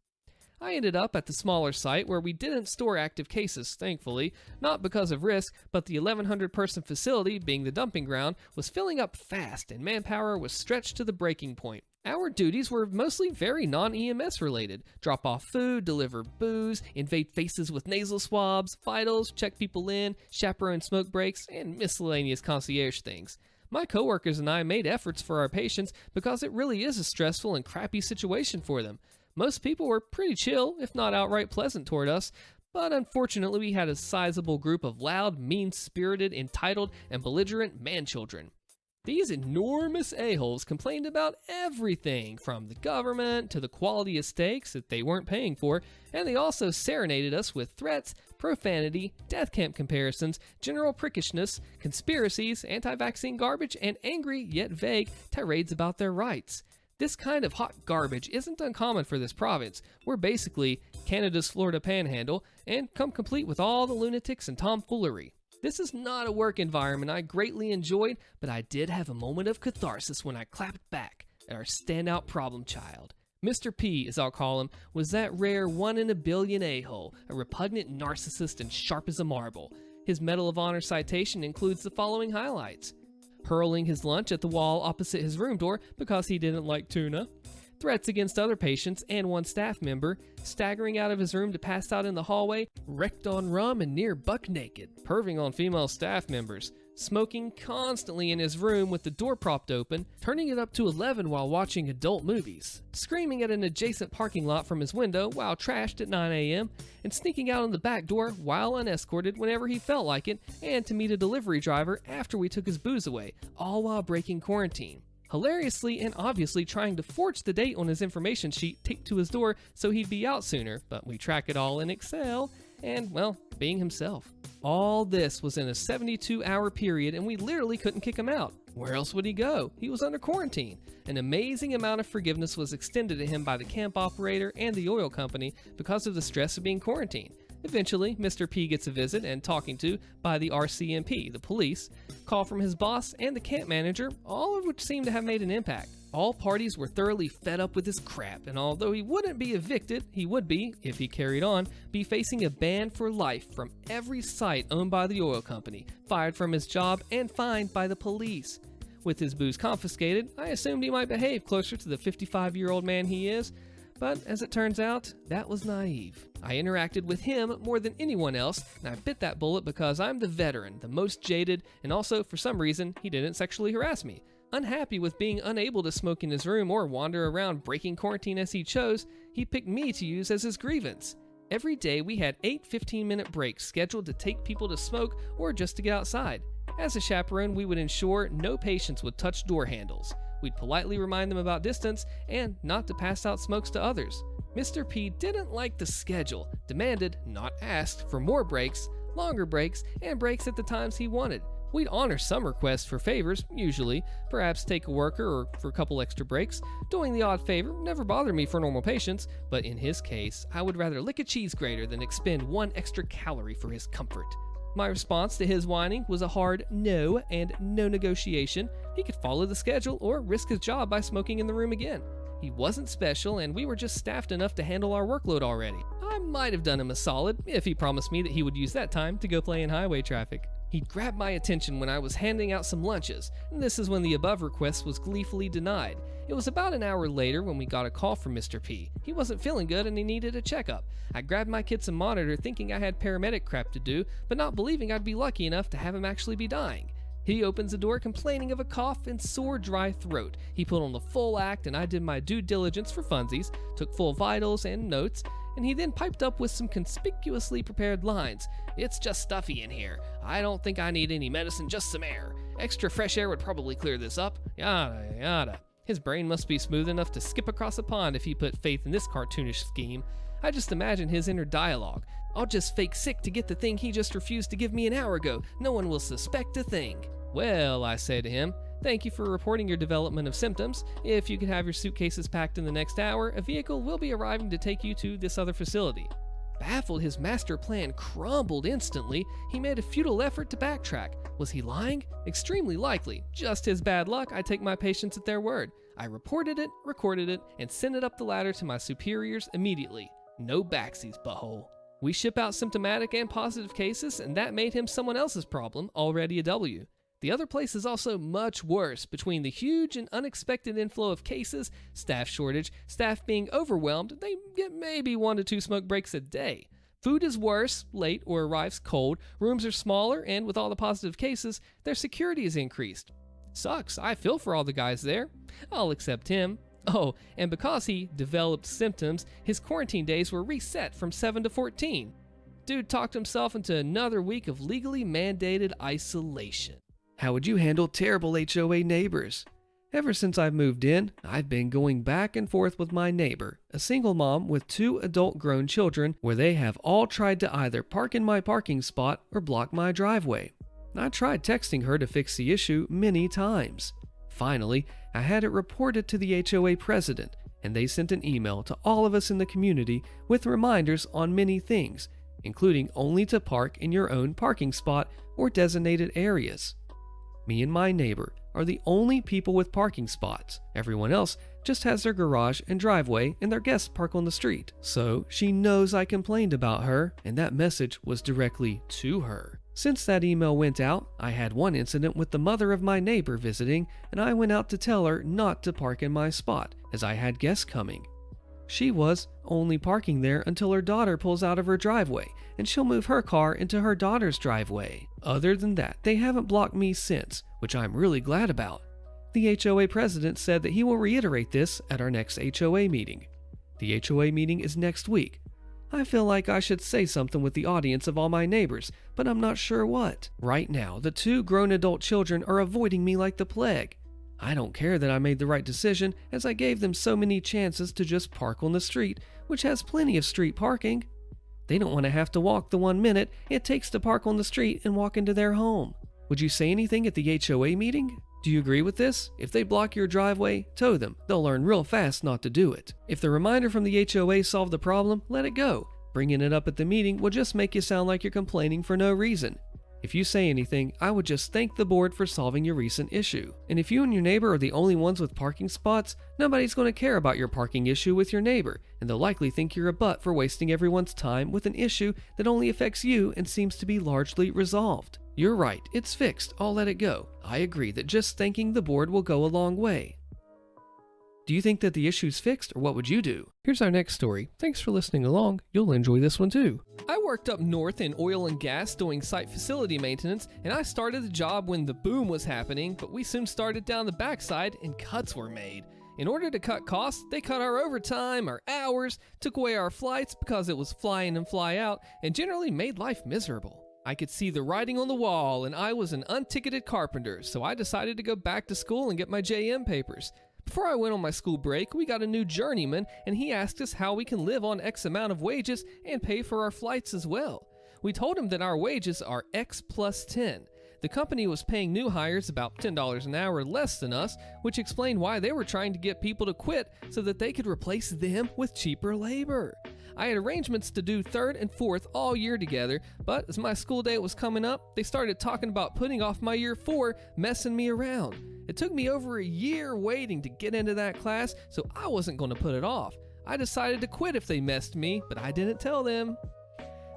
I ended up at the smaller site where we didn't store active cases, thankfully, not because of risk, but the 1,100 person facility, being the dumping ground, was filling up fast and manpower was stretched to the breaking point. Our duties were mostly very non-EMS related. Drop off food, deliver booze, invade faces with nasal swabs, vitals, check people in, chaperone smoke breaks, and miscellaneous concierge things. My coworkers and I made efforts for our patients because it really is a stressful and crappy situation for them. Most people were pretty chill, if not outright pleasant toward us, but unfortunately we had a sizable group of loud, mean-spirited, entitled, and belligerent man-children. These enormous a-holes complained about everything, from the government to the quality of steaks that they weren't paying for, and they also serenaded us with threats, profanity, death camp comparisons, general prickishness, conspiracies, anti-vaccine garbage, and angry yet vague tirades about their rights. This kind of hot garbage isn't uncommon for this province. We're basically Canada's Florida Panhandle, and come complete with all the lunatics and tomfoolery. This is not a work environment I greatly enjoyed, but I did have a moment of catharsis when I clapped back at our standout problem child. Mr. P, as I'll call him, was that rare 1 in a billion a-hole, a repugnant narcissist and sharp as a marble. His Medal of Honor citation includes the following highlights: hurling his lunch at the wall opposite his room door because he didn't like tuna, threats against other patients and one staff member, staggering out of his room to pass out in the hallway, wrecked on rum and near buck naked, perving on female staff members, smoking constantly in his room with the door propped open, turning it up to 11 while watching adult movies, screaming at an adjacent parking lot from his window while trashed at 9 a.m., and sneaking out on the back door while unescorted whenever he felt like it, and to meet a delivery driver after we took his booze away, all while breaking quarantine. Hilariously and obviously trying to forge the date on his information sheet taped to his door so he'd be out sooner, but we track it all in Excel, and, well, being himself. All this was in a 72-hour period, and we literally couldn't kick him out. Where else would he go? He was under quarantine. An amazing amount of forgiveness was extended to him by the camp operator and the oil company because of the stress of being quarantined. Eventually, Mr. P gets a visit and talking to by the RCMP, the police, call from his boss and the camp manager, all of which seemed to have made an impact. All parties were thoroughly fed up with his crap, and although he wouldn't be evicted, he would be, if he carried on, be facing a ban for life from every site owned by the oil company, fired from his job, and fined by the police. With his booze confiscated, I assumed he might behave closer to the 55-year-old man he is, but as it turns out, that was naive. I interacted with him more than anyone else, and I bit that bullet because I'm the veteran, the most jaded, and also, for some reason, he didn't sexually harass me. Unhappy with being unable to smoke in his room or wander around breaking quarantine as he chose, he picked me to use as his grievance. Every day we had 8 15-minute breaks scheduled to take people to smoke or just to get outside. As a chaperone, we would ensure no patients would touch door handles. We'd politely remind them about distance and not to pass out smokes to others. Mr. P didn't like the schedule, demanded, not asked, for more breaks, longer breaks, and breaks at the times he wanted. We'd honor some requests for favors, usually, perhaps take a worker or for a couple extra breaks. Doing the odd favor never bothered me for normal patients, but in his case, I would rather lick a cheese grater than expend 1 extra calorie for his comfort. My response to his whining was a hard no and no negotiation. He could follow the schedule or risk his job by smoking in the room again. He wasn't special, and we were just staffed enough to handle our workload already. I might have done him a solid if he promised me that he would use that time to go play in highway traffic. He'd grabbed my attention when I was handing out some lunches, and this is when the above request was gleefully denied. It was about an hour later when we got a call from Mr. P. He wasn't feeling good and he needed a checkup. I grabbed my kit some monitor thinking I had paramedic crap to do, but not believing I'd be lucky enough to have him actually be dying. He opens the door complaining of a cough and sore, dry throat. He put on the full act and I did my due diligence for funsies, took full vitals and notes, and he then piped up with some conspicuously prepared lines. "It's just stuffy in here. I don't think I need any medicine, just some air. Extra fresh air would probably clear this up. Yada, yada." His brain must be smooth enough to skip across a pond if he put faith in this cartoonish scheme. I just imagine his inner dialogue. I'll just fake sick to get the thing he just refused to give me an hour ago. No one will suspect a thing. Well, I say to him, thank you for reporting your development of symptoms. If you can have your suitcases packed in the next hour, a vehicle will be arriving to take you to this other facility. Baffled, his master plan crumbled instantly. He made a futile effort to backtrack. Was he lying? Extremely likely. Just his bad luck, I take my patients at their word. I reported it, recorded it, and sent it up the ladder to my superiors immediately. No backsies, butthole. We ship out symptomatic and positive cases, and that made him someone else's problem, already a W. The other place is also much worse. Between the huge and unexpected inflow of cases, staff shortage, staff being overwhelmed, they get maybe 1 to 2 smoke breaks a day. Food is worse, late or arrives cold, rooms are smaller, and with all the positive cases, their security is increased. Sucks, I feel for all the guys there. I'll accept him. Oh, and because he developed symptoms, his quarantine days were reset from 7 to 14. Dude talked himself into another week of legally mandated isolation. How would you handle terrible HOA neighbors? Ever since I've moved in, I've been going back and forth with my neighbor, a single mom with 2 adult grown children, where they have all tried to either park in my parking spot or block my driveway. I tried texting her to fix the issue many times. Finally, I had it reported to the HOA president, and they sent an email to all of us in the community with reminders on many things, including only to park in your own parking spot or designated areas. Me and my neighbor are the only people with parking spots. Everyone else just has their garage and driveway, and their guests park on the street. So she knows I complained about her, and that message was directly to her. Since that email went out, I had one incident with the mother of my neighbor visiting, and I went out to tell her not to park in my spot, as I had guests coming. She was only parking there until her daughter pulls out of her driveway, and she'll move her car into her daughter's driveway. Other than that, they haven't blocked me since, which I'm really glad about. The HOA president said that he will reiterate this at our next HOA meeting. The HOA meeting is next week. I feel like I should say something with the audience of all my neighbors, but I'm not sure what. Right now, the 2 grown adult children are avoiding me like the plague. I don't care that I made the right decision, as I gave them so many chances to just park on the street, which has plenty of street parking. They don't want to have to walk the 1 minute it takes to park on the street and walk into their home. Would you say anything at the HOA meeting? Do you agree with this? If they block your driveway, tow them. They'll learn real fast not to do it. If the reminder from the HOA solved the problem, let it go. Bringing it up at the meeting will just make you sound like you're complaining for no reason. If you say anything, I would just thank the board for solving your recent issue. And if you and your neighbor are the only ones with parking spots, nobody's going to care about your parking issue with your neighbor, and they'll likely think you're a butt for wasting everyone's time with an issue that only affects you and seems to be largely resolved. You're right, it's fixed, I'll let it go. I agree that just thanking the board will go a long way. Do you think that the issue's fixed, or what would you do? Here's our next story. Thanks for listening along. You'll enjoy this one too. I worked up north in oil and gas doing site facility maintenance, and I started the job when the boom was happening, but we soon started down the backside and cuts were made. In order to cut costs, they cut our overtime, our hours, took away our flights because it was fly in and fly out, and generally made life miserable. I could see the writing on the wall, and I was an unticketed carpenter, so I decided to go back to school and get my JM papers. Before I went on my school break, we got a new journeyman, and he asked us how we can live on X amount of wages and pay for our flights as well. We told him that our wages are X plus 10. The company was paying new hires about $10 an hour less than us, which explained why they were trying to get people to quit so that they could replace them with cheaper labor. I had arrangements to do 3rd and 4th all year together, but as my school day was coming up, they started talking about putting off my year 4, messing me around. It took me over a year waiting to get into that class, so I wasn't going to put it off. I decided to quit if they messed me, but I didn't tell them.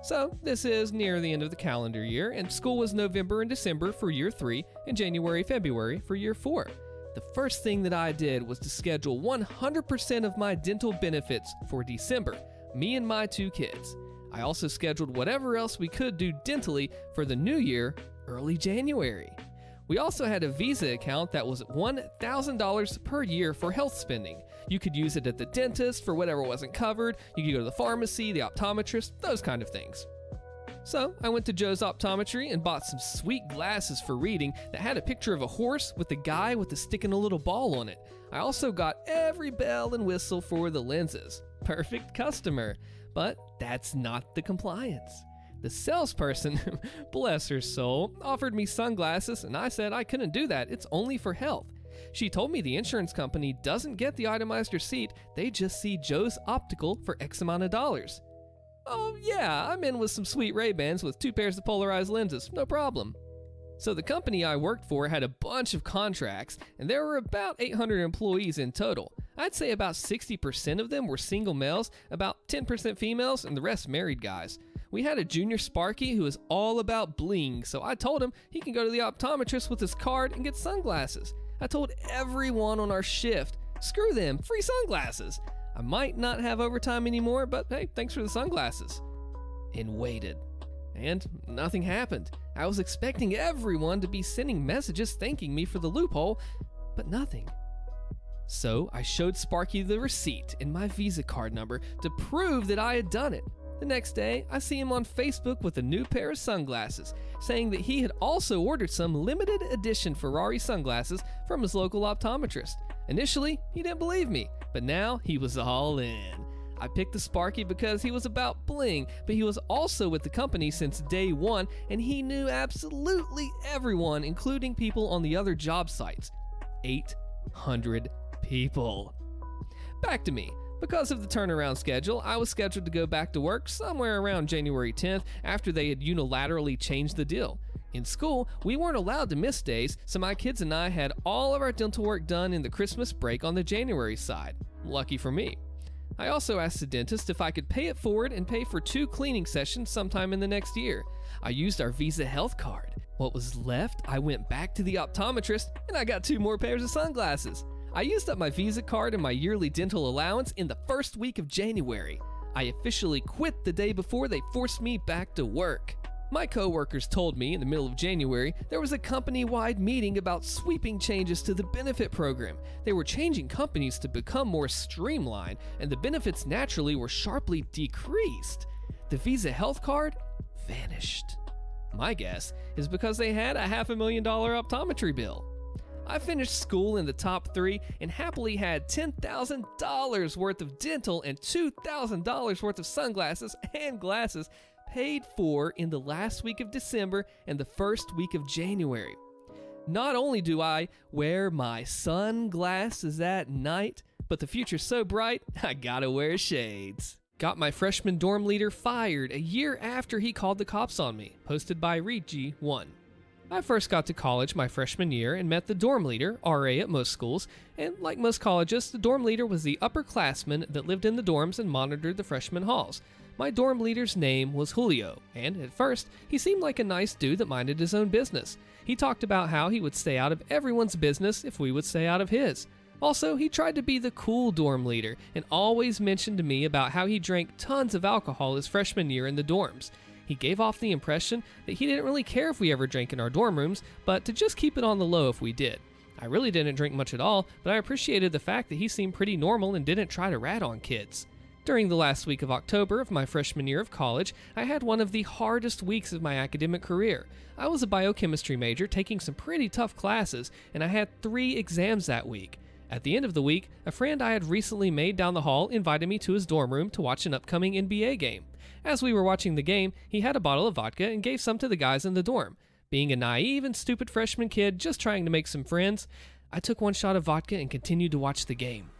So this is near the end of the calendar year, and school was November and December for year 3 and January, February for year 4. The first thing that I did was to schedule 100% of my dental benefits for December, me and my 2 kids. I also scheduled whatever else we could do dentally for the new year, early January. We also had a Visa account that was $1,000 per year for health spending. You could use it at the dentist for whatever wasn't covered. You could go to the pharmacy, the optometrist, those kind of things. So I went to Joe's Optometry and bought some sweet glasses for reading that had a picture of a horse with a guy with a stick and a little ball on it. I also got every bell and whistle for the lenses. Perfect customer. But that's not the compliance. The salesperson, bless her soul, offered me sunglasses, and I said I couldn't do that, it's only for health. She told me the insurance company doesn't get the itemized receipt, they just see Joe's Optical for X amount of dollars. Oh yeah, I'm in with some sweet Ray-Bans with 2 pairs of polarized lenses, no problem. So the company I worked for had a bunch of contracts, and there were about 800 employees in total. I'd say about 60% of them were single males, about 10% females, and the rest married guys. We had a junior Sparky who was all about bling, so I told him he can go to the optometrist with his card and get sunglasses. I told everyone on our shift, screw them, free sunglasses. I might not have overtime anymore, but hey, thanks for the sunglasses. And waited. And nothing happened. I was expecting everyone to be sending messages thanking me for the loophole, but nothing. So I showed Sparky the receipt and my Visa card number to prove that I had done it. The next day, I see him on Facebook with a new pair of sunglasses, saying that he had also ordered some limited edition Ferrari sunglasses from his local optometrist. Initially, he didn't believe me, but now he was all in. I picked the Sparky because he was about bling, but he was also with the company since day one, and he knew absolutely everyone, including people on the other job sites. 800 people. Back to me. Because of the turnaround schedule, I was scheduled to go back to work somewhere around January 10th after they had unilaterally changed the deal. In school, we weren't allowed to miss days, so my kids and I had all of our dental work done in the Christmas break on the January side. Lucky for me. I also asked the dentist if I could pay it forward and pay for 2 cleaning sessions sometime in the next year. I used our Visa health card. What was left, I went back to the optometrist and I got 2 more pairs of sunglasses. I used up my Visa card and my yearly dental allowance in the first week of January. I officially quit the day before they forced me back to work. My coworkers told me in the middle of January there was a company-wide meeting about sweeping changes to the benefit program. They were changing companies to become more streamlined, and the benefits naturally were sharply decreased. The Visa health card vanished. My guess is because they had a $500,000 optometry bill. I finished school in the top 3 and happily had $10,000 worth of dental and $2,000 worth of sunglasses and glasses paid for in the last week of December and the first week of January. Not only do I wear my sunglasses at night, but the future's so bright, I gotta wear shades. Got my freshman dorm leader fired a year after he called the cops on me, posted by RG1. I first got to college my freshman year and met the dorm leader, RA at most schools, and like most colleges, the dorm leader was the upperclassman that lived in the dorms and monitored the freshman halls. My dorm leader's name was Julio, and at first, he seemed like a nice dude that minded his own business. He talked about how he would stay out of everyone's business if we would stay out of his. Also, he tried to be the cool dorm leader and always mentioned to me about how he drank tons of alcohol his freshman year in the dorms. He gave off the impression that he didn't really care if we ever drank in our dorm rooms, but to just keep it on the low if we did. I really didn't drink much at all, but I appreciated the fact that he seemed pretty normal and didn't try to rat on kids. During the last week of October of my freshman year of college, I had one of the hardest weeks of my academic career. I was a biochemistry major taking some pretty tough classes, and I had 3 exams that week. At the end of the week, a friend I had recently made down the hall invited me to his dorm room to watch an upcoming NBA game. As we were watching the game, he had a bottle of vodka and gave some to the guys in the dorm. Being a naive and stupid freshman kid just trying to make some friends, I took 1 shot of vodka and continued to watch the game.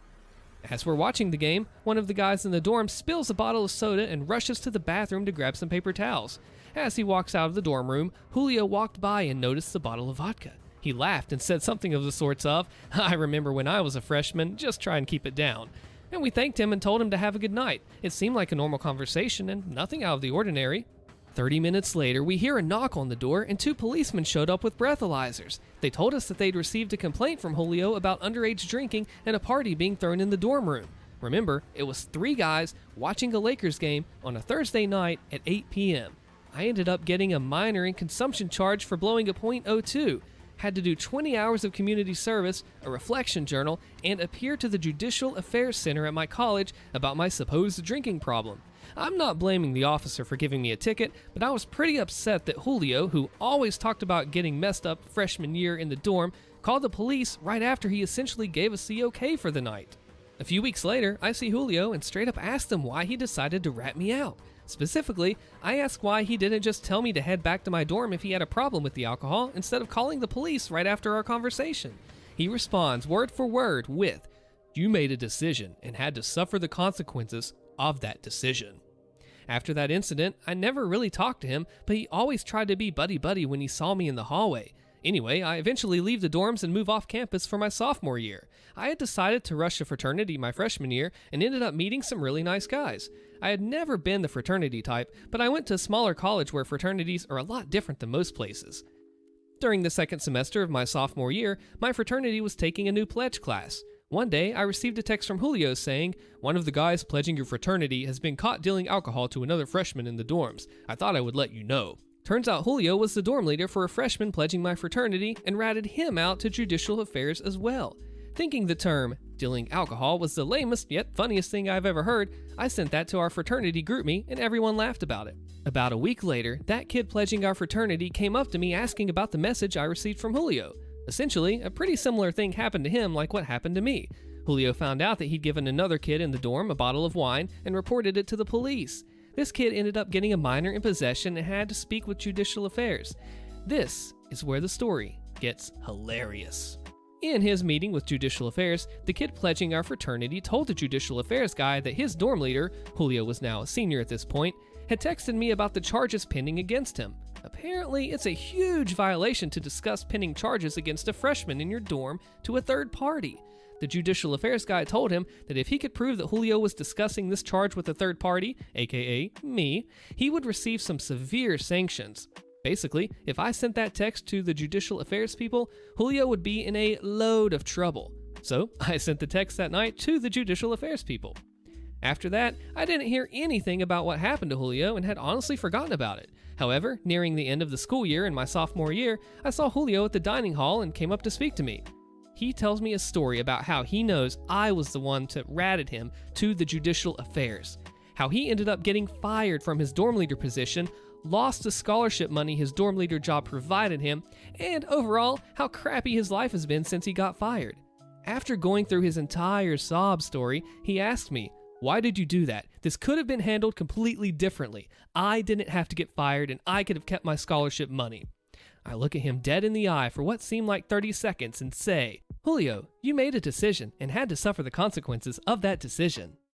As we're watching the game, one of the guys in the dorm spills a bottle of soda and rushes to the bathroom to grab some paper towels. As he walks out of the dorm room, Julio walked by and noticed the bottle of vodka. He laughed and said something of the sorts of, "I remember when I was a freshman, just try and keep it down." And we thanked him and told him to have a good night. It seemed like a normal conversation and nothing out of the ordinary. 30 minutes later, we hear a knock on the door and 2 policemen showed up with breathalyzers. They told us that they'd received a complaint from Julio about underage drinking and a party being thrown in the dorm room. Remember, it was 3 guys watching a Lakers game on a Thursday night at 8 p.m. I ended up getting a minor in consumption charge for blowing a .02. Had to do 20 hours of community service, a reflection journal, and appear to the Judicial Affairs Center at my college about my supposed drinking problem. I'm not blaming the officer for giving me a ticket, but I was pretty upset that Julio, who always talked about getting messed up freshman year in the dorm, called the police right after he essentially gave us the okay for the night. A few weeks later, I see Julio and straight up asked him why he decided to rat me out. Specifically, I asked why he didn't just tell me to head back to my dorm if he had a problem with the alcohol instead of calling the police right after our conversation. He responds word for word with, "You made a decision and had to suffer the consequences of that decision." After that incident, I never really talked to him, but he always tried to be buddy-buddy when he saw me in the hallway. Anyway, I eventually leave the dorms and move off campus for my sophomore year. I had decided to rush a fraternity my freshman year and ended up meeting some really nice guys. I had never been the fraternity type, but I went to a smaller college where fraternities are a lot different than most places. During the second semester of my sophomore year, my fraternity was taking a new pledge class. One day, I received a text from Julio saying, "One of the guys pledging your fraternity has been caught dealing alcohol to another freshman in the dorms. I thought I would let you know." Turns out Julio was the dorm leader for a freshman pledging my fraternity and ratted him out to judicial affairs as well. Thinking the term dealing alcohol was the lamest yet funniest thing I've ever heard, I sent that to our fraternity GroupMe and everyone laughed about it. About a week later, that kid pledging our fraternity came up to me asking about the message I received from Julio. Essentially, a pretty similar thing happened to him like what happened to me. Julio found out that he'd given another kid in the dorm a bottle of wine and reported it to the police. This kid ended up getting a minor in possession and had to speak with judicial affairs. This is where the story gets hilarious. In his meeting with judicial affairs, the kid pledging our fraternity told the judicial affairs guy that his dorm leader, Julio was now a senior at this point, had texted me about the charges pending against him. Apparently, it's a huge violation to discuss pending charges against a freshman in your dorm to a third party. The judicial affairs guy told him that if he could prove that Julio was discussing this charge with a third party, aka me, he would receive some severe sanctions. Basically, if I sent that text to the judicial affairs people, Julio would be in a load of trouble. So I sent the text that night to the judicial affairs people. After that, I didn't hear anything about what happened to Julio and had honestly forgotten about it. However, nearing the end of the school year in my sophomore year, I saw Julio at the dining hall and came up to speak to me. He tells me a story about how he knows I was the one to ratted him to the judicial affairs, how he ended up getting fired from his dorm leader position, lost the scholarship money his dorm leader job provided him, and overall, how crappy his life has been since he got fired. After going through his entire sob story, he asked me, "Why did you do that? This could have been handled completely differently. I didn't have to get fired and I could have kept my scholarship money." I look at him dead in the eye for what seemed like 30 seconds and say, "Julio, you made a decision and had to suffer the consequences of that decision."